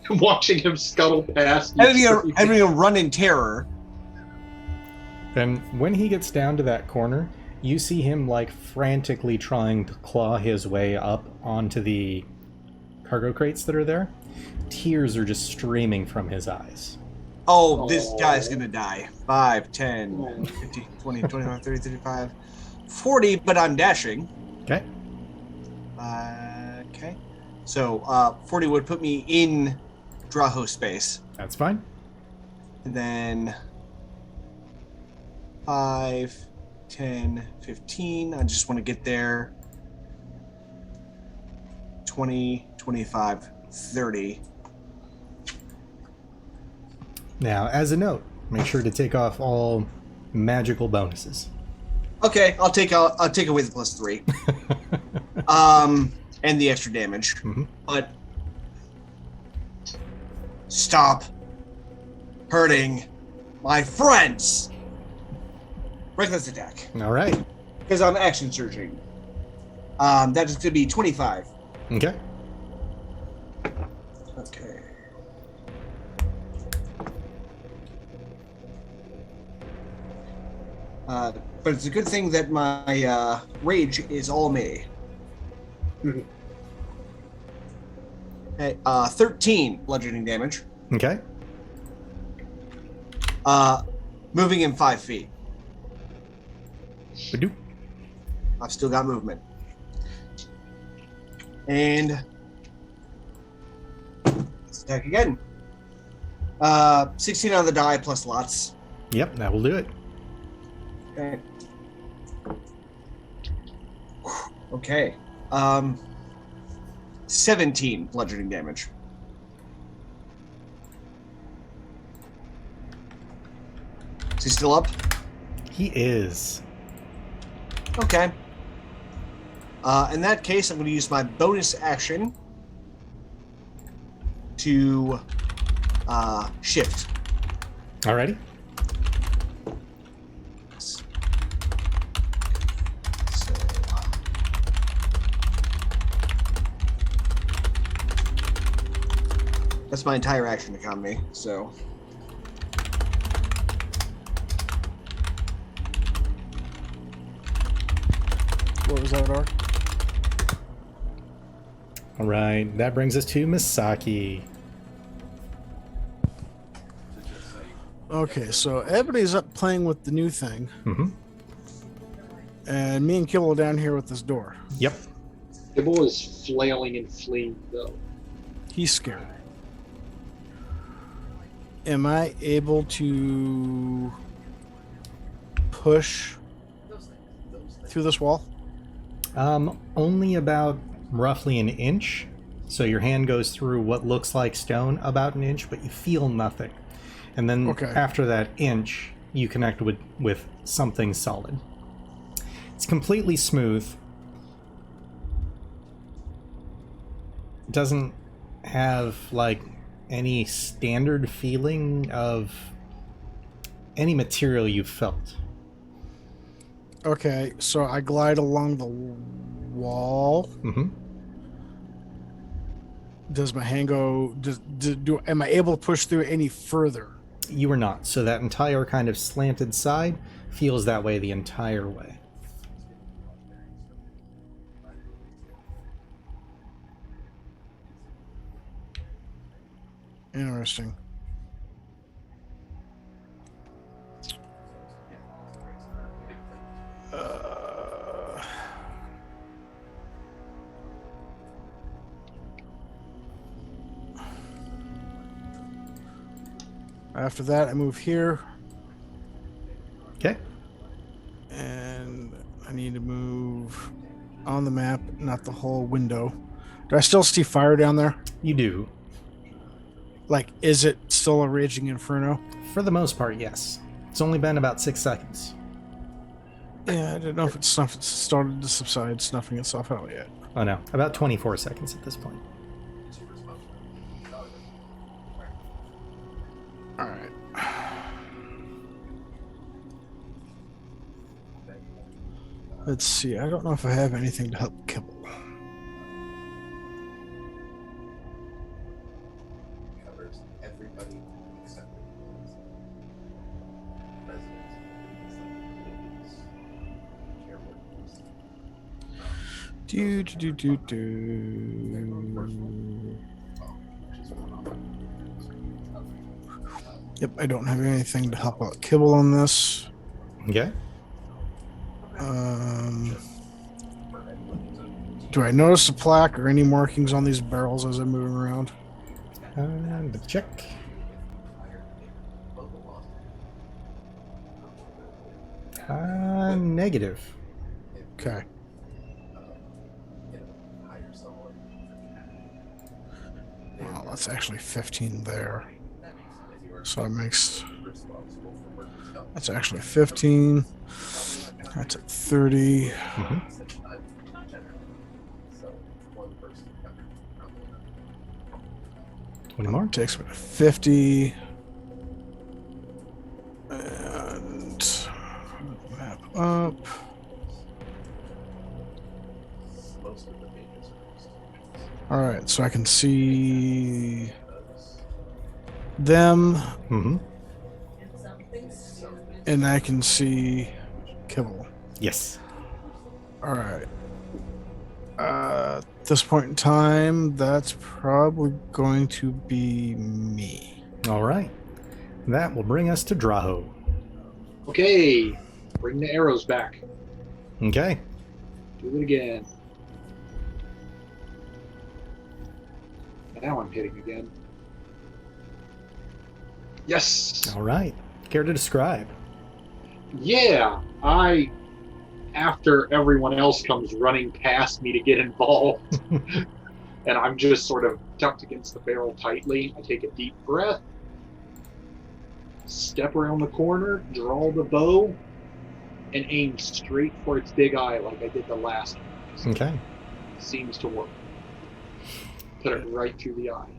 watching him scuttle past, having a run in terror. Then when he gets down to that corner, you see him like frantically trying to claw his way up onto the cargo crates that are there. Tears are just streaming from his eyes. Oh, this guy's gonna die. 5, 10, 15, 20, 25, 30, 35, 40, but I'm dashing. Okay. Okay. So 40 would put me in Drow space. That's fine. And then 5, 10, 15. I just want to get there. 20, 25, 30. Now, as a note, make sure to take off all magical bonuses. Okay, I'll take away the +3. And the extra damage. Mm-hmm. But stop hurting my friends. Reckless attack. All right. Because I'm action surging. That is going to be 25. Okay. Okay. But it's a good thing that my rage is all me. Okay, 13 bludgeoning damage. Okay. Moving in 5 feet. Ba-doop. I've still got movement. And let's attack again. 16 on the die plus lots. Yep, that will do it. Okay. Okay. 17 bludgeoning damage. Is he still up? He is. Okay. In that case, I'm going to use my bonus action to shift. Alrighty. So, that's my entire action economy, so... What was that, Ark? Alright, that brings us to Misaki. Okay, so everybody's up playing with the new thing, Mm-hmm. and me and Kibble are down here with this door. Yep. Kibble is flailing and fleeing, though. He's scared. Am I able to push through this wall? Only about roughly an inch. So your hand goes through what looks like stone about an inch, but you feel nothing. And then after that inch, you connect with something solid. It's completely smooth. It doesn't have like any standard feeling of any material you've felt. Okay, so I glide along the wall. Mm-hmm. Does my hand go? Am I able to push through any further? You are not. So that entire kind of slanted side feels that way the entire way. Interesting. After that, I move here. Okay. And I need to move on the map, not the whole window. Do I still see fire down there? You do. Like, is it still a raging inferno? For the most part, yes. It's only been about 6 seconds. Yeah, I don't know if it's started to subside, snuffing itself out yet. Oh no, about 24 seconds at this point. Alright. Let's see, I don't know if I have anything to help kibble. Covers everybody except the residents. Yep, I don't have anything to help out kibble on this. Okay. Do I notice a plaque or any markings on these barrels as I'm moving around? Check. Negative. Okay. Well, that's actually 15 there. So it makes... That's actually 15. That's at 30. Mm-hmm. 20 more. Takes me to 50. And map up. Alright, so I can see them. Mm-hmm. And I can see kibble. Yes. Alright. At this point in time, that's probably going to be me. All right. That will bring us to Draho. Okay, bring the arrows back. Okay. Do it again. Now I'm hitting again. Yes! All right. Care to describe? Yeah, after everyone else comes running past me to get involved, and I'm just sort of tucked against the barrel tightly, I take a deep breath, step around the corner, draw the bow, and aim straight for its big eye like I did the last one. Okay. Seems to work. Put it right through the eye.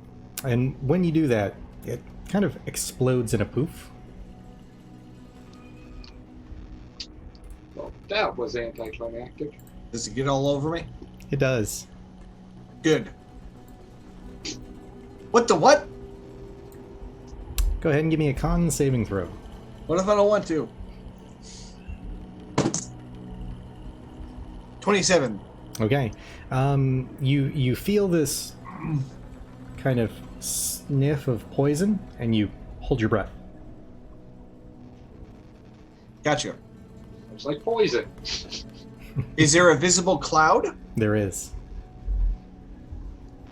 And when you do that, it kind of explodes in a poof. Well, that was anticlimactic. Does it get all over me? It does. Good. What the what? Go ahead and give me a con saving throw. What if I don't want to? 27. Okay. You feel this kind of sniff of poison, and you hold your breath. Gotcha. It's like poison. Is there a visible cloud? There is.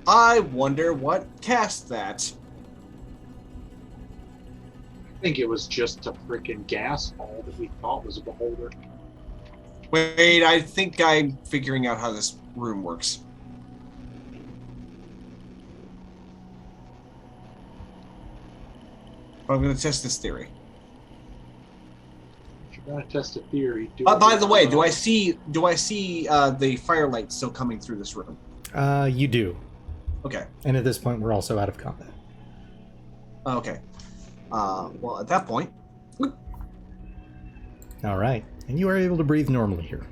I wonder what cast that. think it was just a freaking gas ball that we thought was a beholder. Wait, I think I'm figuring out how this room works. But I'm going to test this theory. If you're gonna test a theory, By the way, do I see the firelight still coming through this room? You do. Okay. And at this point, we're also out of combat. Okay. Well, at that point, All right. And you are able to breathe normally here.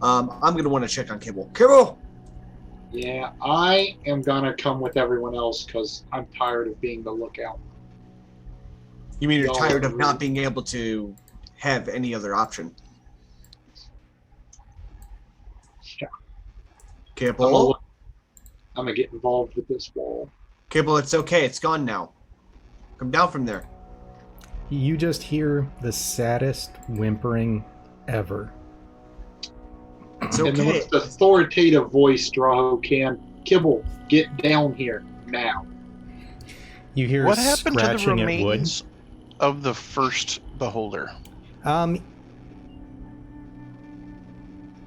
I'm going to want to check on Kibble. Kibble! Yeah, I am gonna come with everyone else because I'm tired of being the lookout. You mean you're No, tired of really. not being able to have any other option? Yeah. Kibble? I'm gonna get involved with this wall. Kibble, it's okay. It's gone now. Come down from there. You just hear the saddest whimpering ever. It's And the okay. most authoritative voice Drow can. Kibble, get down here now. You hear What happened to the scratching at wood. remains of the first beholder?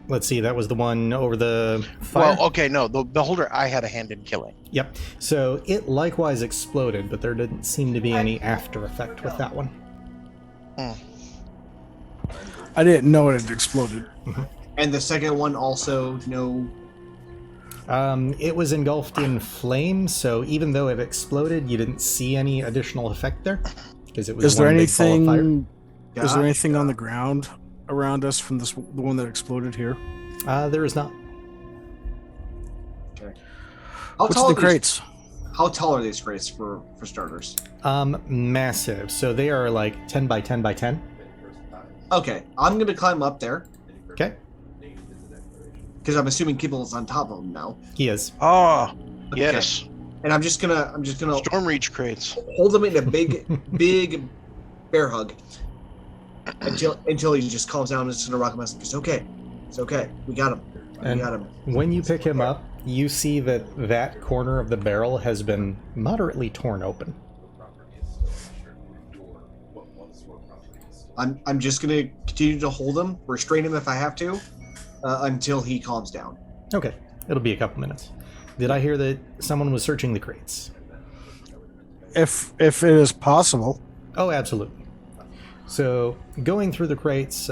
Let's see, that was the one over the fire? Well, okay, no, the beholder I had a hand in killing. Yep. So it likewise exploded, but there didn't seem to be any after effect with that one. I didn't know it had exploded. And the second one also, no. It was engulfed in flames, so even though it exploded, you didn't see any additional effect there because it was Is there one big ball of fire. anything? Is there Gosh. anything on the ground around us from this, the one that exploded here? There is not. How What's tall, the are these, crates? how tall are these crates for starters? Massive. So they are like 10 by 10 by 10. Okay, I'm going to climb up there Okay. because I'm assuming Kibble is on top of them now. He is. Oh, Okay. yes. And I'm just gonna Storm Reach crates. hold him in a big bear hug until he just calms down and is gonna rock him. It's okay. It's okay. We got him. And We got him. when you pick him up, you see that corner of the barrel has been moderately torn open. I'm just gonna continue to hold him, restrain him if I have to, until he calms down. Okay. It'll be a couple minutes. Did I hear that someone was searching the crates? If it is possible. Oh, absolutely. So going through the crates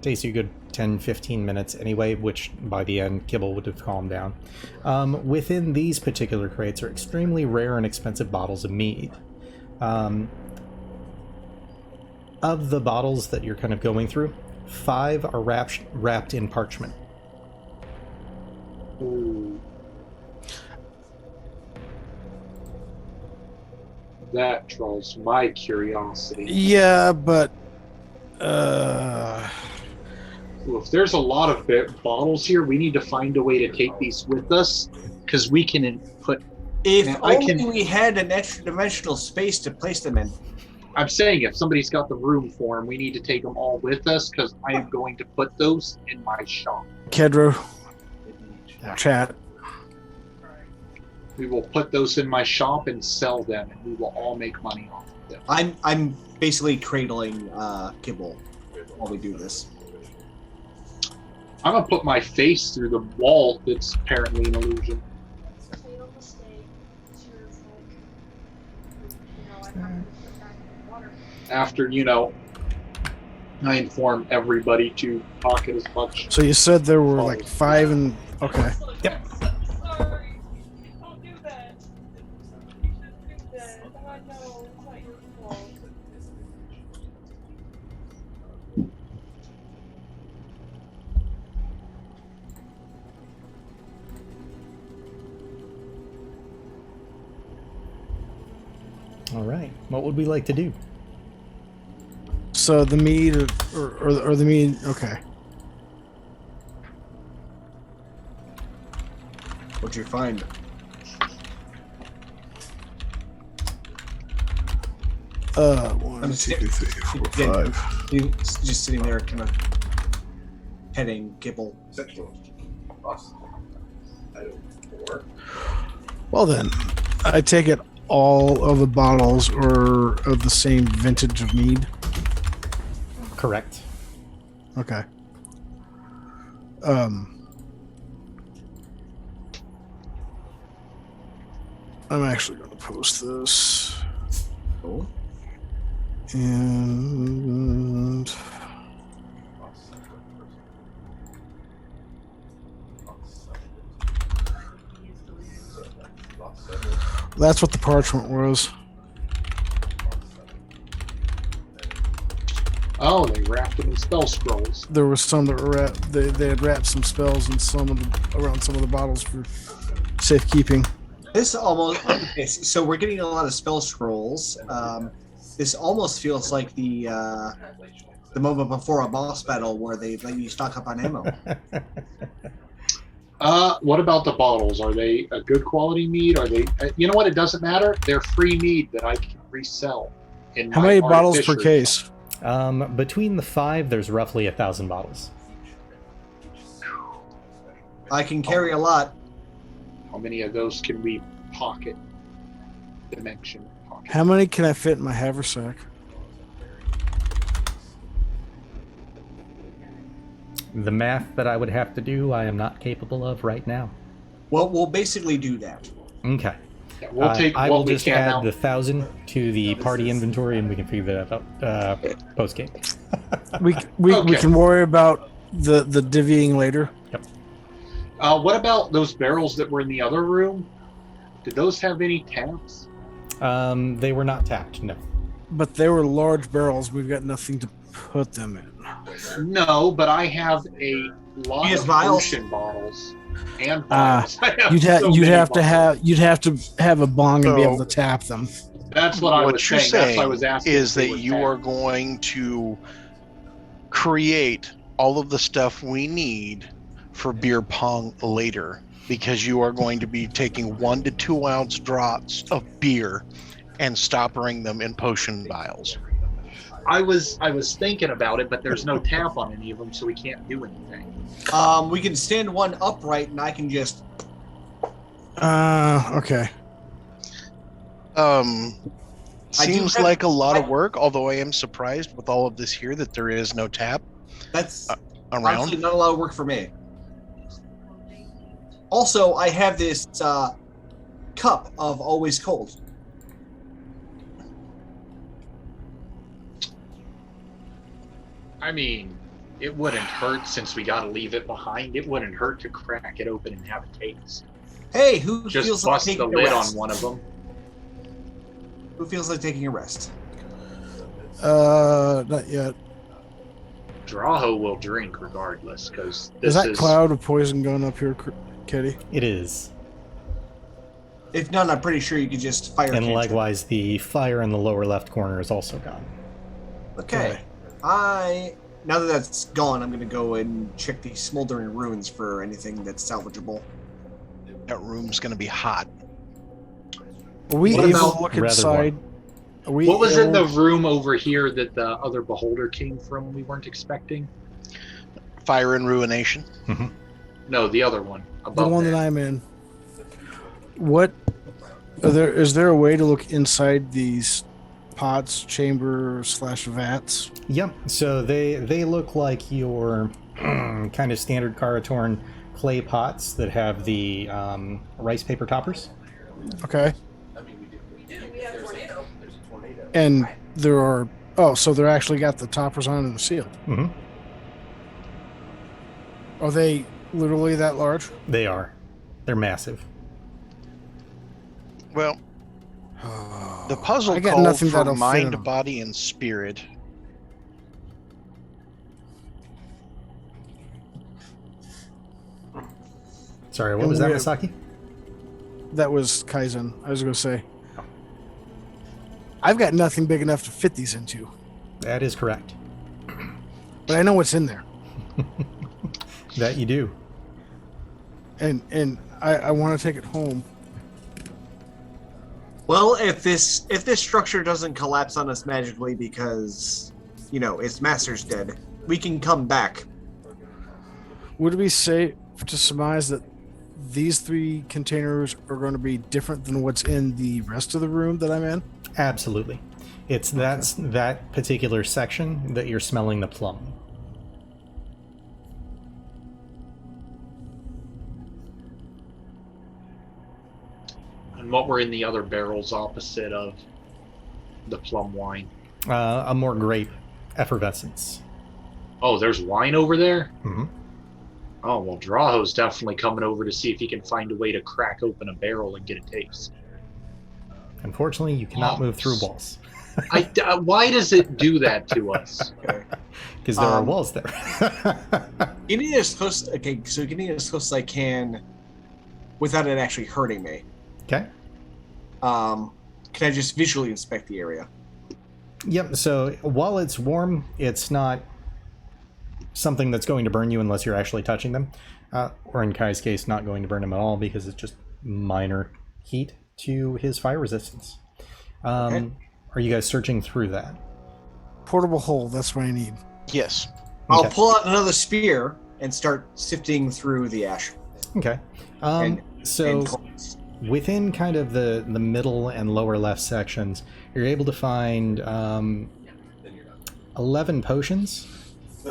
takes you a good 10-15 minutes anyway, which by the end Kibble would have calmed down. Within these particular crates are extremely rare and expensive bottles of mead. Of the bottles that you're kind of going through, 5 are wrapped in parchment. Ooh. That draws my curiosity. Yeah, but Well, if there's a lot of bottles here, we need to find a way to take these with us because we can put. If Man, I only can- we had an extra dimensional space to place them in. I'm saying if somebody's got the room for them, we need to take them all with us because I am going to put those in my shop. Kedro, chat. We will put those in my shop and sell them, and we will all make money off of them. I'm basically cradling Kibble while we do this. I'm gonna put my face through the wall that's apparently an illusion. Made a mistake. She was like, I have to put back in the water. After I inform everybody to pocket as much. So you said there were like 5 and okay. Yep. Sorry. Don't do that. You shouldn't do that. I know it's not your fault. All right. What would we like to do? So the mead or the mead. Okay. What'd you find? One, I'm 2, just- 3, 4, 5. He's just sitting there, kind of petting Kibble. Well then, I take it all of the bottles are of the same vintage of mead? Correct. Okay. I'm actually going to post this. Cool. And that's what the parchment was. Oh, they wrapped them in spell scrolls. There was some that were wrapped. They had wrapped some spells in around some of the bottles for safekeeping. This almost okay, so we're getting a lot of spell scrolls. This almost feels like the moment before a boss battle where they let you stock up on ammo. What about the bottles? Are they a good quality mead? Are they? You know what? It doesn't matter. They're free mead that I can resell. How many bottles per case? Between the 5, there's roughly 1,000 bottles. I can carry a lot. How many of those can we pocket? Dimension pocket. How many can I fit in my haversack? The math that I would have to do, I am not capable of right now. Well, we'll basically do that. Okay. Yeah, we'll take I what will we just can add out. the 1,000 to the party inventory, and we can figure that out post game. We Okay. can worry about the divvying later. Yep. What about those barrels that were in the other room? Did those have any taps? They were not tapped. No. But they were large barrels. We've got nothing to put them in. No, but I have a lot He has of vials? potion bottles and vials. I have You'd so many have to bottles. have a bong and be able So- to tap them. That's what I was you're saying. That's saying why I was asking. is if they that were you tapped. are going to create all of the stuff we need for beer pong later, because you are going to be taking 1 to 2 ounce drops of beer and stoppering them in potion vials. I was thinking about it, but there's no tap on any of them, so we can't do anything. We can stand one upright, and I can just. Okay. I do Seems have- like a lot of work, although I am surprised with all of this here that there is no tap That's around. honestly not a lot of work for me. Also, I have this cup of always cold. I mean, it wouldn't hurt since we got to leave it behind. It wouldn't hurt to crack it open and have a taste. Hey, who Just feels like bust the taking a lid on rest? one of them. Who feels like taking a rest? Not yet. Draho will drink regardless, because Is this that cloud of poison going up here, Kitty? It is. If not, I'm pretty sure you could just fire. And cantrip. likewise, the fire in the lower left corner is also gone. Okay. Now that that's gone, I'm gonna go and check the smoldering ruins for anything that's salvageable. That room's going to be hot. Are we What able about- to look Rather inside? Are we What was in the able- room over here that the other beholder came from? We weren't expecting. Fire and ruination. No, the other one. the Above one that I'm in? What? Is there a way to look inside these pots, chamber / vats? Yep. So they look like your kind of standard Karatorn clay pots that have the rice paper toppers. Okay. We have a tornado. There's a tornado. And there are. Oh, so they're actually got the toppers on and they're sealed. Mm-hmm. Are they literally that large? They are. They're massive. Well, the puzzle I got called nothing for that'll fit in mind, 'em. body, and spirit. Sorry, what And was that, we- Masaki? That was Kaizen. I was going to say. I've got nothing big enough to fit these into, That is correct. but I know what's in there, That you do. and I want to take it home. Well, if this structure doesn't collapse on us magically because, its master's dead, we can come back. Would it be safe to surmise that these 3 containers are going to be different than what's in the rest of the room that I'm in? Absolutely. It's that particular section that you're smelling the plum. And what were in the other barrels opposite of the plum wine? A more grape effervescence. Oh, there's wine over there? Mm-hmm. Oh, well, Drogoth's definitely coming over to see if he can find a way to crack open a barrel and get a taste. Unfortunately, you cannot move through walls. Why does it do that to us? Because there are walls there. Getting as close. Okay, so getting as close as I can, without it actually hurting me. Okay. Can I just visually inspect the area? Yep. So while it's warm, it's not something that's going to burn you unless you're actually touching them, or in Kai's case, not going to burn him at all because it's just minor heat to his fire resistance. Okay. Are you guys searching through that? Portable hole, that's what I need. Yes. I'll pull out another spear and start sifting through the ash. Okay. So within kind of the middle and lower left sections, you're able to find 11 potions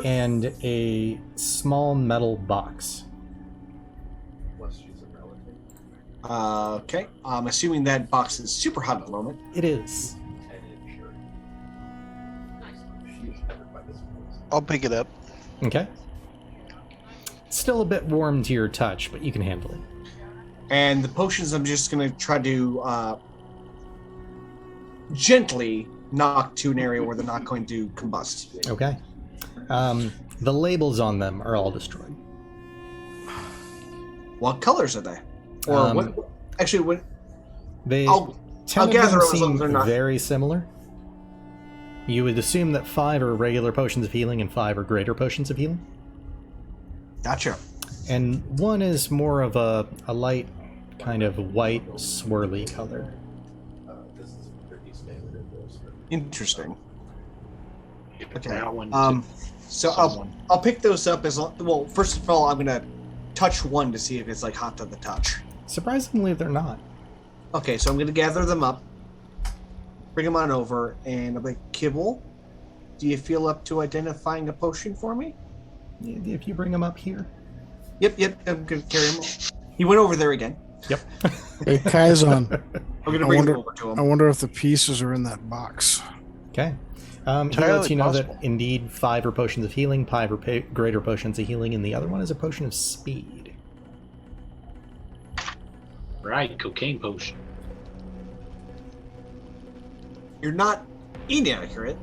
and a small metal box. Okay, I'm assuming that box is super hot at the moment. It is. I'll pick it up. Okay. Still a bit warm to your touch, but you can handle it. And the potions I'm just going to try to gently knock to an area where they're not going to combust. Okay. The labels on them are all destroyed. What colors are they? Or what? Actually, what? They I'll gather them as long as they're seem not very similar. You would assume that 5 are regular potions of healing and 5 are greater potions of healing. Gotcha. And one is more of a light kind of white swirly color. This is pretty standard in those. Interesting. Okay. That one. So I'll pick those up as well. First of all, I'm gonna touch one to see if it's like hot to the touch. Surprisingly, they're not. Okay, so I'm gonna gather them up, bring them on over, and I'm like, Kibble, do you feel up to identifying a potion for me? If you bring them up here. Yep, I'm gonna carry him. He went over there again. Yep. Hey, Kaizon, I'm gonna bring them over to him. I wonder if the pieces are in that box. Okay. He lets you know that indeed 5 are potions of healing, 5 are greater potions of healing, and the other one is a potion of speed. Right, cocaine potion. You're not inaccurate.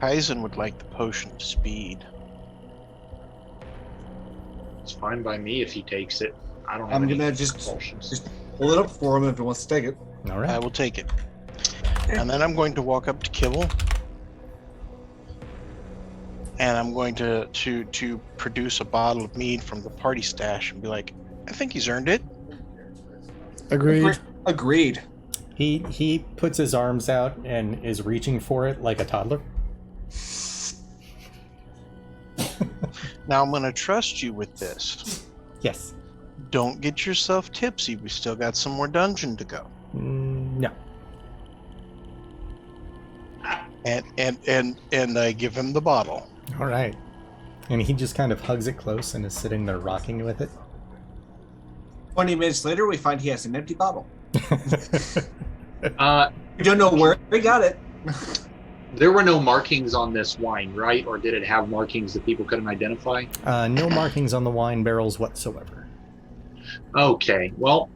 Kaizen would like the potion of speed. It's fine by me if he takes it. I don't have I'm any gonna just potions. pull it up for him if he wants to take it. All right. I will take it. And then I'm going to walk up to Kibble. And I'm going to produce a bottle of mead from the party stash and be like, I think he's earned it. Agreed. Agreed. He puts his arms out and is reaching for it like a toddler. Now I'm going to trust you with this. Yes. Don't get yourself tipsy. We still got some more dungeon to go. No. And I give him the bottle. All right. And he just kind of hugs it close and is sitting there rocking with it. 20 minutes later, we find he has an empty bottle. We Uh, don't know where he got it. there were no markings on this wine, right? Or did it have markings that people couldn't identify? No markings on the wine barrels whatsoever. Okay, well,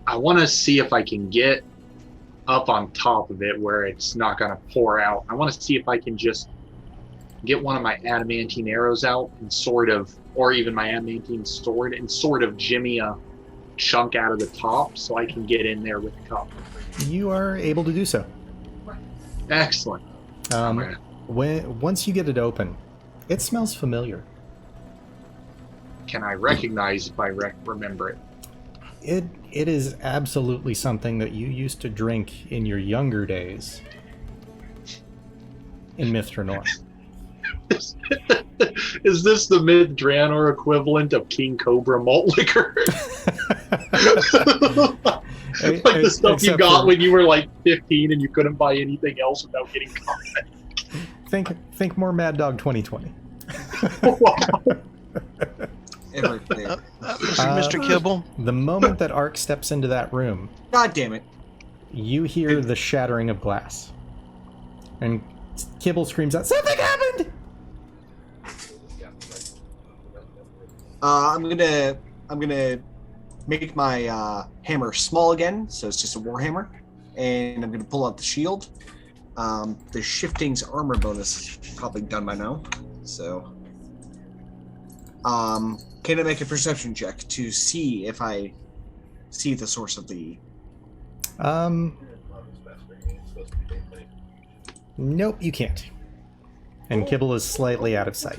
I want to see if I can get up on top of it where it's not going to pour out. I want to see if I can just get one of my adamantine arrows out and sort of, or even my adamantine sword, and sort of jimmy a chunk out of the top so I can get in there with the cup. You are able to do so. Excellent. Okay. Once you get it open, it smells familiar. Can I recognize if I remember it? It is absolutely something that you used to drink in your younger days in Mithranor. Is this the mid Draenor equivalent of King Cobra malt liquor? Like the stuff you got when you were like 15 and you couldn't buy anything else without getting caught. Think more Mad Dog 2020. Wow. Everything. Mr. Kibble. The moment that Ark steps into that room, God damn it. you hear the shattering of glass. And Kibble screams out, "Something happened!" I'm gonna make my hammer small again, so it's just a war hammer, and I'm gonna pull out the shield. The shifting's armor bonus is probably done by now, so can I make a perception check to see if I see the source of the? Nope, you can't. And Kibble is slightly out of sight.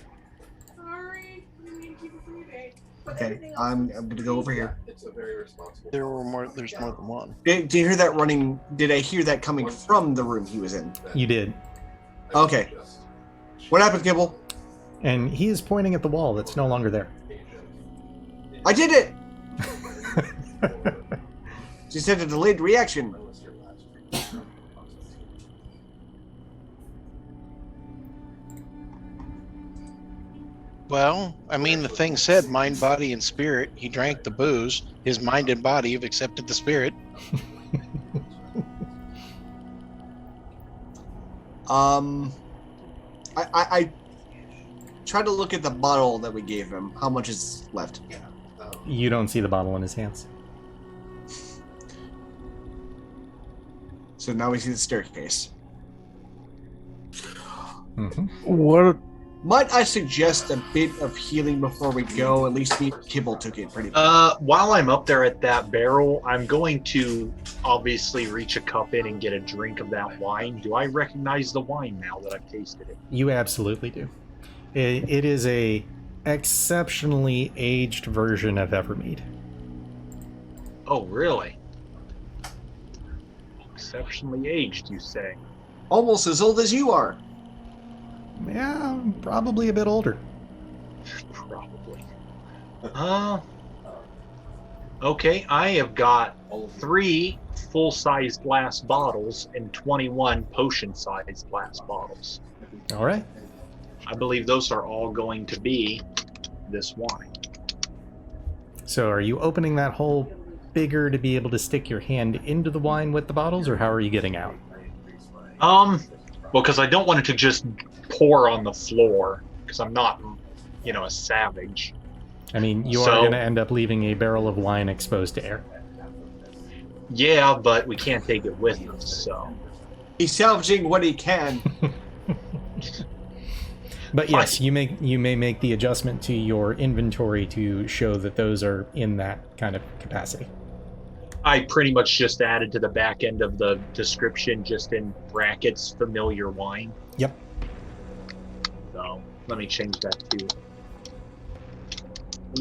Sorry. I didn't mean to keep it breathing. Okay, I'm gonna go over here. It's a very responsible. There's more than one. Did you hear that running? Did I hear that coming from the room he was in? You did. Okay. What happened, Kibble? And he is pointing at the wall that's no longer there. I did it! She said a delayed reaction. Well, I mean, the thing said mind, body, and spirit. He drank the booze. His mind and body have accepted the spirit. I tried to look at the bottle that we gave him. How much is left? You don't see the bottle in his hands. So now we see the staircase. Mm-hmm. What? Might I suggest a bit of healing before we go? At least me and Kibble took it pretty While I'm up there at that barrel, I'm going to obviously reach a cup in and get a drink of that wine. Do I recognize the wine now that I've tasted it? You absolutely do. It is a exceptionally aged version of Evermead. Oh, really? Exceptionally aged, you say? almost as old as you are. Yeah, probably a bit older. Probably. Okay, I have got 3 full-size glass bottles and 21 potion-sized glass bottles. All right. I believe those are all going to be this wine. So are you opening that hole bigger to be able to stick your hand into the wine with the bottles, or how are you getting out? Well, because I don't want it to just pour on the floor, because I'm not, a savage. I mean, you are going to end up leaving a barrel of wine exposed to air. Yeah, but we can't take it with us, so. He's salvaging what he can. But yes, you may make the adjustment to your inventory to show that those are in that kind of capacity. I pretty much just added to the back end of the description, just in brackets, familiar wine. Yep. So let me change that to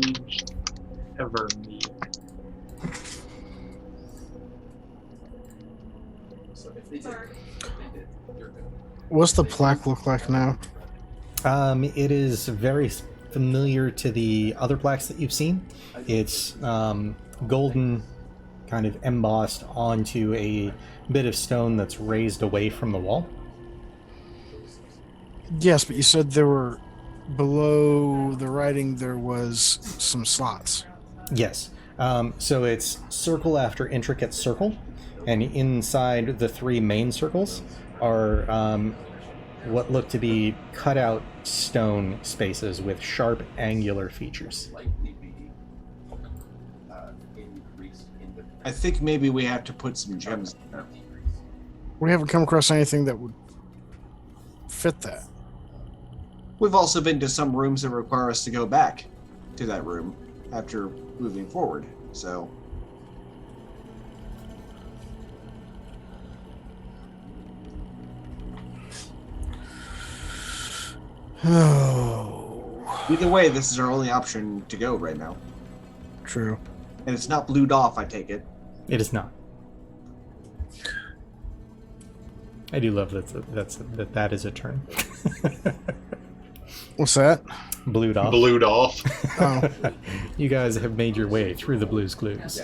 aged Evermead. What's the plaque look like now? It is very familiar to the other plaques that you've seen. It's golden, kind of embossed onto a bit of stone that's raised away from the wall. Yes, but you said there were, below the writing, there was some slots. Yes. So it's circle after intricate circle, and inside the 3 main circles are what look to be cut-out stone spaces with sharp, angular features. I think maybe we have to put some gems in there. We haven't come across anything that would fit that. We've also been to some rooms that require us to go back to that room after moving forward, so... Oh. Either way, this is our only option to go right now. True. And it's not blued off, I take it. It is not. I do love that is a turn. What's that? Blued off. Blued off. Oh. You guys have made your way through the Blues Clues.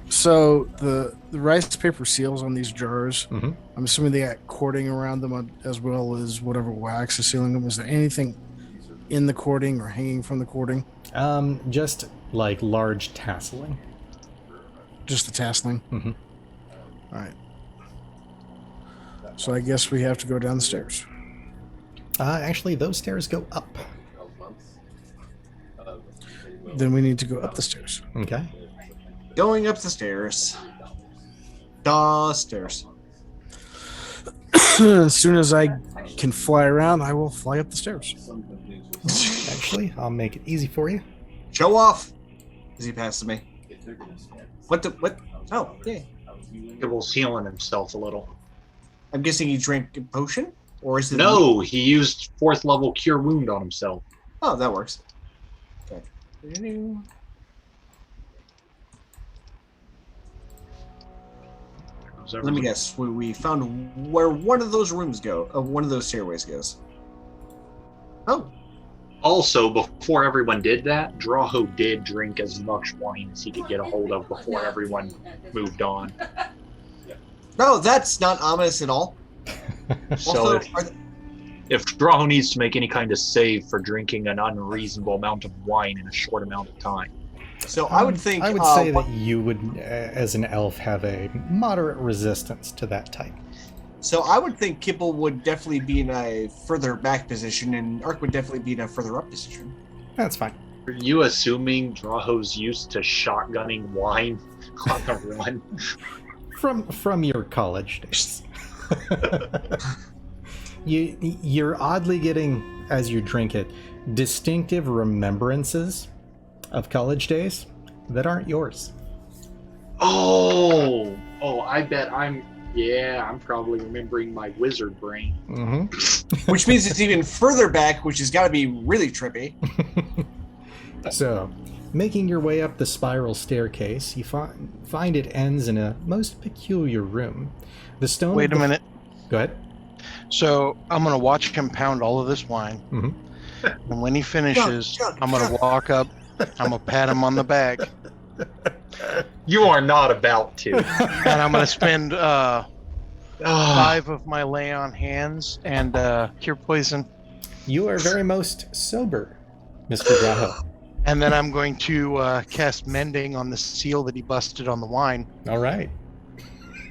So the rice paper seals on these jars, Mm-hmm. I'm assuming they got cording around them as well as whatever wax is sealing them. Is there anything in the cording or hanging from the cording? Just like large tasseling. Just the tasseling? Mm-hmm. All right. So I guess we have to go down the stairs. Actually, those stairs go up. Then we need to go up the stairs. Okay. Going up the stairs. The stairs. As soon as I can fly around, I will fly up the stairs. Actually, I'll make it easy for you. Show off! As he passes me. What? Oh, yeah. Gibble's healing himself a little. I'm guessing he drank a potion? Or is it... No, he used 4th level Cure Wound on himself. Oh, that works. Okay. Let me guess. We found where one of those rooms go. One of those stairways goes. Oh. Also, before everyone did that, Droho did drink as much wine as he could get a hold of before everyone moved on. No, that's not ominous at all. So Also, if Droho needs to make any kind of save for drinking an unreasonable amount of wine in a short amount of time. So I would think... I would say that you would, as an elf, have a moderate resistance to that type. So I would think Kibble would definitely be in a further back position, and Ark would definitely be in a further up position. That's fine. Are you assuming Droho's used to shotgunning wine on the run? From your college days. You're oddly getting, as you drink it, distinctive remembrances of college days that aren't yours. Oh, I bet I'm probably remembering my wizard brain. Mm-hmm. Which means it's even further back, which has got to be really trippy. So, making your way up the spiral staircase, you find it ends in a most peculiar room. The stone... Wait a minute. Go ahead. So I'm going to watch him pound all of this wine. Mm-hmm. And when he finishes, I'm going to walk up. I'm going to pat him on the back. You are not about to. And I'm going to spend 5 of my lay on hands and cure poison. You are very most sober, Mr. Drow. And then I'm going to cast mending on the seal that he busted on the wine. All right.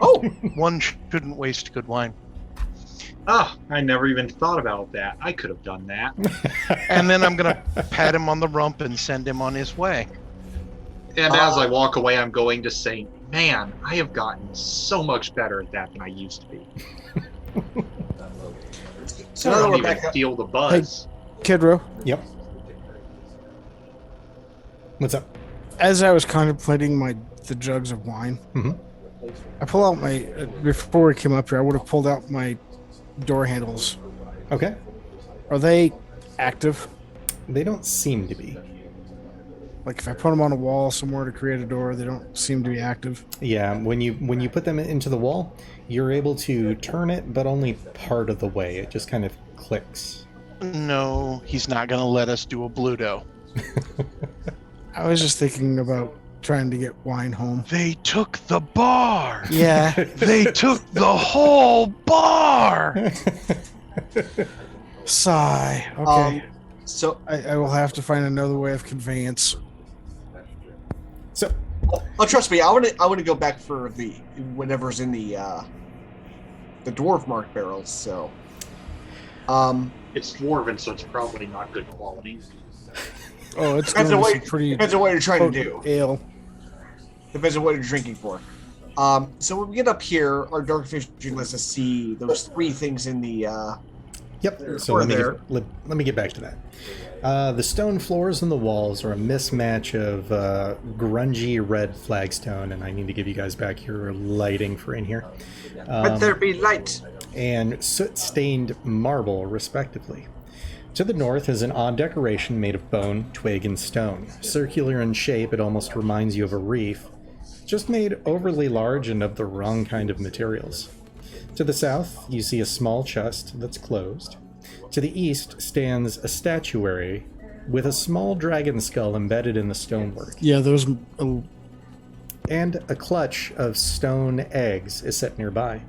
Oh! One shouldn't waste good wine. I never even thought about that. I could have done that. And then I'm going to pat him on the rump and send him on his way. And as I walk away, I'm going to say, man, I have gotten so much better at that than I used to be. So I now don't we're even back up. feel the buzz. Kidro, Yep. What's up? as I was contemplating the jugs of wine, Mm-hmm. I pull out my before we came up here. I would have pulled out my door handles. Okay. Are they active? They don't seem to be. Like if I put them on a wall somewhere to create a door, they don't seem to be active. Yeah, when you put them into the wall, you're able to turn it, but only part of the way. It just kind of clicks. No, he's not going to let us do a Bluto. I was just thinking about trying to get wine home. They took the bar. Yeah. They took the whole bar. Sigh. Okay. So, I will have to find another way of conveyance. So, trust me, I want to go back for the whatever's in the dwarf mark barrels. So, It's dwarven, so it's probably not good quality. Oh, it's depends going on to be some pretty depends on what you're trying to do. potent ale. Depends on what you're drinking for. So when we get up here, our dark vision lets us see those 3 things in the. yep. So Or let me get back to that. The stone floors and the walls are a mismatch of grungy red flagstone, and I need to give you guys back your lighting for in here. Let there be light. And soot-stained marble, respectively. To the north is an odd decoration made of bone, twig, and stone. Circular in shape, it almost reminds you of a reef, just made overly large and of the wrong kind of materials. To the south, you see a small chest that's closed. To the east stands a statuary with a small dragon skull embedded in the stonework, Yeah, there's and a clutch of stone eggs is set nearby.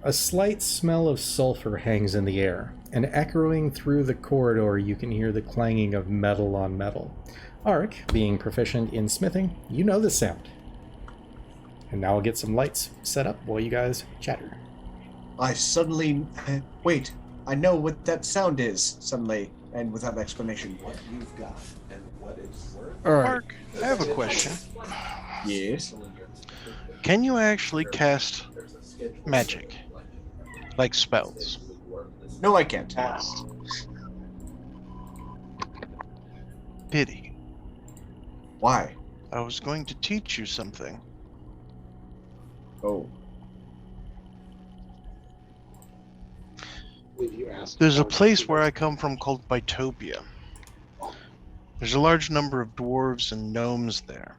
A slight smell of sulfur hangs in the air, and echoing through the corridor you can hear the clanging of metal on metal. Ark, being proficient in smithing, you know this sound. And now I'll get some lights set up while you guys chatter. I suddenly... wait, I know what that sound is, suddenly, and without explanation. What you've got and what it's worth. all right. Mark, I have a question. Yes? Can you actually cast magic? Like spells? No, I can't. Pity. Why? I was going to teach you something. Oh. There's a place where I come from called Bytopia. There's a large number of dwarves and gnomes there.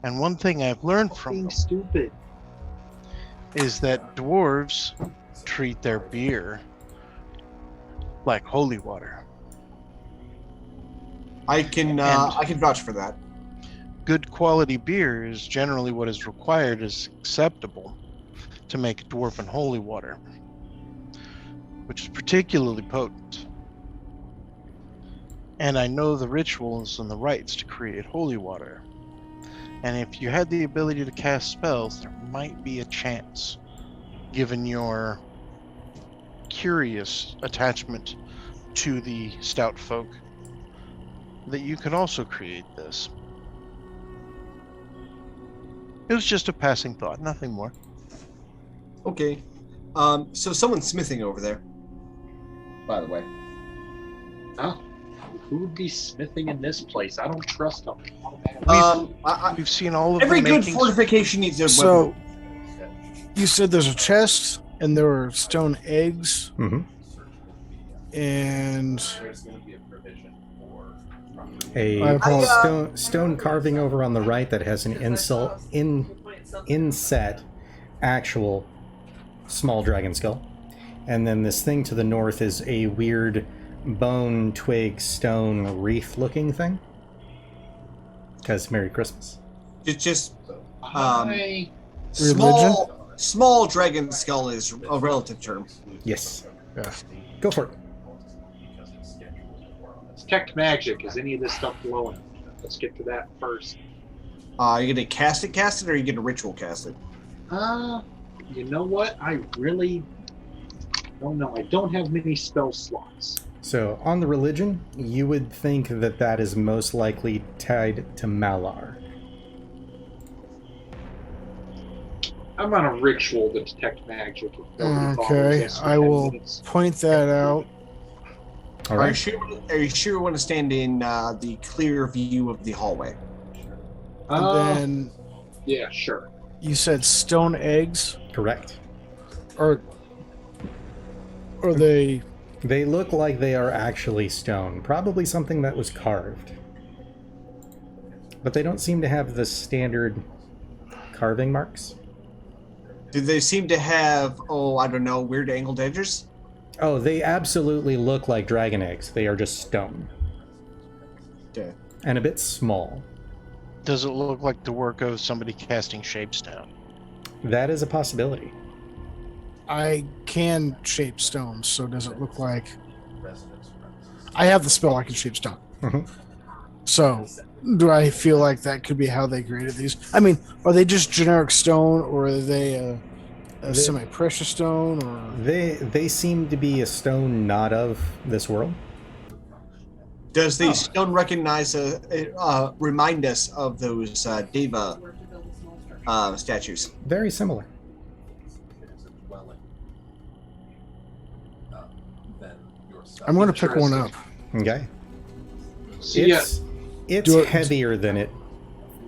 And one thing I've learned from Being them stupid. is that dwarves treat their beer like holy water. I can vouch for that. Good quality beer is generally what is required as acceptable to make dwarven holy water, which is particularly potent. And I know the rituals and the rites to create holy water. And if you had the ability to cast spells, there might be a chance, given your curious attachment to the stout folk, that you could also create this. It was just a passing thought, nothing more. Okay. So someone's smithing over there. By the way. Huh? Who would be smithing in this place? I don't trust them. We've seen all of every the good makings. fortification needs a So, weapon. you said there's a chest, and there were stone eggs, Mm-hmm. and There's going to be a provision for A stone carving over on the right that has an inset actual small dragon skull. And then this thing to the north is a weird bone, twig, stone, wreath-looking thing. Because Merry Christmas. It's just Hi. small dragon skull is a relative term. Yes. Yeah. Go for it. It's tech magic. Is any of this stuff glowing? Let's get to that first. Are you gonna cast it, or are you gonna ritual cast it? You know what? I really don't know. I don't have many spell slots. So, on the religion, you would think that that is most likely tied to Malar. I'm on a ritual to detect magic. If nobody bothers okay, us for I 10 will minutes. point that out. All Are you right. sure you want to stand in the clear view of the hallway? And then Yeah, sure. you said stone eggs, Correct. or they? They look like they are actually stone. Probably something that was carved. But they don't seem to have the standard carving marks. Do they seem to have, I don't know, weird angled edges? Oh, they absolutely look like dragon eggs. They are just stone. Okay. And a bit small. Does it look like the work of somebody casting shapes down? That is a possibility. I can shape stones, so does it look like? I have the spell. I can shape stone. Mhm. So, do I feel like that could be how they graded these? I mean, are they just generic stone, or are they a semi-precious stone, or? They seem to be a stone not of this world. Does the stone recognize, remind us of those Deva statues? Very similar. I'm going to pick one up. Okay. So It's Do it- heavier than it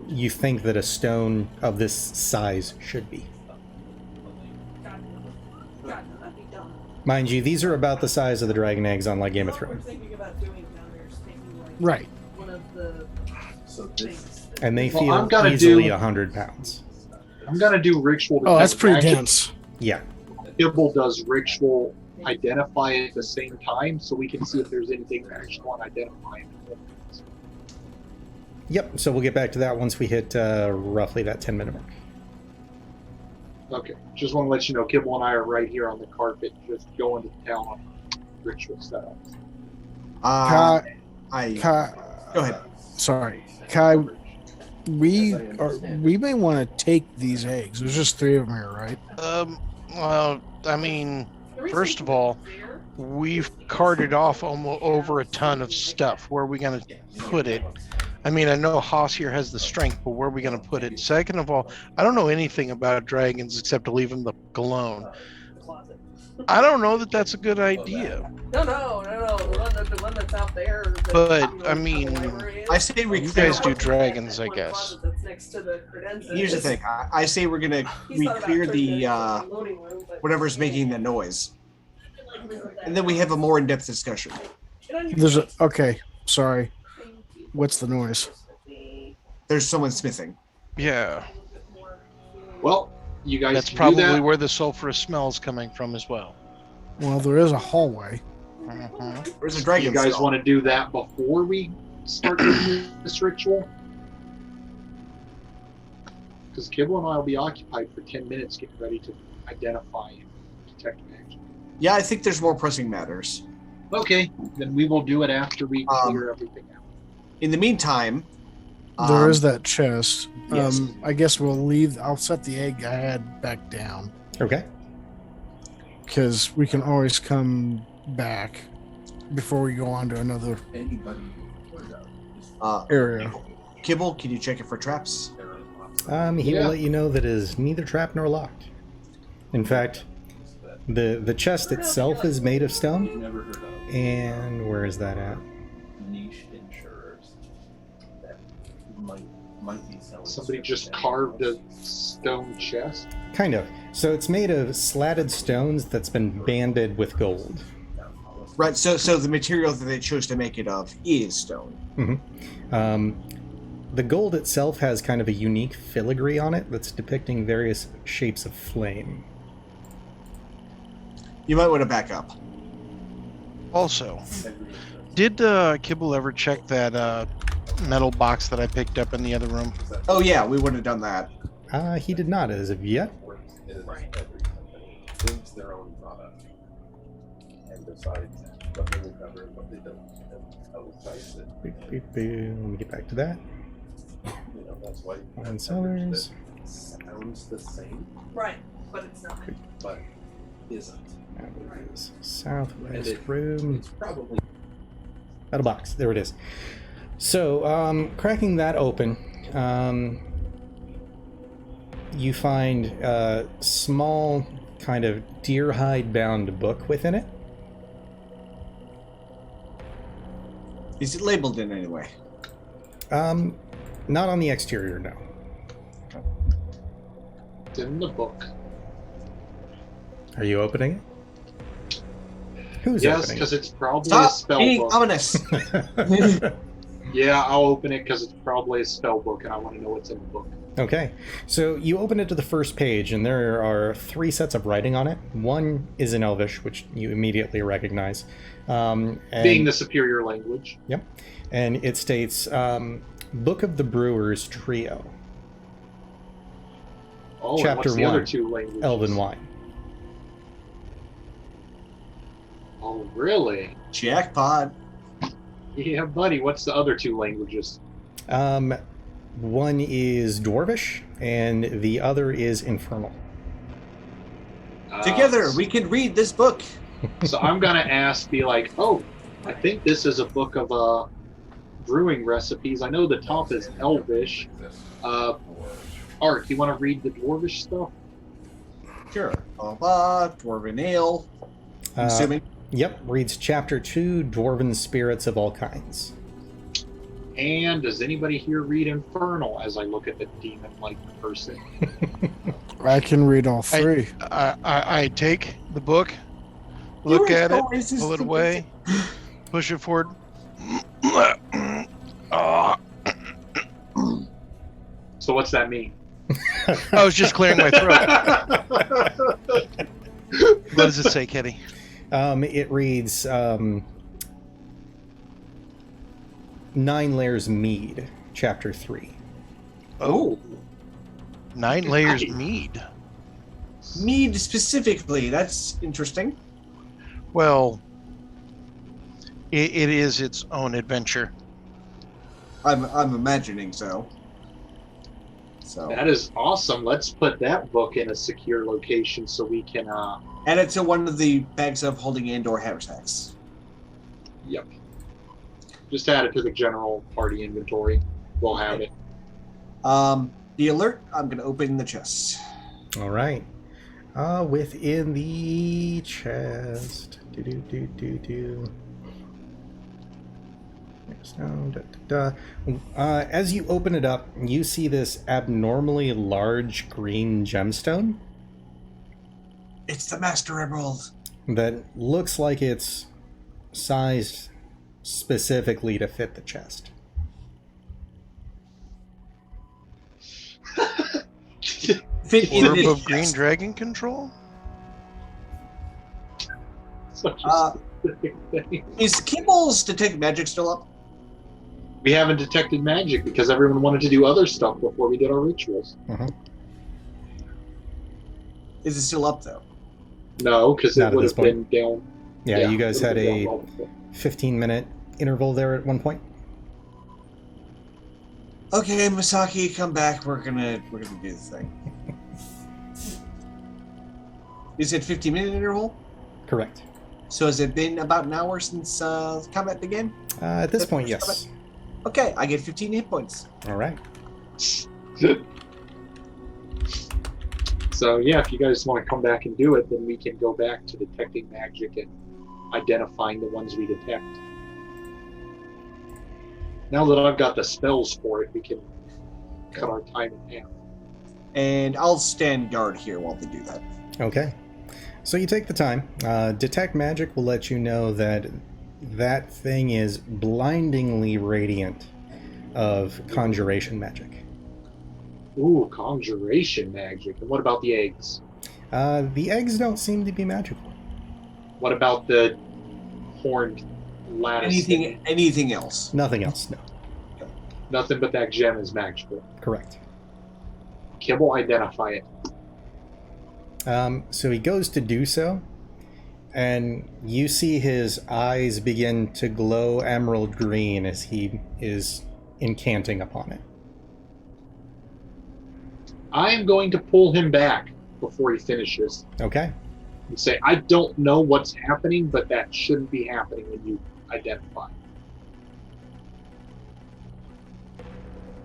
you think that a stone of this size should be. Mind you, these are about the size of the dragon eggs on like Game of Thrones. Right. One of the things. And they Well, feel I'm gonna easily do- 100 pounds. I'm gonna do ritual. Oh, that's detect pretty magic. dense. Yeah. Ibble does ritual identify at the same time so we can see if there's anything magical and identify it. Yep, so we'll get back to that once we hit roughly that 10-minute mark. Okay, just want to let you know, Kibble and I are right here on the carpet, just going to town on ritual setups. Go ahead. Sorry, Kai. We may want to take these eggs. There's just 3 of them here, right? Well, I mean, first of all, we've carted off almost over a ton of stuff. Where are we going to put it? I mean, I know Haas here has the strength, but where are we going to put it? Second of all, I don't know anything about dragons except to leave them the alone. I don't know that that's a good idea. No. The one that's out there. But I mean, I say we you guys do dragons, I guess. That's next to the credenza. Here's the thing. I say we're gonna clear the whatever's making the noise, and then we have a more in-depth discussion. There's a okay. Sorry. What's the noise? There's someone smithing. Yeah. Well, you guys That's can probably do that. where the sulfurous smell is coming from as well. Well, there is a hallway. There's a dragon. You guys skull. want to do that before we start doing this ritual? Because Kibble and I will be occupied for 10 minutes getting ready to identify and detect magic. Yeah, I think there's more pressing matters. Okay, then we will do it after we clear everything out. In the meantime, There is that chest. yes. I guess we'll leave. I'll set the egg I had back down Okay. because we can always come back before we go on to another area. Kibble, can you check it for traps? He will let you know that it is neither trapped nor locked. In fact, the chest itself is made of stone. And where is that at? Niche insurers that might be selling. Somebody just carved a stone chest. Kind of. So it's made of slatted stones that's been banded with gold. Right. So the material that they chose to make it of is stone. Mm-hmm. The gold itself has kind of a unique filigree on it that's depicting various shapes of flame. You might want to back up. Also, did Kibble ever check that metal box that I picked up in the other room? Oh yeah, we would have done that. He did not as of yet. Every company builds their own product and decides what they will cover and what they don't, and how to price it. Let me get back to that. You know, that's why Fine sellers. sounds the same, Right, but it's not. but isn't. That is southwest And it- room. It's probably Metal box. There it is. So, cracking that open, you find a small kind of deer hide bound book within it. Is it labeled in any way? Not on the exterior, no. It's in the book. Are you opening it? Who's Yes, opening because it's probably a Stop spell being book. ominous. it? Yeah, I'll open it because it's probably a spell book, and I want to know what's in the book. Okay, so you open it to the first page, and there are 3 sets of writing on it. One is in Elvish, which you immediately recognize. And, Being the superior language. Yep. And it states, Book of the Brewers Trio, Oh, and Chapter what's the 1, other 2 languages? Elven Wine. Oh, really? Jackpot. Yeah, buddy. What's the other 2 languages? One is Dwarvish, and the other is Infernal. Together, we can read this book. So I'm gonna ask, be like, oh, I think this is a book of brewing recipes. I know the top is Elvish. Art, you want to read the Dwarvish stuff? Sure. Dwarven ale. I'm assuming. Yep, reads Chapter 2, Dwarven Spirits of All Kinds. And does anybody here read Infernal as I look at the demon-like person? I can read all 3. I take the book, look at it, pull it away, push it forward. So what's that mean? I was just clearing my throat. What does it say, Kitty? It reads 9 Layers Mead, Chapter 3. Oh. 9 layers mead. Mead specifically. That's interesting. Well, it is its own adventure. I'm imagining so. So That is awesome. Let's put that book in a secure location so we can. add it to one of the bags of holding indoor haversacks. Yep. Just add it to the general party inventory. We'll have it. The alert. I'm gonna open the chest. All right. Within the chest. As you open it up, you see this abnormally large green gemstone It's the Master Emerald. that looks like it's sized specifically to fit the chest. Fit in Orb this of green chest. dragon control? Such a Uh, specific thing. Is Kimball's detect magic still up? We haven't detected magic because everyone wanted to do other stuff before we did our rituals. Is it still up though? No, because Not it at would this have been down. Yeah, you guys it had would've been a down well before. 15-minute interval there at one point. Okay, Masaki, come back. We're gonna do this thing. Is it 15-minute interval? Correct. So has it been about an hour since combat began? At this point, yes. Okay, I get 15 hit points. All right. So yeah, if you guys want to come back and do it, then we can go back to detecting magic and identifying the ones we detect. Now that I've got the spells for it, we can cut our time in half. And I'll stand guard here while they do that. Okay. So you take the time. Detect magic will let you know that that thing is blindingly radiant of conjuration magic. Ooh, conjuration magic. And what about the eggs? The eggs don't seem to be magical. What about the horned lattice? Anything else? Nothing else, no. Nothing but that gem is magical. Correct. Kibble, identify it. So he goes to do so, and you see his eyes begin to glow emerald green as he is incanting upon it. I am going to pull him back before he finishes Okay. and say, I don't know what's happening, but that shouldn't be happening when you identify.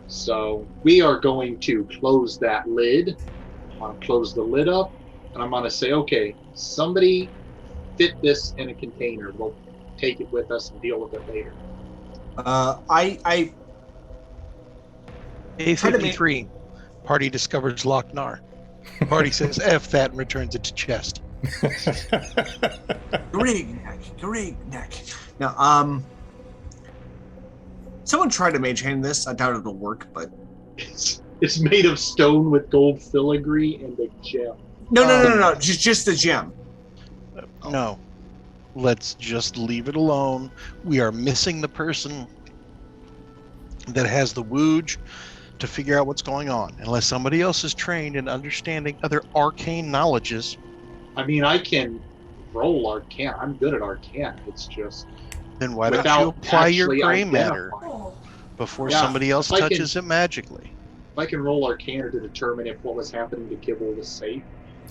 So we are going to close that lid. I'm going to close the lid up, and I'm going to say, okay, somebody fit this in a container. We'll take it with us and deal with it later. I A53. Party discovers Lochnar. Party says F that and returns it to chest. Grignack. Now, someone tried to mage hand this. I doubt it'll work, but It's made of stone with gold filigree and a gem. no. Just the gem. No. Let's just leave it alone. We are missing the person that has the wooge to figure out what's going on. Unless somebody else is trained in understanding other arcane knowledges. I mean, I can roll Arcana. I'm good at Arcana. It's just Then why don't Without you apply your actually gray matter identifying. before Yeah, somebody else I can- touches it magically? If I can roll Arcana to determine if what was happening to Kibble was safe.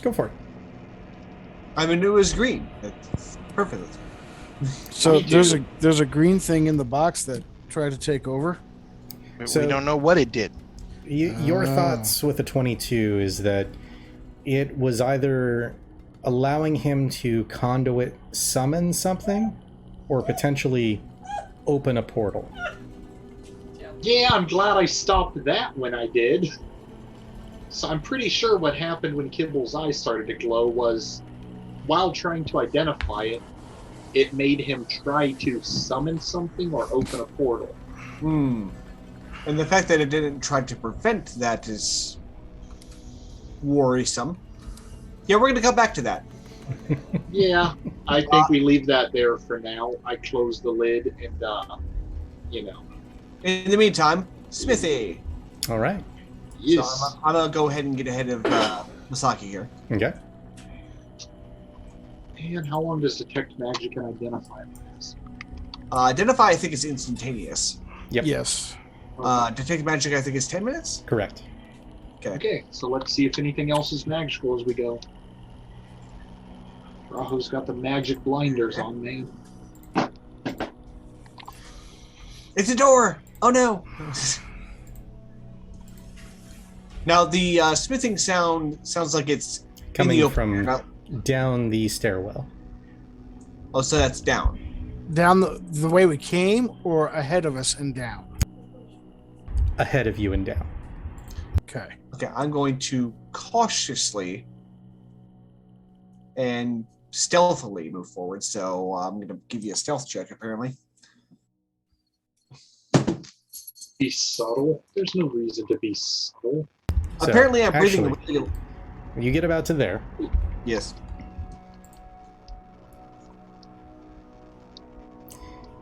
Go for it. I mean, it was green. It's perfect. So Me too. there's a green thing in the box that tried to take over. So- We don't know what it did. Your thoughts with the 22 is that it was either allowing him to conduit summon something or potentially open a portal. Yeah, I'm glad I stopped that when I did. So I'm pretty sure what happened when Kibble's eyes started to glow was, while trying to identify it, it made him try to summon something or open a portal. And the fact that it didn't try to prevent that is worrisome. Yeah, we're going to come back to that. Yeah, I think we leave that there for now. I close the lid and, you know. In the meantime, Smithy. All right. Yes. So I'm gonna go ahead and get ahead of Masaki here. Okay. And how long does detect magic and identify last? Identify, I think, is instantaneous. Yep. Yes. Detect magic, I think, is 10 minutes. Correct. Okay, so let's see if anything else is magical as we go. Rahu's got the magic blinders on, man. It's a door! Oh no! Now the smithing sound sounds like it's Coming in the from open. down the stairwell. Oh, so that's down. Down the way we came, or ahead of us and down? Ahead of you and down. Okay. Okay, I'm going to cautiously and stealthily move forward. So I'm going to give you a stealth check, apparently. Be subtle. There's no reason to be subtle. So, apparently, I'm breathing actually, really. You get about to there. Yes.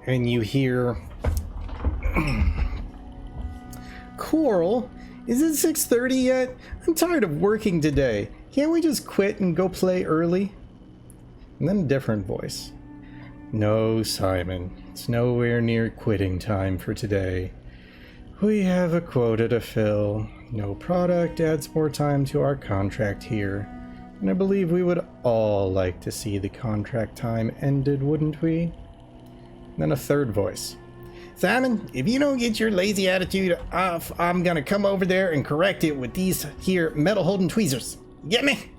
And you hear... Coral, is it 6:30 yet? I'm tired of working today. Can't we just quit and go play early? And then a different voice. No, Simon. It's nowhere near quitting time for today. We have a quota to fill. No product adds more time to our contract here. And I believe we would all like to see the contract time ended, wouldn't we? And then a third voice. Simon, if you don't get your lazy attitude off, I'm gonna come over there and correct it with these here metal-holding tweezers. Get me?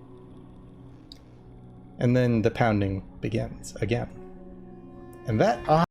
And then the pounding begins again. And that